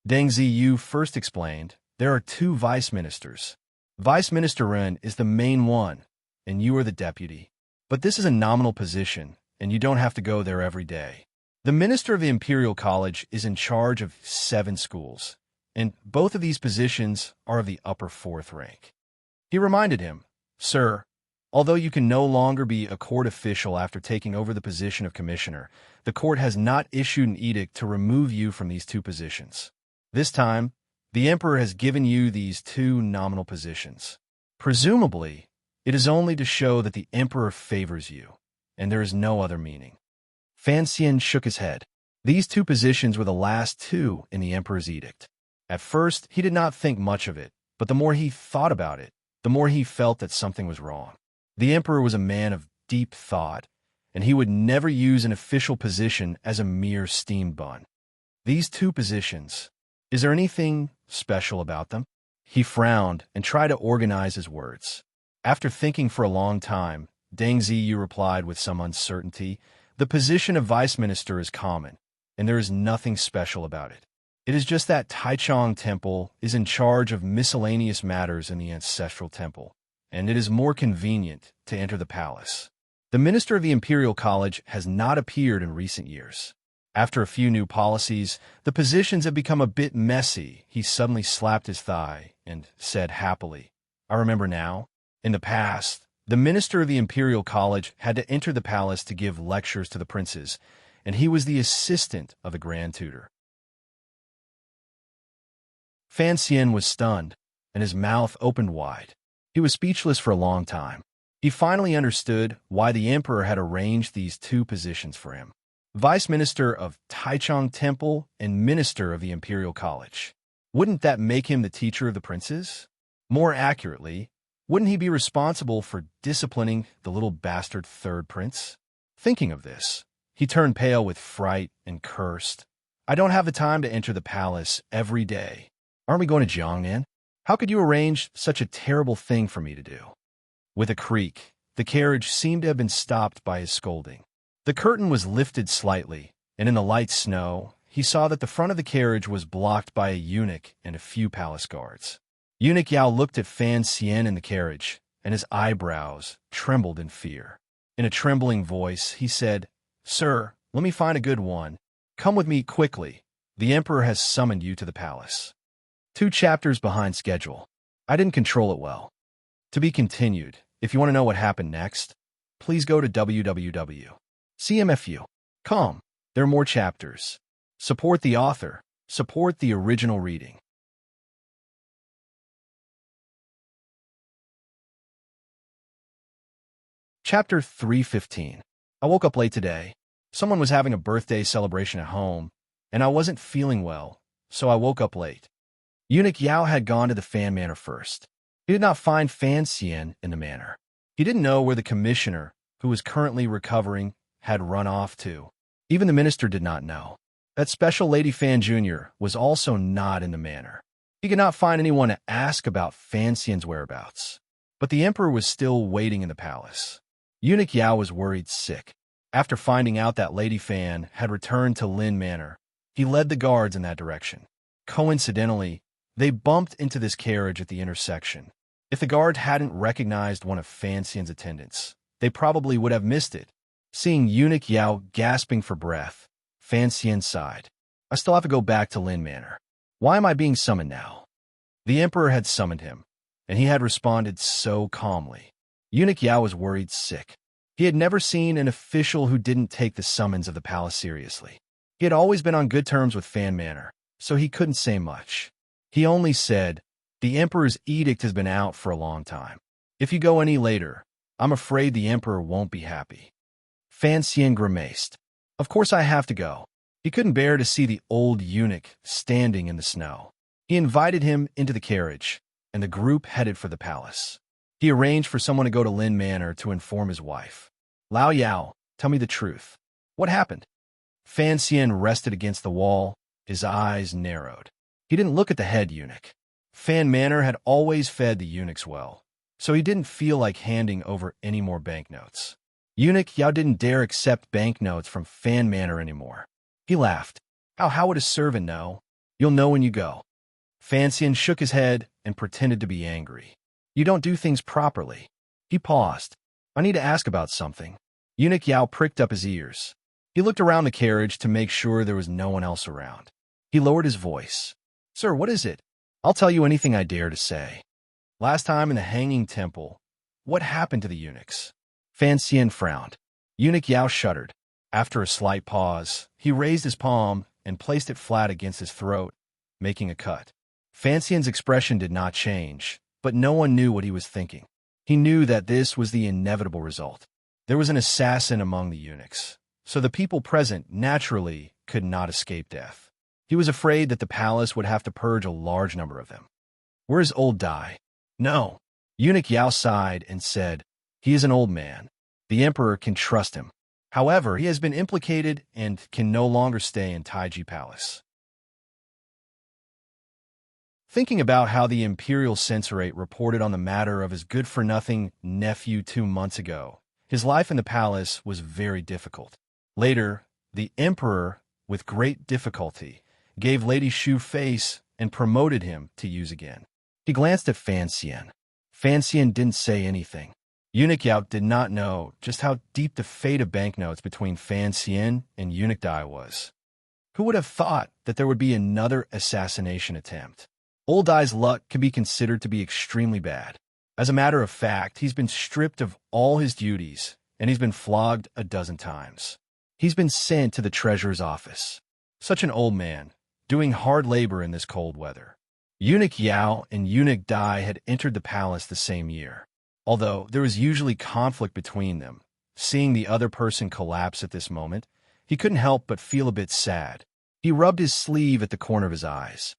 Deng Ziyu first explained, there are two Vice Ministers. Vice Minister Ren is the main one, and you are the deputy. But this is a nominal position, and you don't have to go there every day. The Minister of the Imperial College is in charge of 7 schools, and both of these positions are of the upper 4th rank. He reminded him, Sir, although you can no longer be a court official after taking over the position of commissioner, the court has not issued an edict to remove you from these 2 positions. This time, the emperor has given you these 2 nominal positions. Presumably, it is only to show that the emperor favors you, and there is no other meaning. Fan Xian shook his head. These 2 positions were the last 2 in the emperor's edict. At first, he did not think much of it, but the more he thought about it, the more he felt that something was wrong. The emperor was a man of deep thought, and he would never use an official position as a mere steam bun. These 2 positions, is there anything special about them? He frowned and tried to organize his words. After thinking for a long time, Deng Ziyu replied with some uncertainty, the position of vice minister is common, and there is nothing special about it. It is just that Taichung Temple is in charge of miscellaneous matters in the ancestral temple, and it is more convenient to enter the palace. The minister of the Imperial College has not appeared in recent years. After a few new policies, the positions have become a bit messy. He suddenly slapped his thigh and said happily, I remember now. In the past, the minister of the Imperial College had to enter the palace to give lectures to the princes, and he was the assistant of the Grand Tutor. Fan Xian was stunned, and his mouth opened wide. He was speechless for a long time. He finally understood why the emperor had arranged these 2 positions for him. Vice Minister of Taichung Temple and Minister of the Imperial College. Wouldn't that make him the teacher of the princes? More accurately, wouldn't he be responsible for disciplining the little bastard 3rd prince? Thinking of this, he turned pale with fright and cursed. I don't have the time to enter the palace every day. Aren't we going to Jiangnan? How could you arrange such a terrible thing for me to do? With a creak, the carriage seemed to have been stopped by his scolding. The curtain was lifted slightly, and in the light snow, he saw that the front of the carriage was blocked by a eunuch and a few palace guards. Eunuch Yao looked at Fan Xian in the carriage, and his eyebrows trembled in fear. In a trembling voice, he said, Sir, let me find a good one. Come with me quickly. The emperor has summoned you to the palace. 2 chapters behind schedule. I didn't control it well. To be continued. If you want to know what happened next, please go to www.cmfu.com. There are more chapters. Support the author. Support the original reading. Chapter 315. I woke up late today. Someone was having a birthday celebration at home, and I wasn't feeling well, so I woke up late. Eunuch Yao had gone to the Fan Manor first. He did not find Fan Xian in the manor. He didn't know where the commissioner, who was currently recovering, had run off to. Even the minister did not know. That special Lady Fan Jr. was also not in the manor. He could not find anyone to ask about Fan Xian's whereabouts. But the emperor was still waiting in the palace. Eunuch Yao was worried sick. After finding out that Lady Fan had returned to Lin Manor, he led the guards in that direction. Coincidentally, they bumped into this carriage at the intersection. If the guard hadn't recognized one of Fan Xian's attendants, they probably would have missed it. Seeing Eunuch Yao gasping for breath, Fan Xian sighed. I still have to go back to Lin Manor. Why am I being summoned now? The emperor had summoned him, and he had responded so calmly. Eunuch Yao was worried sick. He had never seen an official who didn't take the summons of the palace seriously. He had always been on good terms with Fan Manor, so he couldn't say much. He only said, the emperor's edict has been out for a long time. If you go any later, I'm afraid the emperor won't be happy. Fan Xian grimaced. Of course I have to go. He couldn't bear to see the old eunuch standing in the snow. He invited him into the carriage, and the group headed for the palace. He arranged for someone to go to Lin Manor to inform his wife. Lao Yao, tell me the truth. What happened? Fan Xian rested against the wall, his eyes narrowed. He didn't look at the head eunuch. Fan Manor had always fed the eunuchs well, so he didn't feel like handing over any more banknotes. Eunuch Yao didn't dare accept banknotes from Fan Manor anymore. He laughed. How would a servant know? You'll know when you go. Fan Xian shook his head and pretended to be angry. You don't do things properly. He paused. I need to ask about something. Eunuch Yao pricked up his ears. He looked around the carriage to make sure there was no one else around. He lowered his voice. Sir, what is it? I'll tell you anything I dare to say. Last time in the Hanging Temple, what happened to the eunuchs? Fan Xian frowned. Eunuch Yao shuddered. After a slight pause, he raised his palm and placed it flat against his throat, making a cut. Fan Xian's expression did not change, but no one knew what he was thinking. He knew that this was the inevitable result. There was an assassin among the eunuchs, so the people present naturally could not escape death. He was afraid that the palace would have to purge a large number of them. Where's old Dai? No. Eunuch Yao sighed and said, he is an old man. The emperor can trust him. However, he has been implicated and can no longer stay in Taiji Palace. Thinking about how the imperial censorate reported on the matter of his good-for-nothing nephew 2 months ago, his life in the palace was very difficult. Later, the emperor, with great difficulty, gave Lady Shu face and promoted him to use again. He glanced at Fan Xian. Fan Xian didn't say anything. Eunuch Yao did not know just how deep the fate of banknotes between Fan Xian and Eunuch Dai was. Who would have thought that there would be another assassination attempt? Old Dai's luck can be considered to be extremely bad. As a matter of fact, he's been stripped of all his duties, and he's been flogged a dozen times. He's been sent to the treasurer's office. Such an old man, doing hard labor in this cold weather. Eunuch Yao and Eunuch Dai had entered the palace the same year. Although there was usually conflict between them, seeing the other person collapse at this moment, he couldn't help but feel a bit sad. He rubbed his sleeve at the corner of his eyes.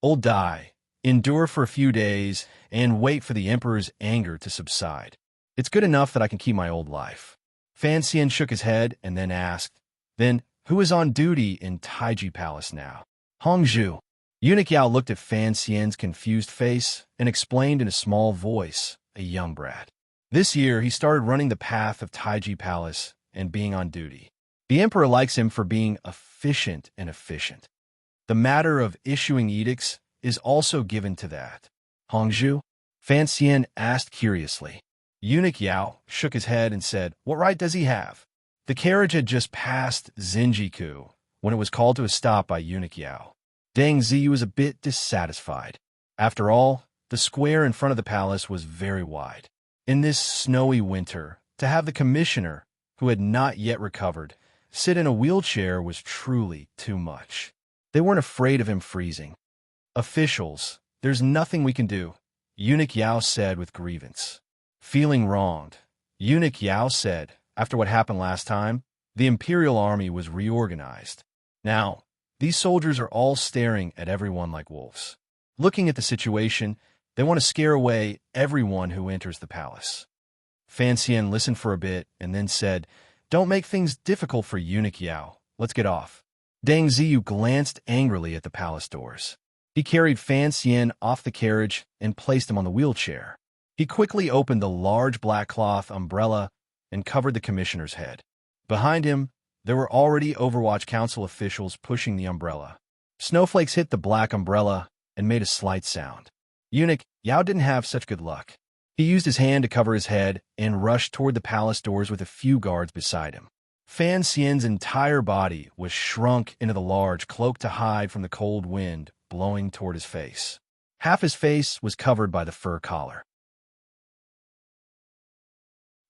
Old Dai, endure for a few days and wait for the emperor's anger to subside. It's good enough that I can keep my old life. Fan Xian shook his head and then asked, then who is on duty in Taiji Palace now? Hongzhu. Eunuch Yao looked at Fan Xian's confused face and explained in a small voice, a young brat. This year, he started running the path of Taiji Palace and being on duty. The emperor likes him for being efficient and efficient. The matter of issuing edicts is also given to that. Hongzhu? Fan Xian asked curiously. Eunuch Yao shook his head and said, what right does he have? The carriage had just passed Zinjiku when it was called to a stop by Eunuch Yao. Deng Ziyu was a bit dissatisfied. After all, the square in front of the palace was very wide. In this snowy winter, to have the commissioner, who had not yet recovered, sit in a wheelchair was truly too much. They weren't afraid of him freezing. Officials, there's nothing we can do, Eunuch Yao said with grievance. Feeling wronged, Eunuch Yao said, after what happened last time, the imperial army was reorganized. Now, these soldiers are all staring at everyone like wolves. Looking at the situation, they want to scare away everyone who enters the palace. Fan Xian listened for a bit and then said, don't make things difficult for Eunuch Yao. Let's get off. Deng Ziyu glanced angrily at the palace doors. He carried Fan Xian off the carriage and placed him on the wheelchair. He quickly opened the large black cloth umbrella and covered the commissioner's head. Behind him, there were already Overwatch Council officials pushing the umbrella. Snowflakes hit the black umbrella and made a slight sound. Eunuch Yao didn't have such good luck. He used his hand to cover his head and rushed toward the palace doors with a few guards beside him. Fan Xian's entire body was shrunk into the large cloak to hide from the cold wind blowing toward his face. Half his face was covered by the fur collar.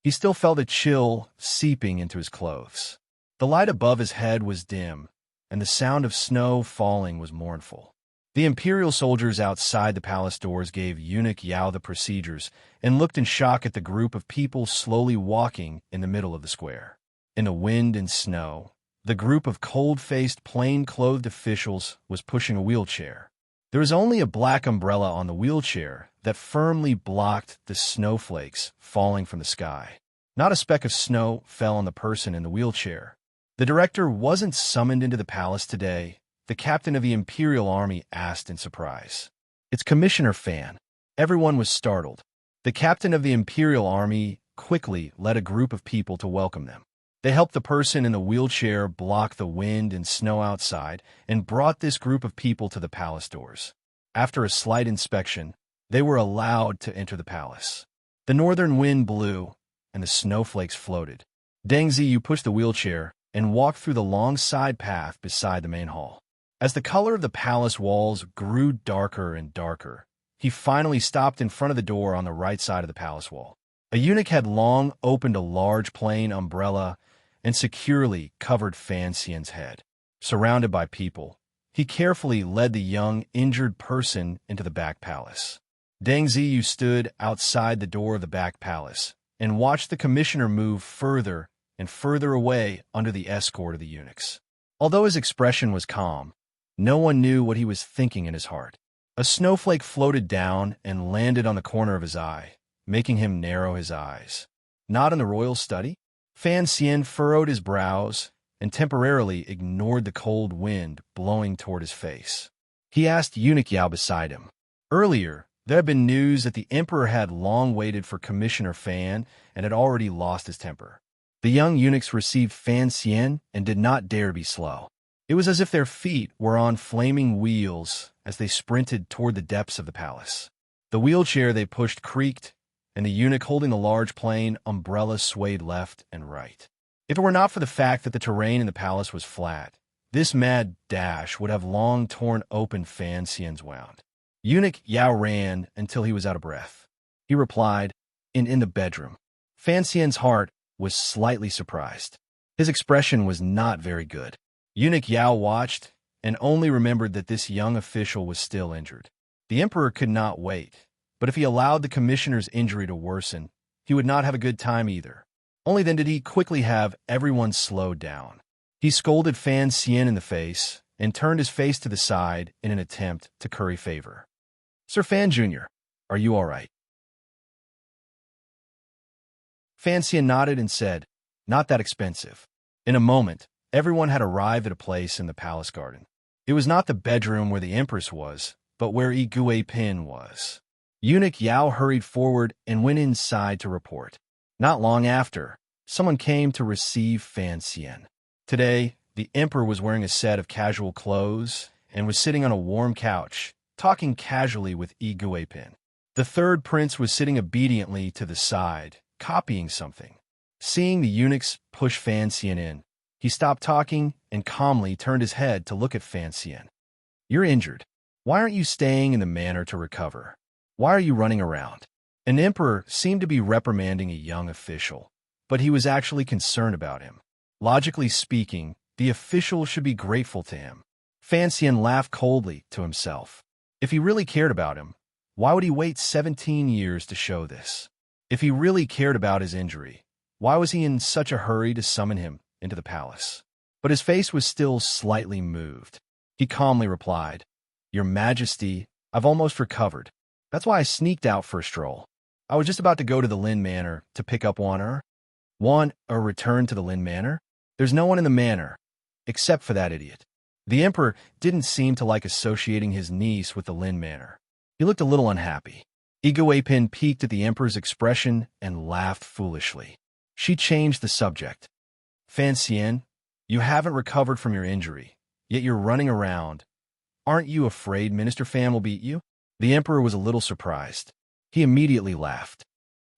He still felt a chill seeping into his clothes. The light above his head was dim, and the sound of snow falling was mournful. The imperial soldiers outside the palace doors gave Eunuch Yao the procedures and looked in shock at the group of people slowly walking in the middle of the square. In the wind and snow, the group of cold-faced, plain-clothed officials was pushing a wheelchair. There was only a black umbrella on the wheelchair that firmly blocked the snowflakes falling from the sky. Not a speck of snow fell on the person in the wheelchair. The director wasn't summoned into the palace today, the captain of the Imperial Army asked in surprise. It's Commissioner Fan. Everyone was startled. The captain of the Imperial Army quickly led a group of people to welcome them. They helped the person in the wheelchair block the wind and snow outside and brought this group of people to the palace doors. After a slight inspection, they were allowed to enter the palace. The northern wind blew, and the snowflakes floated. Deng Ziyu pushed the wheelchair and walked through the long side path beside the main hall. As the color of the palace walls grew darker and darker, he finally stopped in front of the door on the right side of the palace wall. A eunuch had long opened a large plain umbrella and securely covered Fan Xian's head. Surrounded by people, he carefully led the young, injured person into the back palace. Deng Ziyu stood outside the door of the back palace and watched the commissioner move further and further away under the escort of the eunuchs. Although his expression was calm, no one knew what he was thinking in his heart. A snowflake floated down and landed on the corner of his eye, making him narrow his eyes. Not in the royal study? Fan Xian furrowed his brows and temporarily ignored the cold wind blowing toward his face. He asked Eunuch Yao beside him. Earlier, there had been news that the emperor had long waited for Commissioner Fan and had already lost his temper. The young eunuchs received Fan Xian and did not dare be slow. It was as if their feet were on flaming wheels as they sprinted toward the depths of the palace. The wheelchair they pushed creaked, and the eunuch holding the large plain umbrella swayed left and right. If it were not for the fact that the terrain in the palace was flat, this mad dash would have long torn open Fan Xian's wound. Eunuch Yao ran until he was out of breath. He replied, in the bedroom. Fan Xian's heart was slightly surprised. His expression was not very good. Eunuch Yao watched and only remembered that this young official was still injured. The emperor could not wait, but if he allowed the commissioner's injury to worsen, he would not have a good time either. Only then did he quickly have everyone slowed down. He scolded Fan Xian in the face and turned his face to the side in an attempt to curry favor. Sir Fan Jr., are you all right? Fan Xian nodded and said, not that expensive. In a moment, everyone had arrived at a place in the palace garden. It was not the bedroom where the empress was, but where Yi Guipin was. Eunuch Yao hurried forward and went inside to report. Not long after, someone came to receive Fan Xian. Today, the emperor was wearing a set of casual clothes and was sitting on a warm couch, talking casually with Yi Guipin. The third prince was sitting obediently to the side, copying something. Seeing the eunuchs push Fan Xian in, he stopped talking and calmly turned his head to look at Fan Xian. You're injured. Why aren't you staying in the manor to recover? Why are you running around? An emperor seemed to be reprimanding a young official, but he was actually concerned about him. Logically speaking, the official should be grateful to him. Fan Xian laughed coldly to himself. If he really cared about him, why would he wait 17 years to show this? If he really cared about his injury, why was he in such a hurry to summon him into the palace? But his face was still slightly moved. He calmly replied, Your Majesty, I've almost recovered. That's why I sneaked out for a stroll. I was just about to go to the Lin Manor to pick up a return to the Lin Manor? There's no one in the manor, except for that idiot. The emperor didn't seem to like associating his niece with the Lin Manor. He looked a little unhappy. Yi Guipin peeked at the emperor's expression and laughed foolishly. She changed the subject. Fan Xian, you haven't recovered from your injury, yet you're running around. Aren't you afraid Minister Fan will beat you? The emperor was a little surprised. He immediately laughed.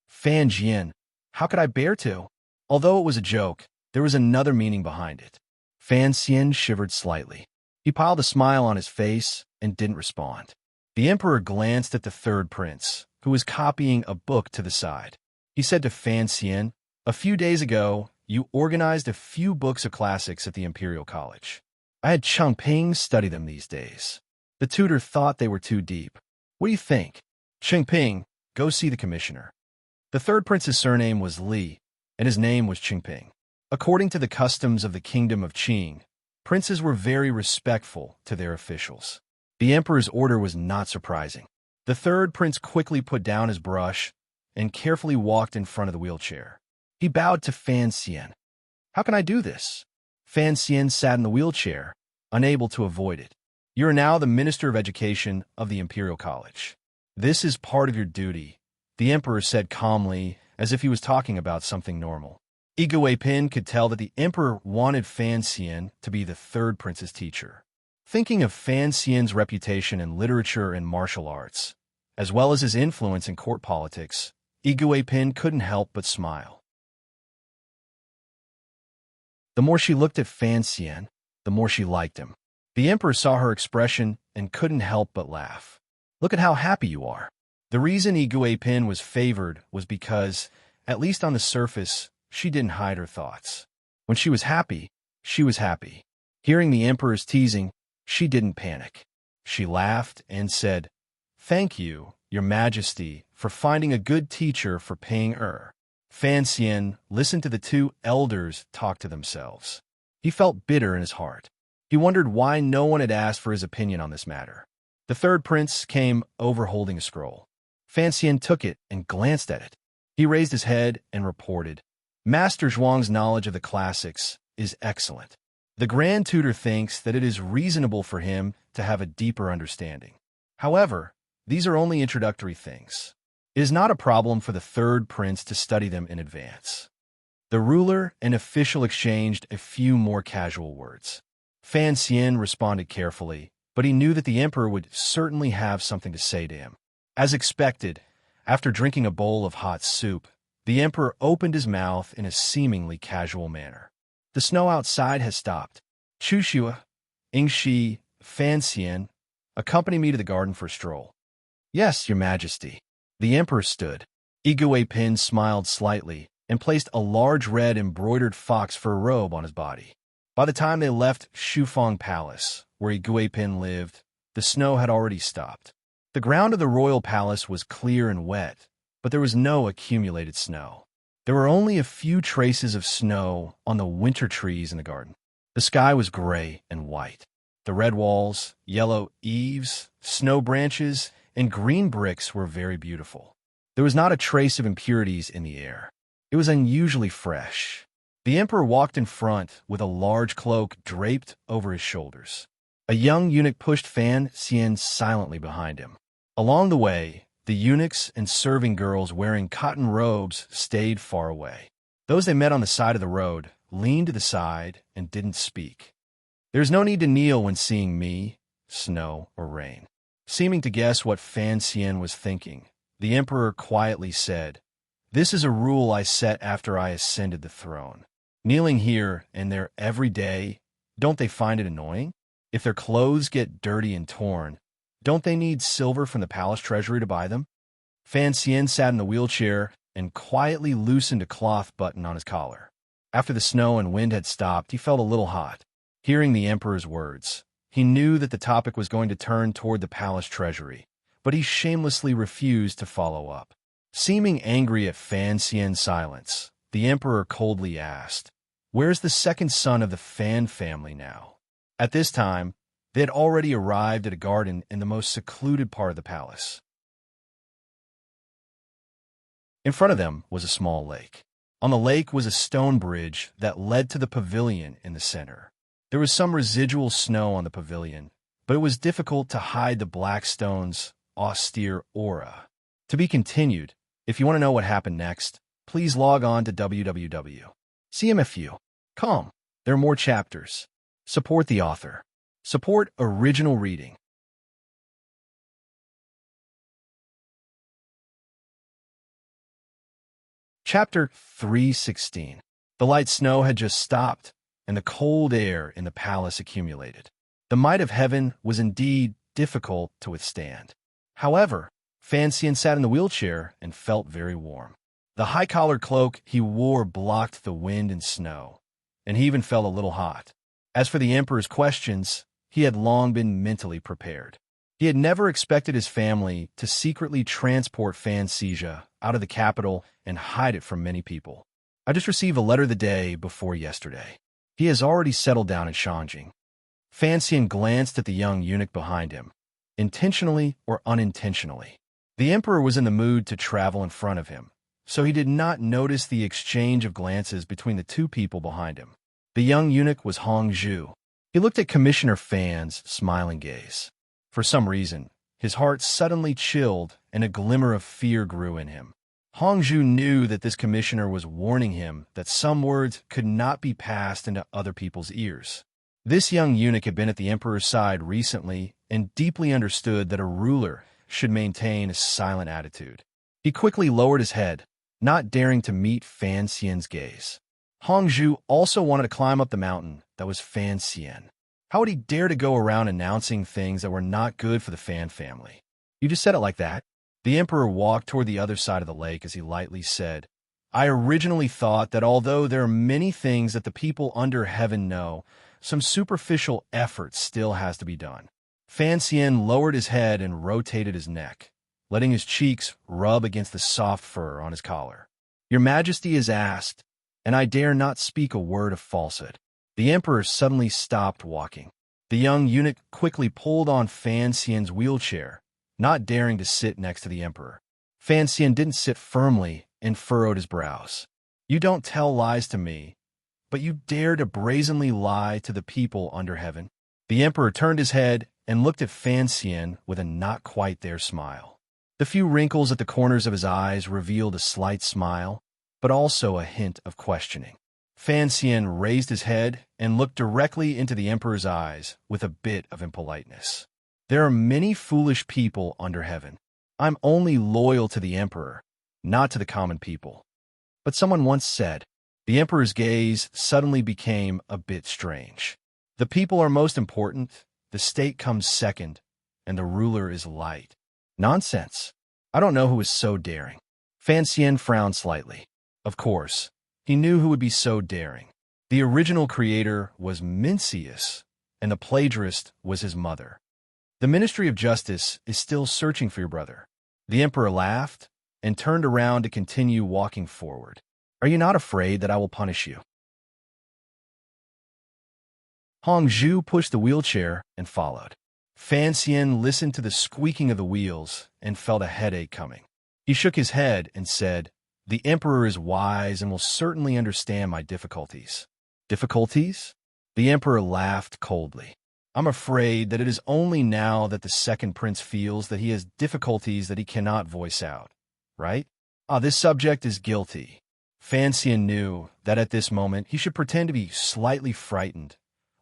Fan Jian, how could I bear to? Although it was a joke, there was another meaning behind it. Fan Xian shivered slightly. He piled a smile on his face and didn't respond. The emperor glanced at the third prince, who was copying a book to the side. He said to Fan Xian, a few days ago, you organized a few books of classics at the Imperial College. I had Chengping study them these days. The tutor thought they were too deep. What do you think? Chengping, go see the commissioner. The third prince's surname was Li, and his name was Chengping. According to the customs of the kingdom of Qing, princes were very respectful to their officials. The emperor's order was not surprising. The third prince quickly put down his brush and carefully walked in front of the wheelchair. He bowed to Fan Xian. How can I do this? Fan Xian sat in the wheelchair, unable to avoid it. You are now the Minister of Education of the Imperial College. This is part of your duty, the emperor said calmly as if he was talking about something normal. Igwe Pin could tell that the emperor wanted Fan Xian to be the third prince's teacher. Thinking of Fan Xian's reputation in literature and martial arts, as well as his influence in court politics, Igwe Pin couldn't help but smile. The more she looked at Fan Xian, the more she liked him. The emperor saw her expression and couldn't help but laugh. "Look at how happy you are." The reason Igwe Pin was favored was because, at least on the surface, she didn't hide her thoughts. When she was happy, she was happy. Hearing the emperor's teasing, she didn't panic. She laughed and said, "Thank you, Your Majesty, for finding a good teacher for paying her." Fan Xian listened to the two elders talk to themselves. He felt bitter in his heart. He wondered why no one had asked for his opinion on this matter. The third prince came over holding a scroll. Fan Xian took it and glanced at it. He raised his head and reported, "Master Zhuang's knowledge of the classics is excellent. The Grand Tutor thinks that it is reasonable for him to have a deeper understanding. However, these are only introductory things. It is not a problem for the third prince to study them in advance." The ruler and official exchanged a few more casual words. Fan Xian responded carefully, but he knew that the emperor would certainly have something to say to him. As expected, after drinking a bowl of hot soup, the emperor opened his mouth in a seemingly casual manner. "The snow outside has stopped. Chu Xue, Ingshi, Fan Xian, accompany me to the garden for a stroll." "Yes, Your Majesty." The emperor stood. Igwe Pin smiled slightly and placed a large red embroidered fox fur robe on his body. By the time they left Shufeng Palace, where Igwe Pin lived, the snow had already stopped. The ground of the royal palace was clear and wet, but there was no accumulated snow. There were only a few traces of snow on the winter trees in the garden. The sky was gray and white. The red walls, yellow eaves, snow branches, and green bricks were very beautiful. There was not a trace of impurities in the air. It was unusually fresh. The emperor walked in front with a large cloak draped over his shoulders. A young eunuch pushed Fan Xian silently behind him. Along the way, the eunuchs and serving girls wearing cotton robes stayed far away. Those they met on the side of the road leaned to the side and didn't speak. "There's no need to kneel when seeing me, snow or rain." Seeming to guess what Fan Xian was thinking, the emperor quietly said, "This is a rule I set after I ascended the throne. Kneeling here and there every day, don't they find it annoying? If their clothes get dirty and torn, don't they need silver from the palace treasury to buy them?" Fan Xian sat in the wheelchair and quietly loosened a cloth button on his collar. After the snow and wind had stopped, he felt a little hot. Hearing the emperor's words, he knew that the topic was going to turn toward the palace treasury, but he shamelessly refused to follow up. Seeming angry at Fan Xian's silence, the emperor coldly asked, "Where's the second son of the Fan family now?" At this time, they had already arrived at a garden in the most secluded part of the palace. In front of them was a small lake. On the lake was a stone bridge that led to the pavilion in the center. There was some residual snow on the pavilion, but it was difficult to hide the black stone's austere aura. To be continued. If you want to know what happened next, please log on to www.cmfu.com. There are more chapters. Support the author. Support original reading. Chapter 316. The light snow had just stopped, and the cold air in the palace accumulated. The might of heaven was indeed difficult to withstand. However, Fan Xian sat in the wheelchair and felt very warm. The high-collared cloak he wore blocked the wind and snow, and he even felt a little hot. As for the emperor's questions, he had long been mentally prepared. He had never expected his family to secretly transport Fan Xian out of the capital and hide it from many people. "I just received a letter the day before yesterday. He has already settled down in Shanjing." Fan Xian glanced at the young eunuch behind him, intentionally or unintentionally. The emperor was in the mood to travel in front of him, so he did not notice the exchange of glances between the two people behind him. The young eunuch was Hong Zhu. He looked at Commissioner Fan's smiling gaze. For some reason, his heart suddenly chilled and a glimmer of fear grew in him. Hongzhu knew that this commissioner was warning him that some words could not be passed into other people's ears. This young eunuch had been at the emperor's side recently and deeply understood that a ruler should maintain a silent attitude. He quickly lowered his head, not daring to meet Fan Xian's gaze. Hongzhu also wanted to climb up the mountain that was Fan Xian. How would he dare to go around announcing things that were not good for the Fan family? You just said it like that. The emperor walked toward the other side of the lake as he lightly said, I originally thought that although there are many things that the people under heaven know, some superficial effort still has to be done. Fan Xian lowered his head and rotated his neck, letting his cheeks rub against the soft fur on his collar. Your Majesty is asked, and I dare not speak a word of falsehood. The emperor suddenly stopped walking. The young eunuch quickly pulled on Fan Xian's wheelchair, not daring to sit next to the emperor. Fan Xian didn't sit firmly and furrowed his brows. You don't tell lies to me, but you dare to brazenly lie to the people under heaven. The emperor turned his head and looked at Fan Xian with a not-quite-there smile. The few wrinkles at the corners of his eyes revealed a slight smile, but also a hint of questioning. Fan Xian raised his head and looked directly into the emperor's eyes with a bit of impoliteness. There are many foolish people under heaven. I'm only loyal to the emperor, not to the common people. But someone once said, the emperor's gaze suddenly became a bit strange. The people are most important, the state comes second, and the ruler is light. Nonsense. I don't know who is so daring. Fan Xian frowned slightly. Of course, he knew who would be so daring. The original creator was Mincius, and the plagiarist was his mother. The Ministry of Justice is still searching for your brother. The emperor laughed and turned around to continue walking forward. Are you not afraid that I will punish you? Hongzhu pushed the wheelchair and followed. Fan Xian listened to the squeaking of the wheels and felt a headache coming. He shook his head and said, the emperor is wise and will certainly understand my difficulties. Difficulties? The emperor laughed coldly. I'm afraid that it is only now that the second prince feels that he has difficulties that he cannot voice out, right? This subject is guilty. Fan Xian knew that at this moment he should pretend to be slightly frightened,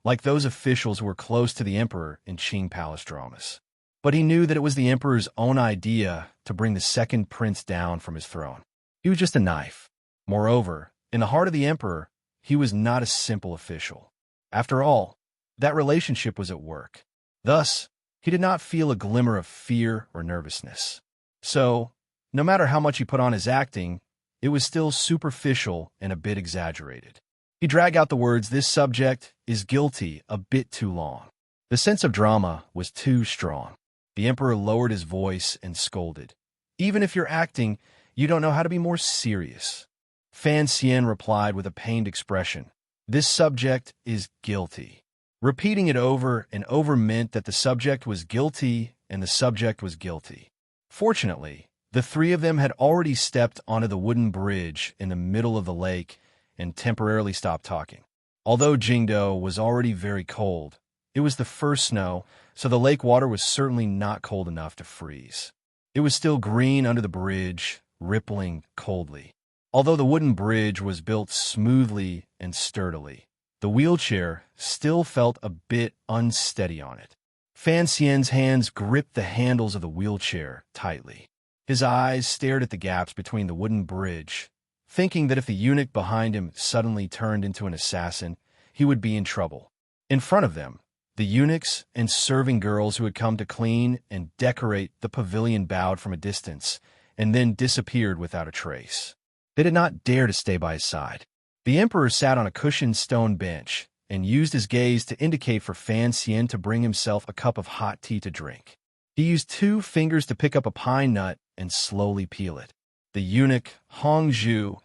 like those officials who were close to the emperor in Qing palace dramas. But he knew that it was the emperor's own idea to bring the second prince down from his throne. He was just a knife. Moreover, in the heart of the emperor, he was not a simple official. After all, that relationship was at work. Thus, he did not feel a glimmer of fear or nervousness. So, no matter how much he put on his acting, it was still superficial and a bit exaggerated. He dragged out the words, this subject is guilty, a bit too long. The sense of drama was too strong. The emperor lowered his voice and scolded. Even if you're acting, you don't know how to be more serious. Fan Xian replied with a pained expression. This subject is guilty. Repeating it over and over meant that the subject was guilty and the subject was guilty. Fortunately, the three of them had already stepped onto the wooden bridge in the middle of the lake and temporarily stopped talking. Although Jingdo was already very cold, it was the first snow, so the lake water was certainly not cold enough to freeze. It was still green under the bridge, rippling coldly. Although the wooden bridge was built smoothly and sturdily, the wheelchair still felt a bit unsteady on it. Fan Xian's hands gripped the handles of the wheelchair tightly. His eyes stared at the gaps between the wooden bridge, thinking that if the eunuch behind him suddenly turned into an assassin, he would be in trouble. In front of them, the eunuchs and serving girls who had come to clean and decorate the pavilion bowed from a distance and then disappeared without a trace. They did not dare to stay by his side. The emperor sat on a cushioned stone bench and used his gaze to indicate for Fan Xian to bring himself a cup of hot tea to drink. He used 2 fingers to pick up a pine nut and slowly peel it. The eunuch, Hongzhu,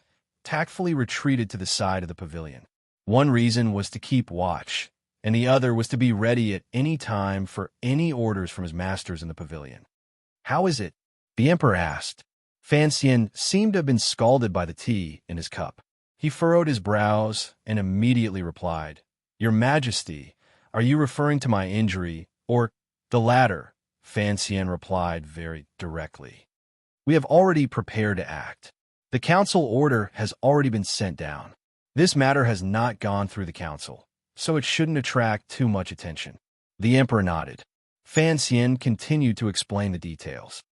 tactfully retreated to the side of the pavilion. One reason was to keep watch, and the other was to be ready at any time for any orders from his masters in the pavilion. How is it? The emperor asked. Fan Xian seemed to have been scalded by the tea in his cup. He furrowed his brows and immediately replied, Your Majesty, are you referring to my injury, or the latter? Fan Xian replied very directly. We have already prepared to act. The council order has already been sent down. This matter has not gone through the council, so it shouldn't attract too much attention. The emperor nodded. Fan Xian continued to explain the details.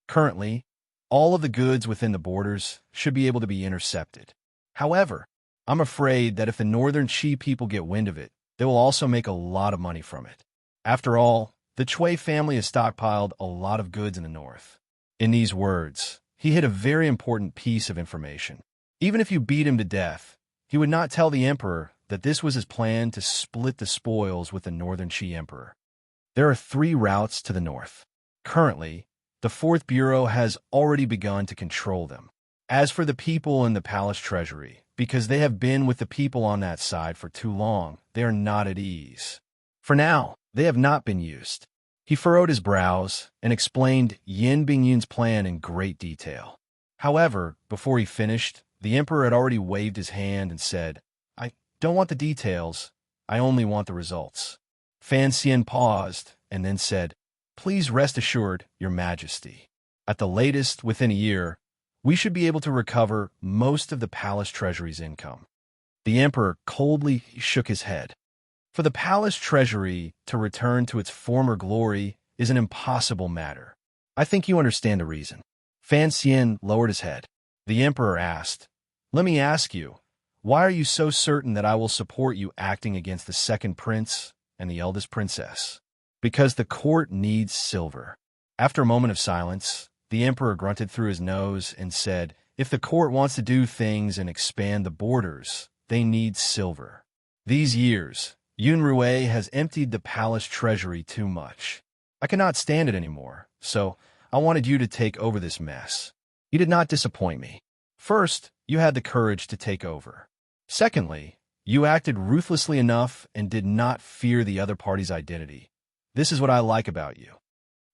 Currently, all of the goods within the borders should be able to be intercepted. However, I'm afraid that if the northern Qi people get wind of it, they will also make a lot of money from it. After all, the Cui family has stockpiled a lot of goods in the north. In these words, he hit a very important piece of information. Even if you beat him to death, he would not tell the emperor that this was his plan to split the spoils with the northern Qi emperor. There are 3 routes to the north. Currently, the 4th Bureau has already begun to control them. As for the people in the palace treasury, because they have been with the people on that side for too long, they are not at ease. For now, they have not been used. He furrowed his brows and explained Yin Bingyun's plan in great detail. However, before he finished, the emperor had already waved his hand and said, "I don't want the details, I only want the results." Fan Xian paused and then said, "Please rest assured, Your Majesty. At the latest, within a year, we should be able to recover most of the palace treasury's income." The emperor coldly shook his head. For the palace treasury to return to its former glory is an impossible matter. I think you understand the reason. Fan Xian lowered his head. The emperor asked, "Let me ask you, why are you so certain that I will support you acting against the second prince and the eldest princess?" "Because the court needs silver." After a moment of silence, the emperor grunted through his nose and said, "If the court wants to do things and expand the borders, they need silver. These years, Yunrui has emptied the palace treasury too much. I cannot stand it anymore, so I wanted you to take over this mess. You did not disappoint me. First, you had the courage to take over. Secondly, you acted ruthlessly enough and did not fear the other party's identity. This is what I like about you.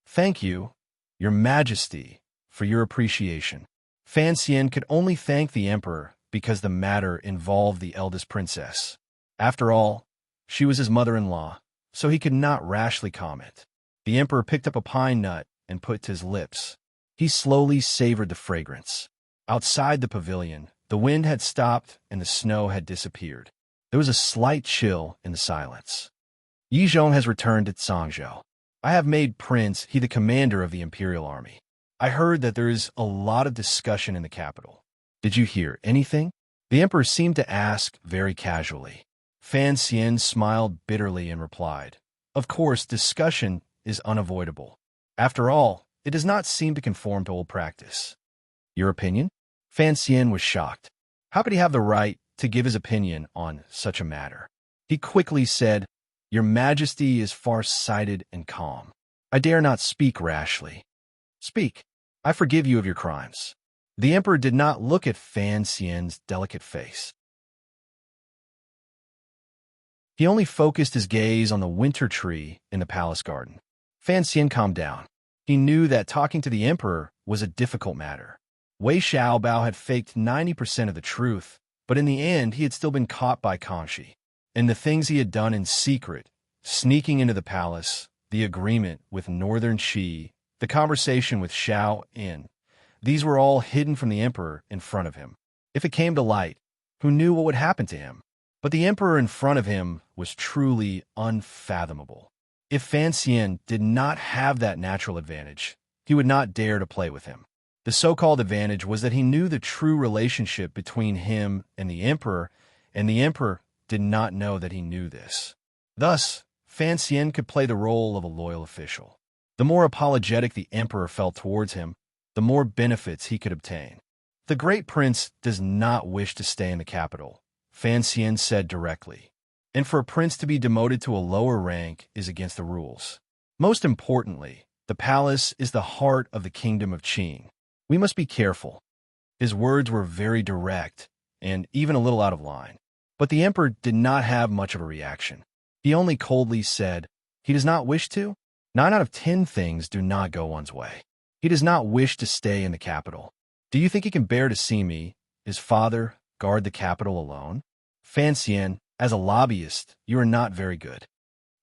Thank you, Your Majesty, for your appreciation." Fan Xian could only thank the emperor because the matter involved the eldest princess. After all, she was his mother-in-law, so he could not rashly comment. The emperor picked up a pine nut and put to his lips. He slowly savored the fragrance. Outside the pavilion, the wind had stopped and the snow had disappeared. There was a slight chill in the silence. "Yi Zhong has returned to Zhangzhou. I have made Prince he the commander of the imperial army. I heard that there is a lot of discussion in the capital. Did you hear anything?" The emperor seemed to ask very casually. Fan Xian smiled bitterly and replied, "Of course, discussion is unavoidable. After all, it does not seem to conform to old practice." "Your opinion?" Fan Xian was shocked. How could he have the right to give his opinion on such a matter? He quickly said, "Your Majesty is far-sighted and calm. I dare not speak rashly." "Speak. I forgive you of your crimes." The emperor did not look at Fan Xian's delicate face. He only focused his gaze on the winter tree in the palace garden. Fan Xian calmed down. He knew that talking to the emperor was a difficult matter. Wei Xiaobao had faked 90% of the truth, but in the end he had still been caught by Kangxi. And the things he had done in secret, sneaking into the palace, the agreement with Northern Qi, the conversation with Xiao In, these were all hidden from the emperor in front of him. If it came to light, who knew what would happen to him? But the emperor in front of him was truly unfathomable. If Fan Xian did not have that natural advantage, he would not dare to play with him. The so-called advantage was that he knew the true relationship between him and the emperor did not know that he knew this. Thus, Fan Xian could play the role of a loyal official. The more apologetic the emperor felt towards him, the more benefits he could obtain. "The great prince does not wish to stay in the capital," Fan Xian said directly. "And for a prince to be demoted to a lower rank is against the rules. Most importantly, the palace is the heart of the kingdom of Qing. We must be careful." His words were very direct and even a little out of line. But the emperor did not have much of a reaction. He only coldly said, "He does not wish to? 9 out of 10 things do not go one's way. He does not wish to stay in the capital. Do you think he can bear to see me, his father, guard the capital alone? Fan Xian, as a lobbyist, you are not very good."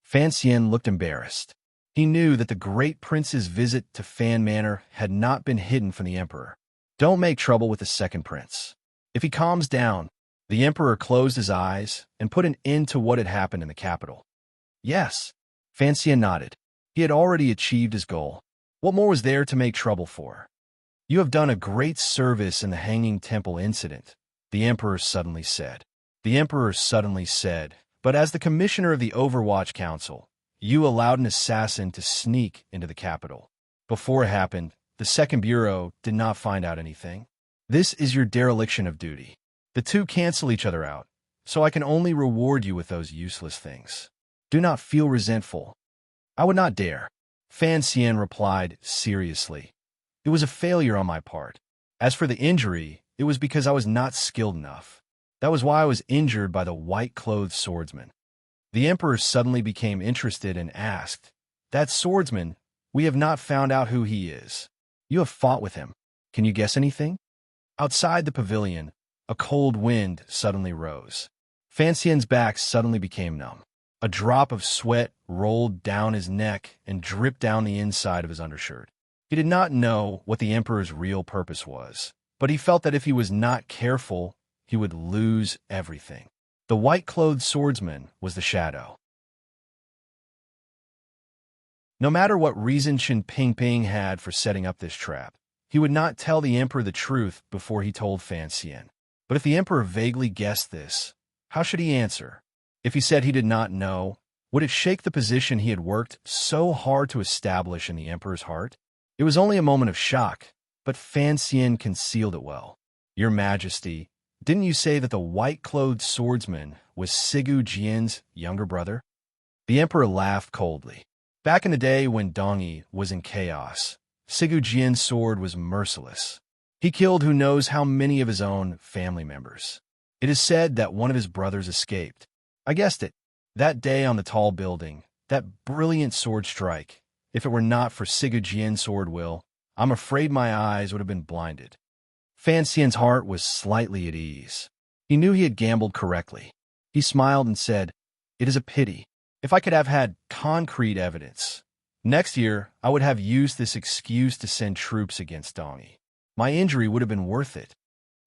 Fan Xian looked embarrassed. He knew that the great prince's visit to Fan Manor had not been hidden from the emperor. Don't make trouble with the second prince. If he calms down, the emperor closed his eyes and put an end to what had happened in the capital. Yes, Fan Xian nodded. He had already achieved his goal. What more was there to make trouble for? You have done a great service in the Hanging Temple incident, the emperor suddenly said. The emperor suddenly said, but as the commissioner of the Overwatch Council, you allowed an assassin to sneak into the capital. Before it happened, the Second Bureau did not find out anything. This is your dereliction of duty. The two cancel each other out, so I can only reward you with those useless things. Do not feel resentful. I would not dare. Fan Xian replied seriously. It was a failure on my part. As for the injury, it was because I was not skilled enough. That was why I was injured by the white-clothed swordsman. The emperor suddenly became interested and asked, That swordsman, we have not found out who he is. You have fought with him. Can you guess anything? Outside the pavilion, a cold wind suddenly rose. Fan Xian's back suddenly became numb. A drop of sweat rolled down his neck and dripped down the inside of his undershirt. He did not know what the emperor's real purpose was, but he felt that if he was not careful, he would lose everything. The white-clothed swordsman was the shadow. No matter what reason Qin Pingping had for setting up this trap, he would not tell the emperor the truth before he told Fan Xian. But if the emperor vaguely guessed this, how should he answer? If he said he did not know, would it shake the position he had worked so hard to establish in the emperor's heart? It was only a moment of shock, but Fan Xian concealed it well. Your Majesty, didn't you say that the white-clothed swordsman was Sigu Jian's younger brother? The emperor laughed coldly. Back in the day when Dongyi was in chaos, Sigu Jian's sword was merciless. He killed who knows how many of his own family members. It is said that one of his brothers escaped. I guessed it. That day on the tall building, that brilliant sword strike, if it were not for Sigu Jian's sword will, I'm afraid my eyes would have been blinded. Fan Xian's heart was slightly at ease. He knew he had gambled correctly. He smiled and said, It is a pity. If I could have had concrete evidence, next year I would have used this excuse to send troops against Dongyi. My injury would have been worth it.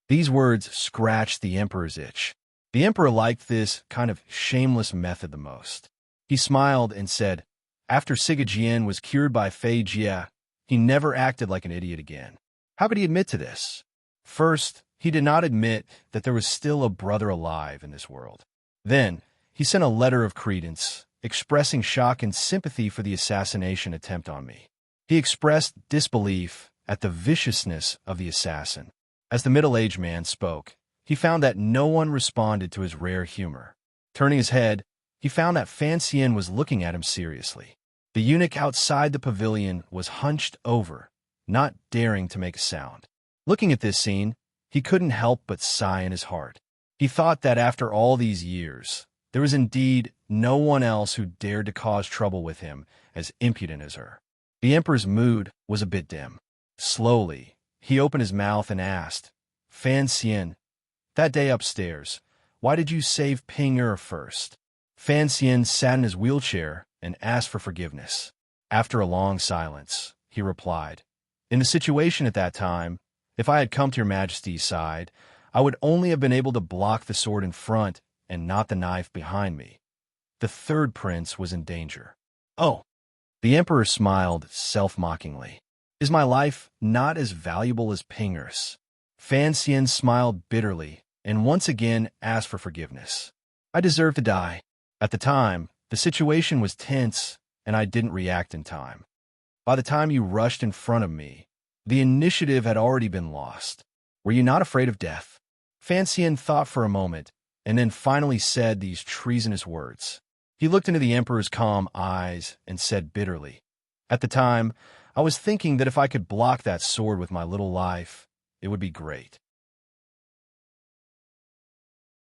These words scratched the emperor's itch. The emperor liked this kind of shameless method the most. He smiled and said, After Sigu Jian was cured by Fei Jia, he never acted like an idiot again. How could he admit to this? First, he did not admit that there was still a brother alive in this world. Then, he sent a letter of credence, expressing shock and sympathy for the assassination attempt on me. He expressed disbelief at the viciousness of the assassin. As the middle-aged man spoke, he found that no one responded to his rare humor. Turning his head, he found that Fan Xian was looking at him seriously. The eunuch outside the pavilion was hunched over, not daring to make a sound. Looking at this scene, he couldn't help but sigh in his heart. He thought that after all these years, there was indeed no one else who dared to cause trouble with him as impudent as her. The emperor's mood was a bit dim. Slowly, he opened his mouth and asked, Fan Xian, that day upstairs, why did you save Ping Er first? Fan Xian sat in his wheelchair and asked for forgiveness. After a long silence, he replied, In the situation at that time, if I had come to your Majesty's side, I would only have been able to block the sword in front and not the knife behind me. The third prince was in danger. Oh! The emperor smiled self-mockingly. Is my life not as valuable as Ping Er's? Fan Xian smiled bitterly and once again asked for forgiveness. I deserve to die. At the time, the situation was tense and I didn't react in time. By the time you rushed in front of me, the initiative had already been lost. Were you not afraid of death? Fan Xian thought for a moment and then finally said these treasonous words. He looked into the emperor's calm eyes and said bitterly, At the time, I was thinking that if I could block that sword with my little life, it would be great.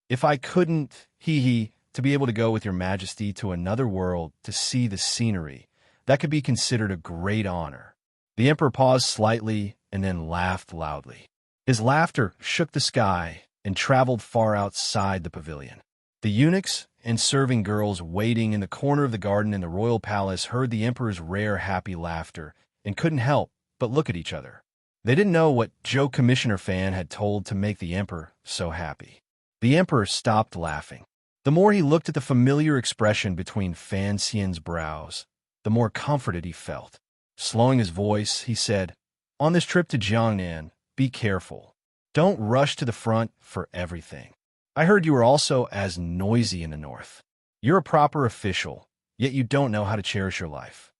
If I couldn't, to be able to go with your Majesty to another world to see the scenery, that could be considered a great honor. The emperor paused slightly and then laughed loudly. His laughter shook the sky and traveled far outside the pavilion. The eunuchs and serving girls waiting in the corner of the garden in the royal palace heard the emperor's rare happy laughter and couldn't help but look at each other. They didn't know what Joe Commissioner Fan had told to make the emperor so happy. The emperor stopped laughing. The more he looked at the familiar expression between Fan Xian's brows, the more comforted he felt. Slowing his voice, he said, "On this trip to Jiangnan, be careful. Don't rush to the front for everything. I heard you were also as noisy in the north. You're a proper official, yet you don't know how to cherish your life."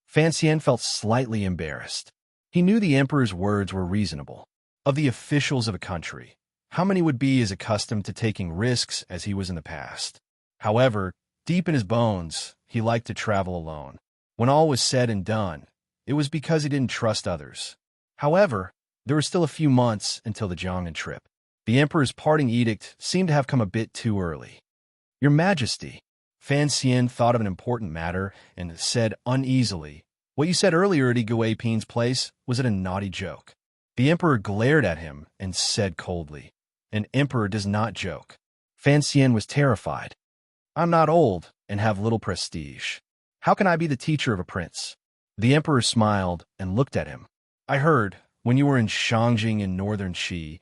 Fan Xian felt slightly embarrassed. He knew the emperor's words were reasonable. Of the officials of a country, how many would be as accustomed to taking risks as he was in the past? However, deep in his bones, he liked to travel alone. When all was said and done, it was because he didn't trust others. However, there were still a few months until the Jiangnan trip. The emperor's parting edict seemed to have come a bit too early. "Your Majesty," Fan Xian thought of an important matter and said uneasily, "What you said earlier at Igue Pin's place, was it a naughty joke?" The emperor glared at him and said coldly, "An emperor does not joke." Fan Xian was terrified. "I'm not old and have little prestige. How can I be the teacher of a prince?" The emperor smiled and looked at him. "I heard, when you were in Shangjing in northern Qi,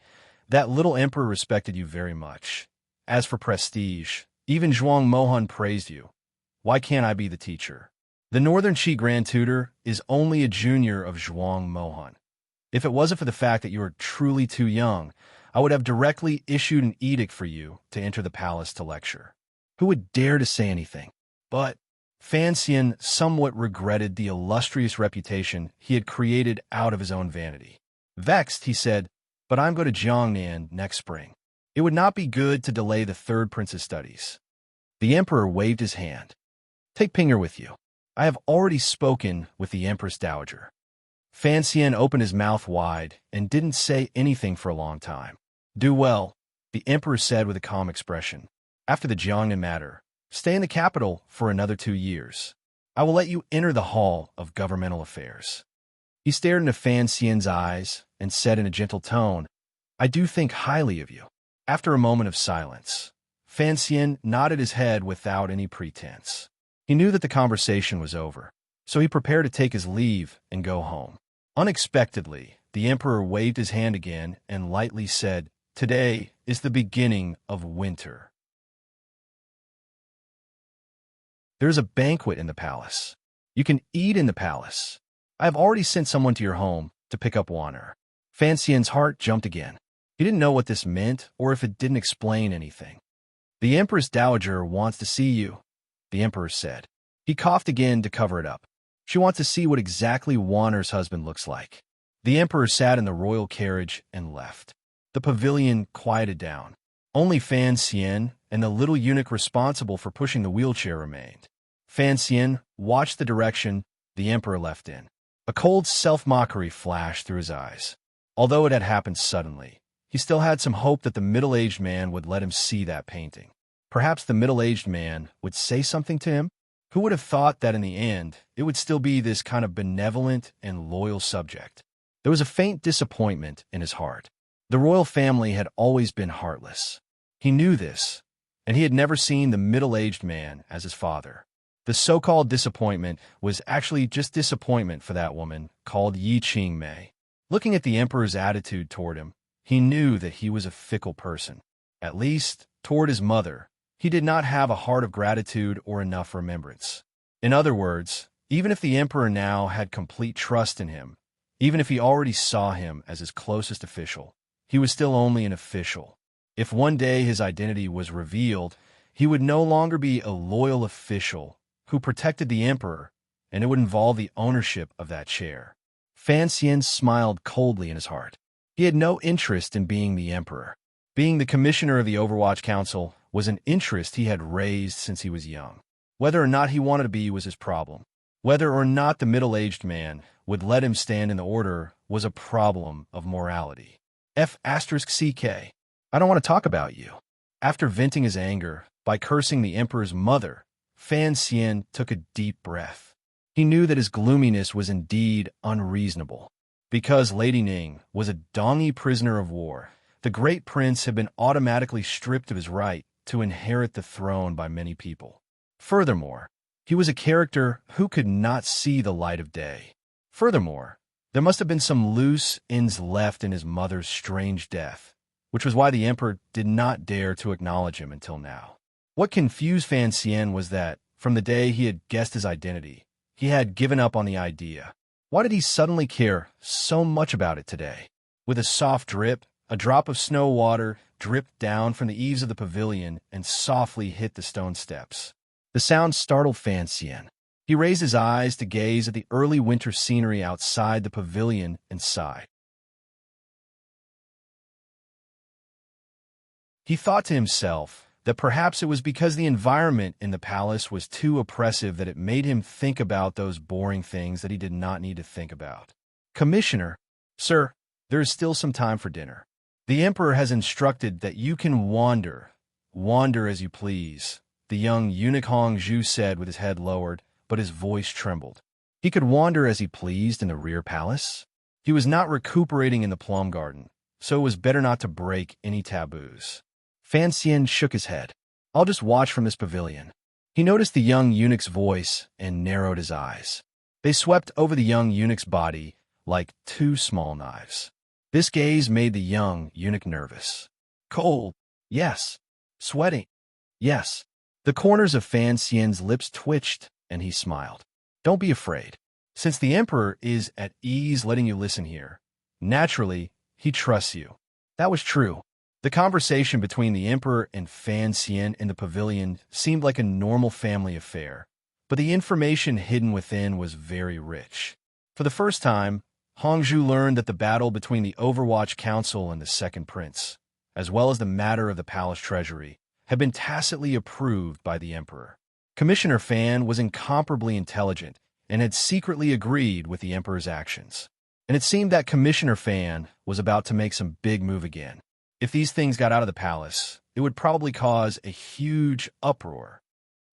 that little emperor respected you very much. As for prestige, even Zhuang Mohan praised you. Why can't I be the teacher? The northern Qi Grand Tutor is only a junior of Zhuang Mohan. If it wasn't for the fact that you are truly too young, I would have directly issued an edict for you to enter the palace to lecture. Who would dare to say anything?" But Fan Xian somewhat regretted the illustrious reputation he had created out of his own vanity. Vexed, he said, "But I'm going to Jiangnan next spring. It would not be good to delay the third prince's studies." The emperor waved his hand. "Take Pinger with you. I have already spoken with the Empress Dowager." Fan Xian opened his mouth wide and didn't say anything for a long time. "Do well," the emperor said with a calm expression. "After the Jiangnan matter, stay in the capital for another 2 years. I will let you enter the hall of governmental affairs." He stared into Fan Xian's eyes and said in a gentle tone, "I do think highly of you." After a moment of silence, Fan Xian nodded his head without any pretense. He knew that the conversation was over, so he prepared to take his leave and go home. Unexpectedly, the emperor waved his hand again and lightly said, "Today is the beginning of winter. There is a banquet in the palace. You can eat in the palace. I have already sent someone to your home to pick up water." Fan Xian's heart jumped again. He didn't know what this meant or if it didn't explain anything. "The Empress Dowager wants to see you," the emperor said. He coughed again to cover it up. "She wants to see what exactly Wanner's husband looks like." The emperor sat in the royal carriage and left. The pavilion quieted down. Only Fan Xian and the little eunuch responsible for pushing the wheelchair remained. Fan Xian watched the direction the emperor left in. A cold self-mockery flashed through his eyes. Although it had happened suddenly, he still had some hope that the middle-aged man would let him see that painting. Perhaps the middle-aged man would say something to him? Who would have thought that in the end, it would still be this kind of benevolent and loyal subject? There was a faint disappointment in his heart. The royal family had always been heartless. He knew this, and he had never seen the middle-aged man as his father. The so-called disappointment was actually just disappointment for that woman called Yi Qingmei. Looking at the emperor's attitude toward him, he knew that he was a fickle person. At least, toward his mother, he did not have a heart of gratitude or enough remembrance. In other words, even if the emperor now had complete trust in him, even if he already saw him as his closest official, he was still only an official. If one day his identity was revealed, he would no longer be a loyal official who protected the emperor, and it would involve the ownership of that chair. Fan Xian smiled coldly in his heart. He had no interest in being the emperor. Being the commissioner of the Overwatch Council was an interest he had raised since he was young. Whether or not he wanted to be was his problem. Whether or not the middle-aged man would let him stand in the order was a problem of morality. F***CK. I don't want to talk about you. After venting his anger by cursing the emperor's mother, Fan Xian took a deep breath. He knew that his gloominess was indeed unreasonable. Because Lady Ning was a Dongi prisoner of war, the great prince had been automatically stripped of his right to inherit the throne by many people. Furthermore, he was a character who could not see the light of day. Furthermore, there must have been some loose ends left in his mother's strange death, which was why the emperor did not dare to acknowledge him until now. What confused Fan Xian was that, from the day he had guessed his identity, he had given up on the idea. Why did he suddenly care so much about it today? With a soft drip, a drop of snow water dripped down from the eaves of the pavilion and softly hit the stone steps. The sound startled Fan Xian. He raised his eyes to gaze at the early winter scenery outside the pavilion and sighed. He thought to himself that perhaps it was because the environment in the palace was too oppressive that it made him think about those boring things that he did not need to think about. Commissioner, sir, there is still some time for dinner. The emperor has instructed that you can wander as you please, the young eunuch Hong Zhu said with his head lowered, but his voice trembled. He could wander as he pleased in the rear palace? He was not recuperating in the plum garden, so it was better not to break any taboos. Fan Xian shook his head. I'll just watch from this pavilion. He noticed the young eunuch's voice and narrowed his eyes. They swept over the young eunuch's body like two small knives. This gaze made the young eunuch nervous. Cold, yes. Sweating, yes. The corners of Fan Xian's lips twitched, and he smiled. Don't be afraid. Since the emperor is at ease letting you listen here, naturally, he trusts you. That was true. The conversation between the emperor and Fan Xian in the pavilion seemed like a normal family affair, but the information hidden within was very rich. For the first time, Hongzhu learned that the battle between the Overwatch Council and the Second Prince, as well as the matter of the palace treasury, had been tacitly approved by the emperor. Commissioner Fan was incomparably intelligent and had secretly agreed with the emperor's actions. And it seemed that Commissioner Fan was about to make some big move again. If these things got out of the palace, it would probably cause a huge uproar.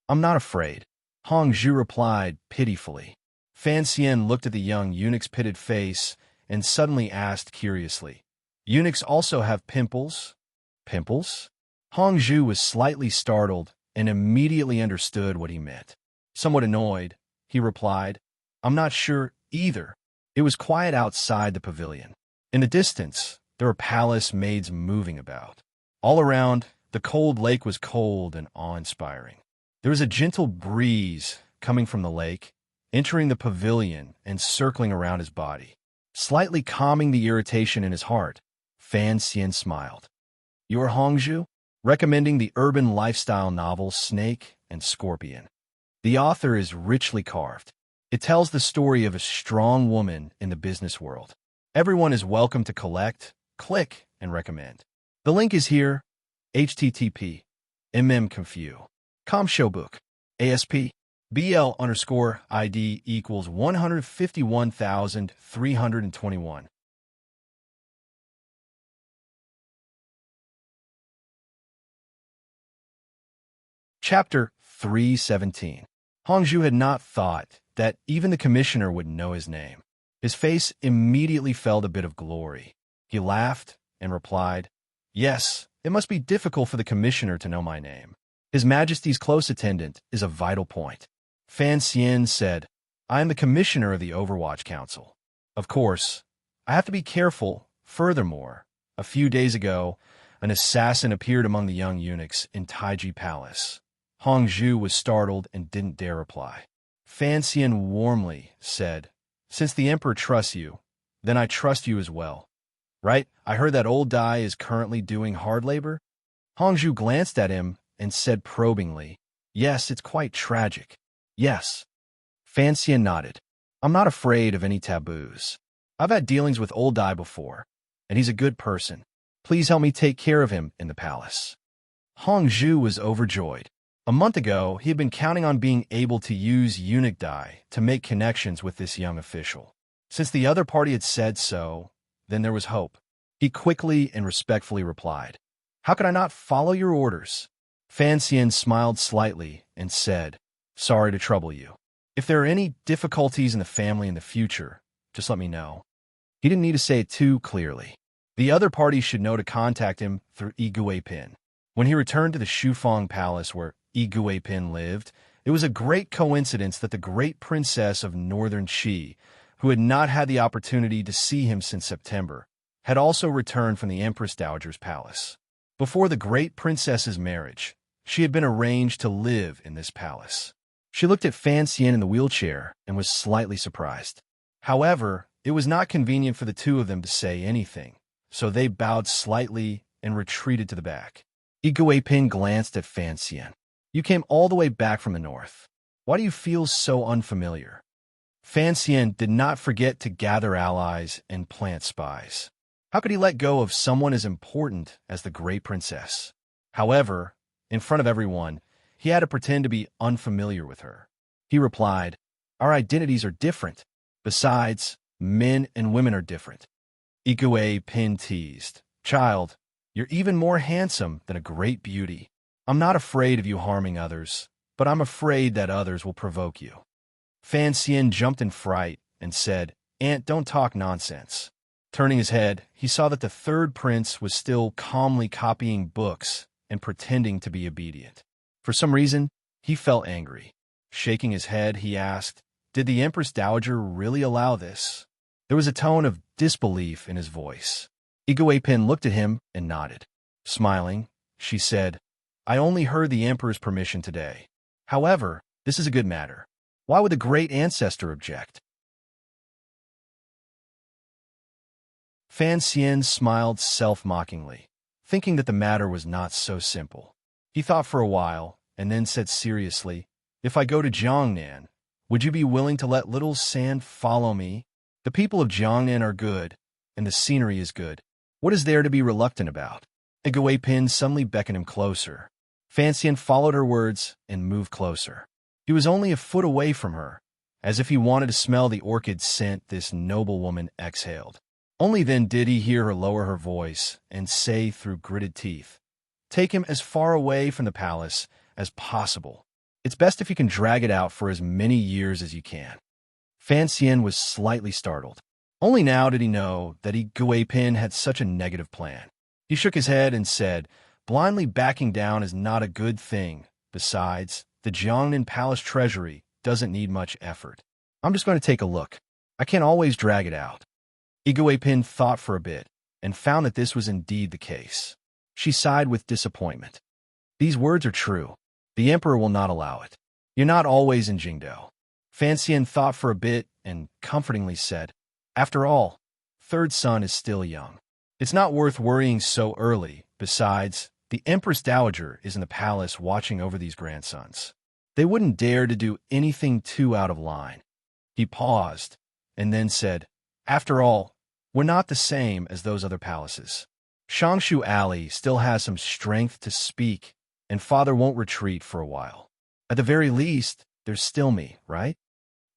I'm not afraid, Hongzhu replied pitifully. Fan Xian looked at the young eunuch's pitted face and suddenly asked curiously, Eunuchs also have pimples? Pimples? Hongzhu was slightly startled and immediately understood what he meant. Somewhat annoyed, he replied, I'm not sure either. It was quiet outside the pavilion. In the distance, there were palace maids moving about. All around, the cold lake was cold and awe-inspiring. There was a gentle breeze coming from the lake, entering the pavilion and circling around his body. Slightly calming the irritation in his heart, Fan Xian smiled. You're Hongzhu? Recommending the urban lifestyle novel Snake and Scorpion. The author is richly carved. It tells the story of a strong woman in the business world. Everyone is welcome to collect, click, and recommend. The link is here. http mmconfu comshowbook asp BL_ID equals 151,321. Chapter 317. Hongzhu had not thought that even the commissioner would know his name. His face immediately felt a bit of glory. He laughed and replied, Yes, it must be difficult for the commissioner to know my name. His Majesty's close attendant is a vital point. Fan Xian said, I am the commissioner of the Overwatch Council. Of course, I have to be careful. Furthermore, a few days ago, an assassin appeared among the young eunuchs in Taiji Palace. Hongzhu was startled and didn't dare reply. Fan Xian warmly said, Since the emperor trusts you, then I trust you as well. Right? I heard that old Dai is currently doing hard labor? Hongzhu glanced at him and said probingly, Yes, it's quite tragic. Yes. Fan Xian nodded. I'm not afraid of any taboos. I've had dealings with old Dai before, and he's a good person. Please help me take care of him in the palace. Hongzhu was overjoyed. A month ago, he had been counting on being able to use eunuch Dai to make connections with this young official. Since the other party had said so, then there was hope. He quickly and respectfully replied, How could I not follow your orders? Fan Xian smiled slightly and said, Sorry to trouble you. If there are any difficulties in the family in the future, just let me know. He didn't need to say it too clearly. The other party should know to contact him through Igui Pin. When he returned to the Shufang Palace where Igui Pin lived, it was a great coincidence that the great princess of northern Qi, who had not had the opportunity to see him since September, had also returned from the Empress Dowager's palace. Before the great princess's marriage, she had been arranged to live in this palace. She looked at Fan Xian in the wheelchair and was slightly surprised. However, it was not convenient for the two of them to say anything, so they bowed slightly and retreated to the back. Igui Pin glanced at Fan Xian. You came all the way back from the north. Why do you feel so unfamiliar? Fan Xian did not forget to gather allies and plant spies. How could he let go of someone as important as the great princess? However, in front of everyone, he had to pretend to be unfamiliar with her. He replied, Our identities are different. Besides, men and women are different. Igui Pin teased, Child, you're even more handsome than a great beauty. I'm not afraid of you harming others, but I'm afraid that others will provoke you. Fan Xian jumped in fright and said, Aunt, don't talk nonsense. Turning his head, he saw that the third prince was still calmly copying books and pretending to be obedient. For some reason, he felt angry. Shaking his head, he asked, Did the Empress Dowager really allow this? There was a tone of disbelief in his voice. Igui Pin looked at him and nodded. Smiling, she said, I only heard the Emperor's permission today. However, this is a good matter. Why would the great ancestor object? Fan Xian smiled self-mockingly, thinking that the matter was not so simple. He thought for a while, and then said seriously, If I go to Jiangnan, would you be willing to let little Sand follow me? The people of Jiangnan are good, and the scenery is good. What is there to be reluctant about? Igui Pin suddenly beckoned him closer. Fan Xian followed her words and moved closer. He was only a foot away from her, as if he wanted to smell the orchid scent this noblewoman exhaled. Only then did he hear her lower her voice and say through gritted teeth, Take him as far away from the palace as possible. It's best if you can drag it out for as many years as you can. Fan Xian was slightly startled. Only now did he know that Igui Pin had such a negative plan. He shook his head and said, Blindly backing down is not a good thing. Besides, the Jiangnan Palace treasury doesn't need much effort. I'm just going to take a look. I can't always drag it out. Igui Pin thought for a bit and found that this was indeed the case. She sighed with disappointment. These words are true. The Emperor will not allow it. You're not always in Jingdou. Fan Xian thought for a bit and comfortingly said, After all, third son is still young. It's not worth worrying so early. Besides, the Empress Dowager is in the palace watching over these grandsons. They wouldn't dare to do anything too out of line. He paused and then said, After all, we're not the same as those other palaces. Shangshu Alley still has some strength to speak, and father won't retreat for a while. At the very least, there's still me, right?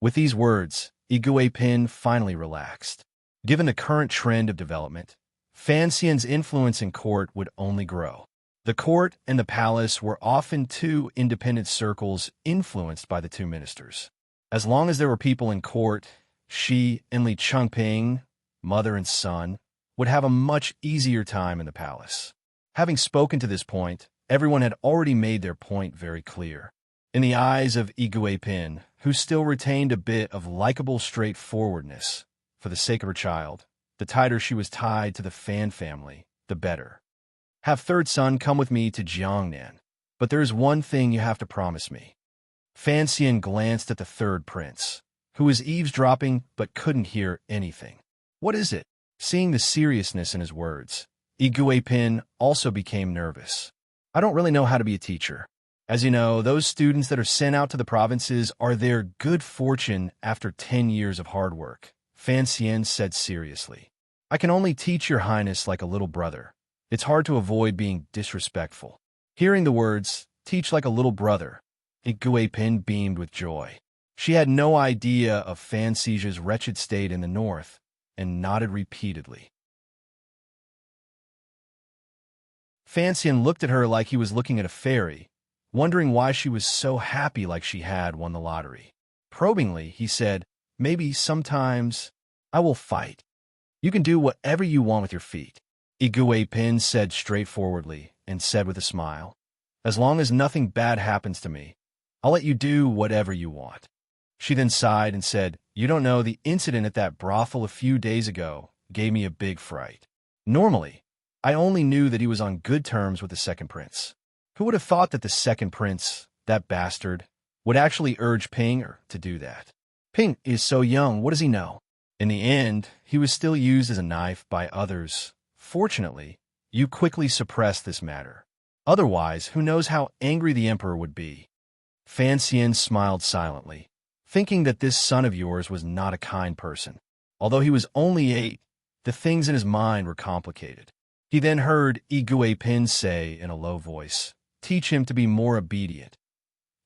With these words, Igui Pin finally relaxed. Given the current trend of development, Fan Xian's influence in court would only grow. The court and the palace were often two independent circles influenced by the two ministers. As long as there were people in court, she and Li Chengping, mother and son, would have a much easier time in the palace. Having spoken to this point, everyone had already made their point very clear. In the eyes of Igui Pin, who still retained a bit of likable straightforwardness, for the sake of her child, the tighter she was tied to the Fan family, the better. Have third son come with me to Jiangnan, but there is one thing you have to promise me. Fan Xian glanced at the third prince, who was eavesdropping but couldn't hear anything. What is it? Seeing the seriousness in his words, Igui Pin also became nervous. I don't really know how to be a teacher. As you know, those students that are sent out to the provinces are their good fortune after 10 years of hard work, Fan Xian said seriously. I can only teach your highness like a little brother. It's hard to avoid being disrespectful. Hearing the words, teach like a little brother, Igui Pin beamed with joy. She had no idea of Fan Xi's wretched state in the north, and nodded repeatedly. Fan Xian looked at her like he was looking at a fairy, wondering why she was so happy like she had won the lottery. Probingly, he said, Maybe sometimes I will fight. You can do whatever you want with your feet. Igui Pin said straightforwardly, and said with a smile, "As long as nothing bad happens to me, I'll let you do whatever you want." She then sighed and said, "You don't know, the incident at that brothel a few days ago gave me a big fright. Normally, I only knew that he was on good terms with the second prince. Who would have thought that the second prince, that bastard, would actually urge Ping to do that? Ping is so young, what does he know?" In the end, he was still used as a knife by others. Fortunately, you quickly suppressed this matter. Otherwise, who knows how angry the emperor would be. Fan Xian smiled silently, thinking that this son of yours was not a kind person. Although he was only 8, the things in his mind were complicated. He then heard Yi Pin say in a low voice, "Teach him to be more obedient.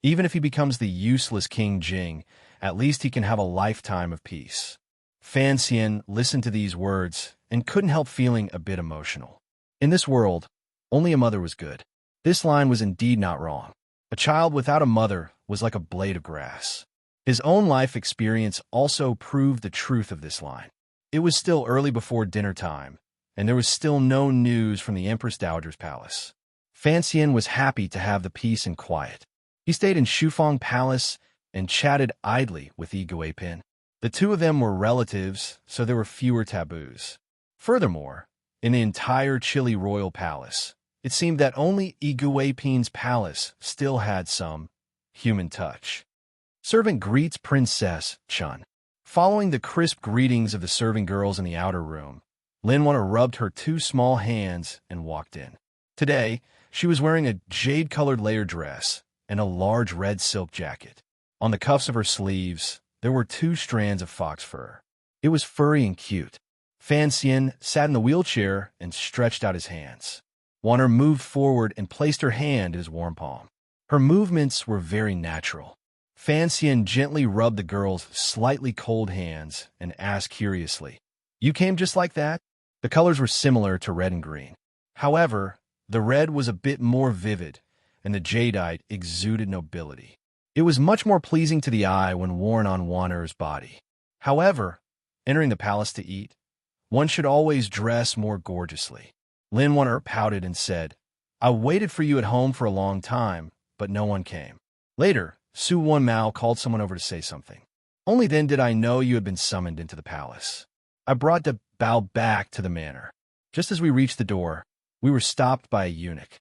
Even if he becomes the useless King Jing, at least he can have a lifetime of peace." Fan Xian listened to these words and couldn't help feeling a bit emotional. In this world, only a mother was good. This line was indeed not wrong. A child without a mother was like a blade of grass. His own life experience also proved the truth of this line. It was still early before dinner time, and there was still no news from the Empress Dowager's palace. Fan Xian was happy to have the peace and quiet. He stayed in Shufang Palace and chatted idly with Yi Pin. The two of them were relatives, so there were fewer taboos. Furthermore, in the entire Chili royal palace, it seemed that only Yi Pin's palace still had some human touch. Servant greets Princess Chun. Following the crisp greetings of the serving girls in the outer room, Lin Wana rubbed her 2 small hands and walked in. Today, she was wearing a jade-colored layer dress and a large red silk jacket. On the cuffs of her sleeves, there were 2 strands of fox fur. It was furry and cute. Fan Xian sat in the wheelchair and stretched out his hands. Wanner moved forward and placed her hand in his warm palm. Her movements were very natural. Fan Xian gently rubbed the girl's slightly cold hands and asked curiously, "You came just like that?" The colors were similar to red and green. However, the red was a bit more vivid, and the jadeite exuded nobility. It was much more pleasing to the eye when worn on Wanner's body. However, entering the palace to eat, one should always dress more gorgeously. Lin Wanner pouted and said, "I waited for you at home for a long time, but no one came." Later, Su Wan Mao called someone over to say something. Only then did I know you had been summoned into the palace. I brought the Bao back to the manor. Just as we reached the door, we were stopped by a eunuch.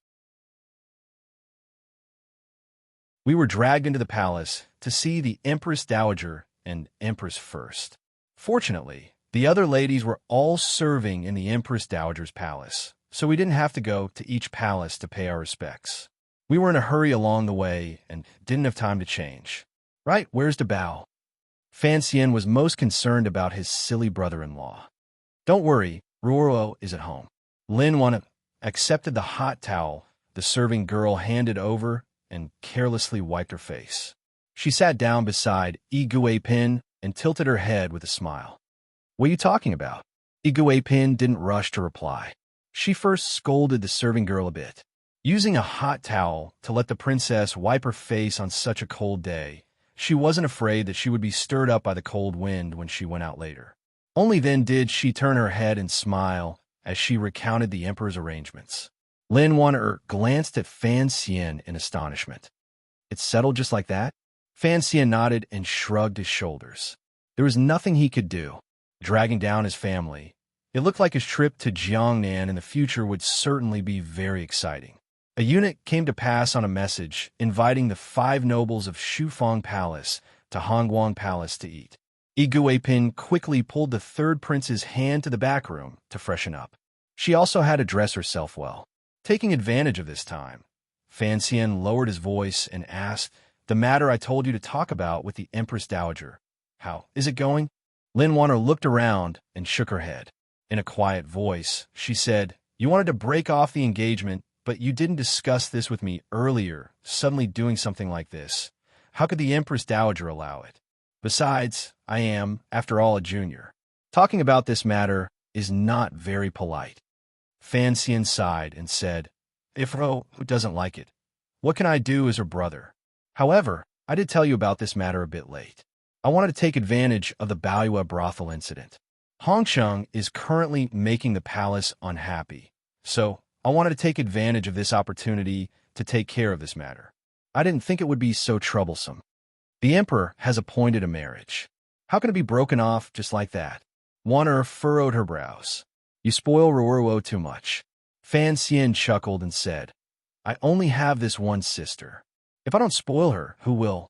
We were dragged into the palace to see the Empress Dowager and Empress First. Fortunately, the other ladies were all serving in the Empress Dowager's palace, so we didn't have to go to each palace to pay our respects. We were in a hurry along the way and didn't have time to change. "Right, where's the Bao?" Fan Xian was most concerned about his silly brother-in-law. "Don't worry, Ruoro is at home." Lin Wan accepted the hot towel the serving girl handed over and carelessly wiped her face. She sat down beside Yi Pin and tilted her head with a smile. "What are you talking about?" Yi Pin didn't rush to reply. She first scolded the serving girl a bit. Using a hot towel to let the princess wipe her face on such a cold day, she wasn't afraid that she would be stirred up by the cold wind when she went out later. Only then did she turn her head and smile as she recounted the emperor's arrangements. Lin Wan glanced at Fan Xian in astonishment. "It's settled just like that?" Fan Xian nodded and shrugged his shoulders. There was nothing he could do. Dragging down his family, it looked like his trip to Jiangnan in the future would certainly be very exciting. A eunuch came to pass on a message inviting the 5 nobles of Shufang Palace to Hongguang Palace to eat. Yi Pin quickly pulled the 3rd prince's hand to the back room to freshen up. She also had to dress herself well. Taking advantage of this time, Fan Xian lowered his voice and asked, "The matter I told you to talk about with the Empress Dowager, how is it going?" Lin Wanner looked around and shook her head. In a quiet voice, she said, "You wanted to break off the engagement, but you didn't discuss this with me earlier, suddenly doing something like this. How could the Empress Dowager allow it? Besides, I am, after all, a junior. Talking about this matter is not very polite." Fan Xian sighed and said, "Ifro, who doesn't like it? What can I do as her brother? However, I did tell you about this matter a bit late. I wanted to take advantage of the Baoyue brothel incident. Hongcheng is currently making the palace unhappy, so I wanted to take advantage of this opportunity to take care of this matter. I didn't think it would be so troublesome. The emperor has appointed a marriage. How can it be broken off just like that? Wanner furrowed her brows. You spoil Ruruo too much. Fan Xian chuckled and said, I only have this one sister. If I don't spoil her, who will?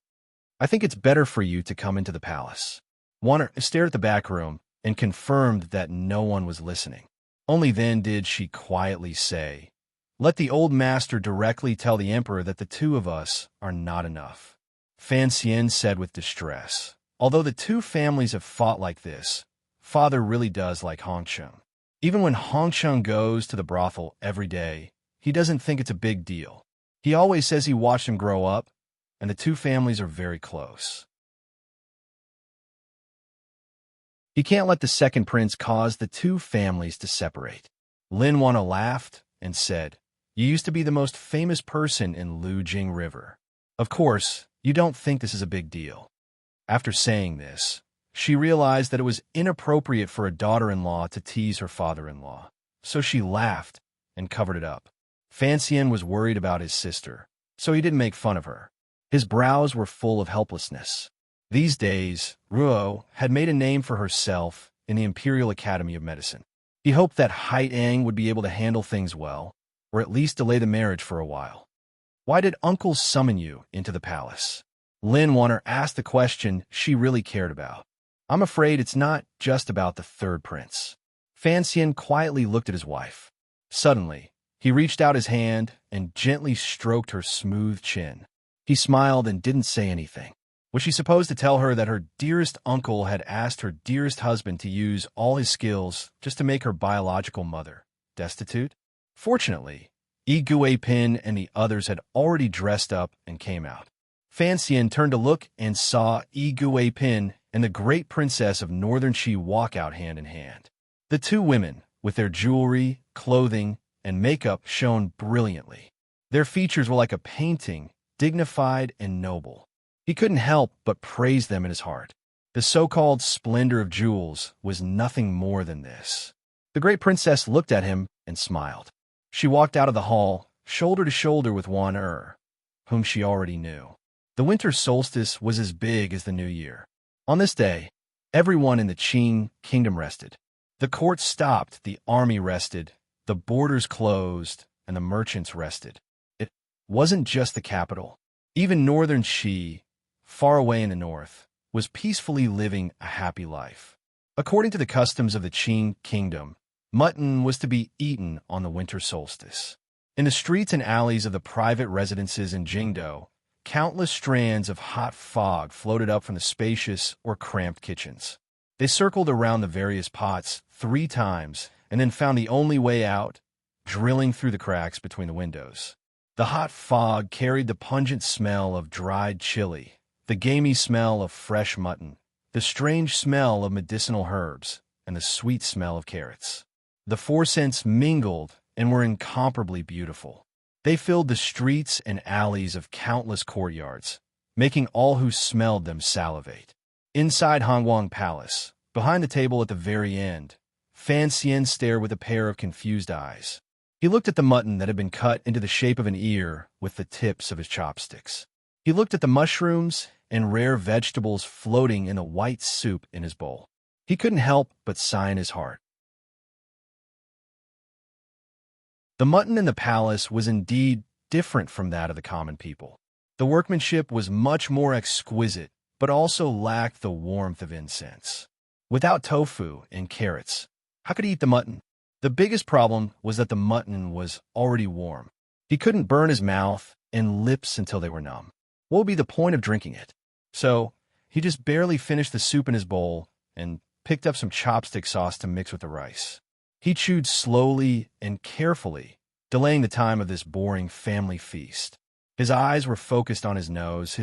I think it's better for you to come into the palace. Wanner stared at the back room and confirmed that no one was listening. Only then did she quietly say, Let the old master directly tell the emperor that the two of us are not enough. Fan Xian said with distress, Although the two families have fought like this, father really does like Hongcheng. Even when Hongcheng goes to the brothel every day, he doesn't think it's a big deal. He always says he watched him grow up, and the two families are very close. He can't let the second prince cause the two families to separate. Lin Wana laughed and said, You used to be the most famous person in Lujing River. Of course, you don't think this is a big deal. After saying this, she realized that it was inappropriate for a daughter-in-law to tease her father-in-law, so she laughed and covered it up. Fan Xian was worried about his sister, so he didn't make fun of her. His brows were full of helplessness. These days, Ruo had made a name for herself in the Imperial Academy of Medicine. He hoped that Haitang would be able to handle things well, or at least delay the marriage for a while. Why did Uncle summon you into the palace? Lin Wanner asked the question she really cared about. I'm afraid it's not just about the third prince. Fan Xian quietly looked at his wife. Suddenly, he reached out his hand and gently stroked her smooth chin. He smiled and didn't say anything. Was she supposed to tell her that her dearest uncle had asked her dearest husband to use all his skills just to make her biological mother destitute? Fortunately, Yi Guipin and the others had already dressed up and came out. Fan Xian turned to look and saw Yi Guipin and the great princess of Northern Qi walk out hand in hand. The two women, with their jewelry, clothing, and makeup, shone brilliantly. Their features were like a painting, dignified and noble. He couldn't help but praise them in his heart. The so-called splendor of jewels was nothing more than this. The great princess looked at him and smiled. She walked out of the hall, shoulder to shoulder with Wan whom she already knew. The winter solstice was as big as the new year. On this day, everyone in the Qing kingdom rested. The court stopped, the army rested, the borders closed, and the merchants rested. It wasn't just the capital. Even Northern Qi, far away in the north, was peacefully living a happy life. According to the customs of the Qing kingdom, mutton was to be eaten on the winter solstice. In the streets and alleys of the private residences in Jingdo, countless strands of hot fog floated up from the spacious or cramped kitchens. They circled around the various pots 3 times and then found the only way out, drilling through the cracks between the windows. The hot fog carried the pungent smell of dried chili, the gamey smell of fresh mutton, the strange smell of medicinal herbs, and the sweet smell of carrots. The 4 scents mingled and were incomparably beautiful. They filled the streets and alleys of countless courtyards, making all who smelled them salivate. Inside Hongguang Palace, behind the table at the very end, Fan Xian stared with a pair of confused eyes. He looked at the mutton that had been cut into the shape of an ear with the tips of his chopsticks. He looked at the mushrooms and rare vegetables floating in the white soup in his bowl. He couldn't help but sigh in his heart. The mutton in the palace was indeed different from that of the common people. The workmanship was much more exquisite, but also lacked the warmth of incense. Without tofu and carrots, how could he eat the mutton? The biggest problem was that the mutton was already warm. He couldn't burn his mouth and lips until they were numb. What would be the point of drinking it? So, he just barely finished the soup in his bowl and picked up some chopstick sauce to mix with the rice. He chewed slowly and carefully, delaying the time of this boring family feast. His eyes were focused on his nose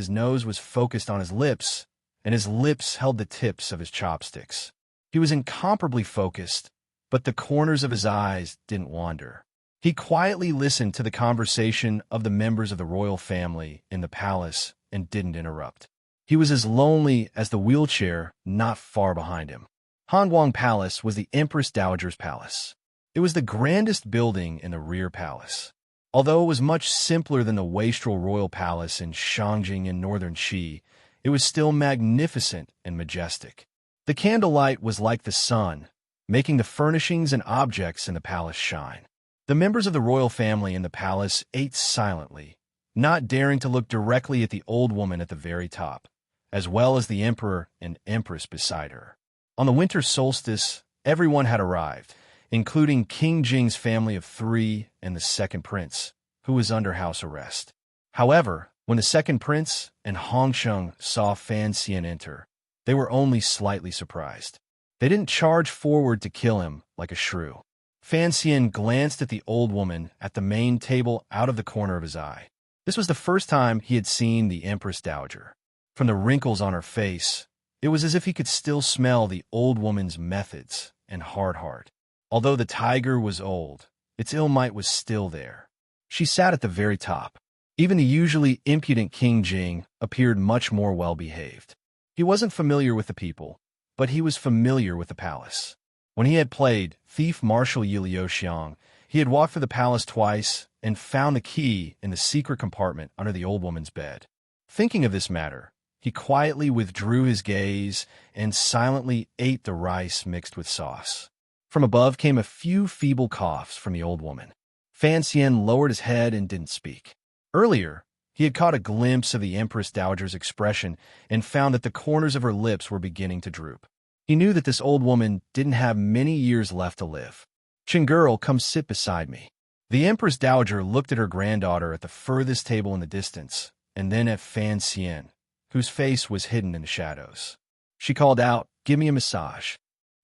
was focused on his lips, and his lips held the tips of his chopsticks. He was incomparably focused, but the corners of his eyes didn't wander. He quietly listened to the conversation of the members of the royal family in the palace and didn't interrupt. He was as lonely as the wheelchair not far behind him. Hongguang Palace was the Empress Dowager's palace. It was the grandest building in the rear palace. Although it was much simpler than the wastrel royal palace in Shangjing in northern Qi, it was still magnificent and majestic. The candlelight was like the sun, making the furnishings and objects in the palace shine. The members of the royal family in the palace ate silently, not daring to look directly at the old woman at the very top, as well as the emperor and empress beside her. On the winter solstice, everyone had arrived, including King Jing's family of 3 and the second prince, who was under house arrest. However, when the second prince and Hongsheng saw Fan Xian enter, they were only slightly surprised. They didn't charge forward to kill him like a shrew. Fan Xian glanced at the old woman at the main table out of the corner of his eye. This was the first time he had seen the Empress Dowager. From the wrinkles on her face, it was as if he could still smell the old woman's methods and hard heart. Although the tiger was old, its ill might was still there. She sat at the very top. Even the usually impudent King Jing appeared much more well-behaved. He wasn't familiar with the people, but he was familiar with the palace. When he had played Thief Marshal Yi Liuxiang, he had walked through the palace twice and found the key in the secret compartment under the old woman's bed. Thinking of this matter, he quietly withdrew his gaze and silently ate the rice mixed with sauce. From above came a few feeble coughs from the old woman. Fan Xian lowered his head and didn't speak. Earlier, he had caught a glimpse of the Empress Dowager's expression and found that the corners of her lips were beginning to droop. He knew that this old woman didn't have many years left to live. "Chingirl, come sit beside me." The Empress Dowager looked at her granddaughter at the furthest table in the distance, and then at Fan Xian, whose face was hidden in the shadows. She called out, "Give me a massage."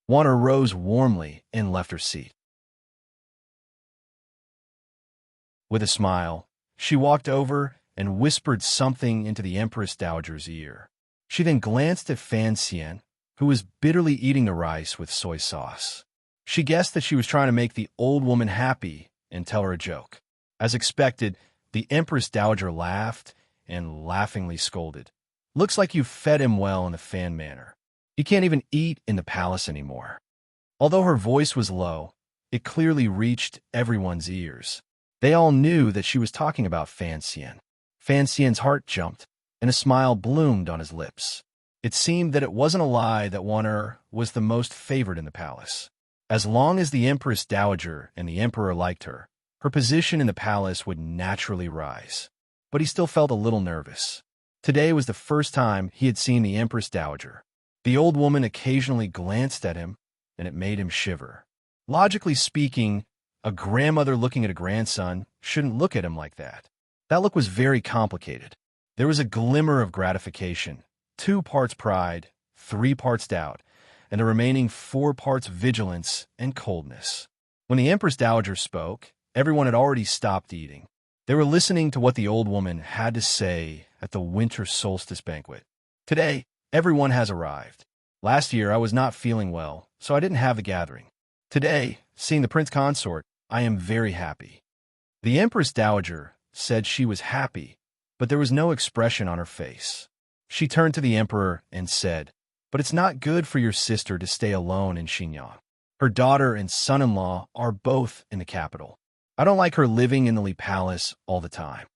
Wanner rose warmly and left her seat. With a smile, she walked over and whispered something into the Empress Dowager's ear. She then glanced at Fan Xian, who was bitterly eating the rice with soy sauce. She guessed that she was trying to make the old woman happy and tell her a joke. As expected, the Empress Dowager laughed and laughingly scolded. "Looks like you fed him well in the Fan manner. He can't even eat in the palace anymore." Although her voice was low, it clearly reached everyone's ears. They all knew that she was talking about Fan Xian. Fan Xian's heart jumped, and a smile bloomed on his lips. It seemed that it wasn't a lie that Wanner was the most favored in the palace. As long as the Empress Dowager and the Emperor liked her, her position in the palace would naturally rise. But he still felt a little nervous. Today was the first time he had seen the Empress Dowager. The old woman occasionally glanced at him, and it made him shiver. Logically speaking, a grandmother looking at a grandson shouldn't look at him like that. That look was very complicated. There was a glimmer of gratification, 2 parts pride, 3 parts doubt, and the remaining 4 parts vigilance and coldness. When the Empress Dowager spoke, everyone had already stopped eating. They were listening to what the old woman had to say at the winter solstice banquet. "Today, everyone has arrived. Last year, I was not feeling well, so I didn't have the gathering. Today, seeing the Prince Consort, I am very happy." The Empress Dowager said she was happy, but there was no expression on her face. She turned to the Emperor and said, "But it's not good for your sister to stay alone in Xinjiang. Her daughter and son-in-law are both in the capital. I don't like her living in the Li Palace all the time."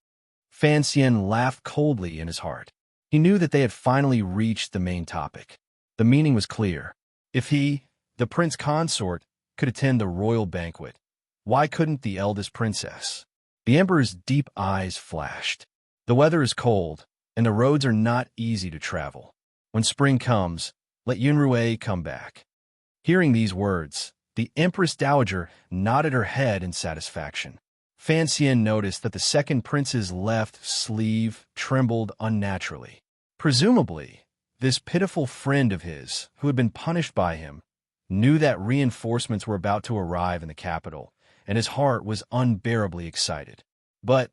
Fan Xian laughed coldly in his heart. He knew that they had finally reached the main topic. The meaning was clear. If he, the Prince Consort, could attend the royal banquet, why couldn't the eldest princess? The Emperor's deep eyes flashed. The weather is cold, and the roads are not easy to travel. When spring comes, let Yunrui come back. Hearing these words, the Empress Dowager nodded her head in satisfaction. Fan Xian noticed that the second prince's left sleeve trembled unnaturally. Presumably, this pitiful friend of his, who had been punished by him, knew that reinforcements were about to arrive in the capital, and his heart was unbearably excited. But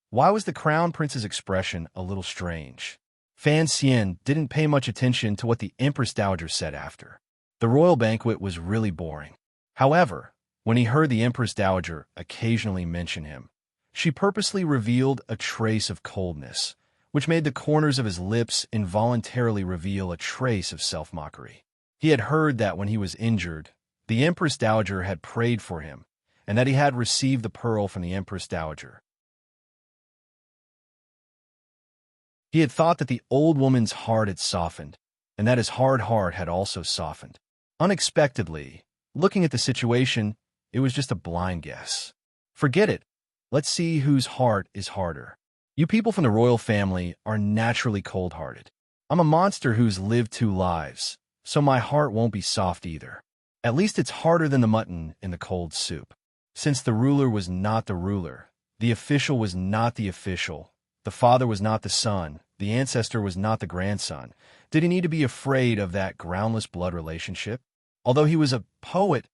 why was the crown prince's expression a little strange? Fan Xian didn't pay much attention to what the Empress Dowager said after. The royal banquet was really boring. However, when he heard the Empress Dowager occasionally mention him, she purposely revealed a trace of coldness, which made the corners of his lips involuntarily reveal a trace of self-mockery. He had heard that when he was injured, the Empress Dowager had prayed for him and that he had received the pearl from the Empress Dowager. He had thought that the old woman's heart had softened, and that his hard heart had also softened. Unexpectedly, looking at the situation, it was just a blind guess. Forget it. Let's see whose heart is harder. You people from the royal family are naturally cold-hearted. I'm a monster who's lived 2 lives, so my heart won't be soft either. At least it's harder than the mutton in the cold soup. Since the ruler was not the ruler, the official was not the official, the father was not the son, the ancestor was not the grandson, did he need to be afraid of that groundless blood relationship? Although he was a poet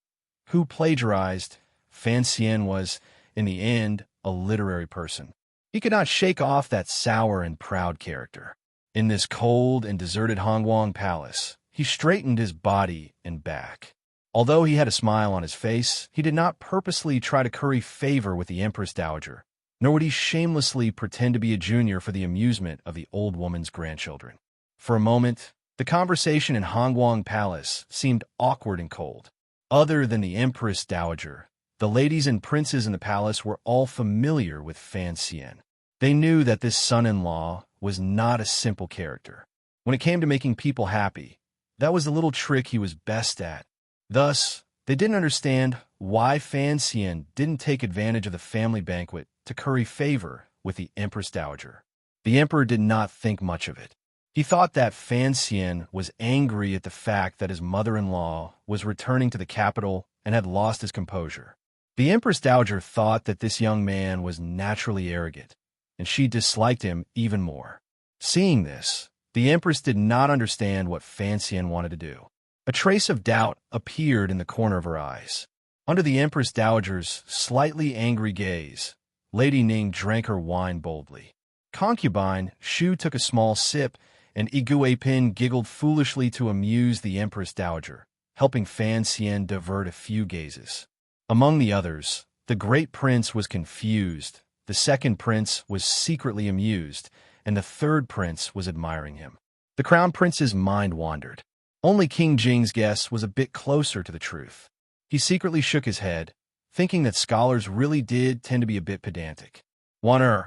who plagiarized, Fan Xian was, in the end, a literary person. He could not shake off that sour and proud character. In this cold and deserted Hongguang palace, he straightened his body and back. Although he had a smile on his face, he did not purposely try to curry favor with the Empress Dowager, nor would he shamelessly pretend to be a junior for the amusement of the old woman's grandchildren. For a moment, the conversation in Hongguang Palace seemed awkward and cold. Other than the Empress Dowager, the ladies and princes in the palace were all familiar with Fan Xian. They knew that this son-in-law was not a simple character. When it came to making people happy, that was the little trick he was best at. Thus, they didn't understand why Fan Xian didn't take advantage of the family banquet to curry favor with the Empress Dowager. The emperor did not think much of it. He thought that Fan Xian was angry at the fact that his mother-in-law was returning to the capital and had lost his composure. The Empress Dowager thought that this young man was naturally arrogant, and she disliked him even more. Seeing this, the Empress did not understand what Fan Xian wanted to do. A trace of doubt appeared in the corner of her eyes. Under the Empress Dowager's slightly angry gaze, Lady Ning drank her wine boldly. Concubine Shu took a small sip, and Iguipin giggled foolishly to amuse the Empress Dowager, helping Fan Xian divert a few gazes. Among the others, the great prince was confused, the second prince was secretly amused, and the third prince was admiring him. The crown prince's mind wandered. Only King Jing's guess was a bit closer to the truth. He secretly shook his head, thinking that scholars really did tend to be a bit pedantic. Wan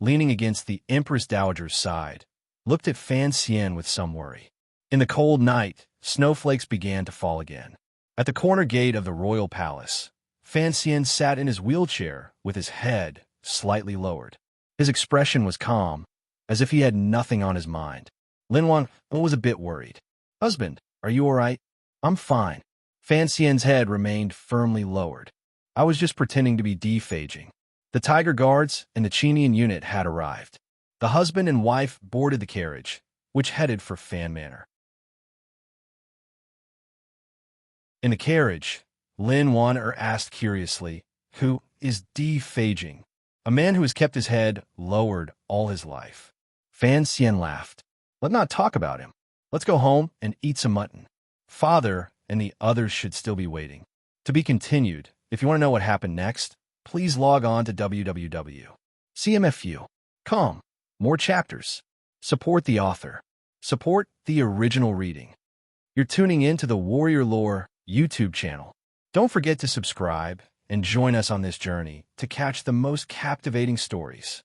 leaning against the Empress Dowager's side, looked at Fan Xian with some worry. In the cold night, snowflakes began to fall again. At the corner gate of the royal palace, Fan Xian sat in his wheelchair with his head slightly lowered. His expression was calm, as if he had nothing on his mind. Lin Wang was a bit worried. "Husband, are you all right?" "I'm fine." Fan Xian's head remained firmly lowered. "I was just pretending to be dephaging." The Tiger Guards and the Chinian unit had arrived. The husband and wife boarded the carriage, which headed for Fan Manor. In the carriage, Lin Wan asked curiously, "Who is dephaging?" "A man who has kept his head lowered all his life." Fan Xian laughed. "Let's not talk about him. Let's go home and eat some mutton. Father and the others should still be waiting." To be continued. If you want to know what happened next, please log on to www.cmfu.com. More chapters. Support the author. Support the original reading. You're tuning in to the Warrior Lore YouTube channel. Don't forget to subscribe and join us on this journey to catch the most captivating stories.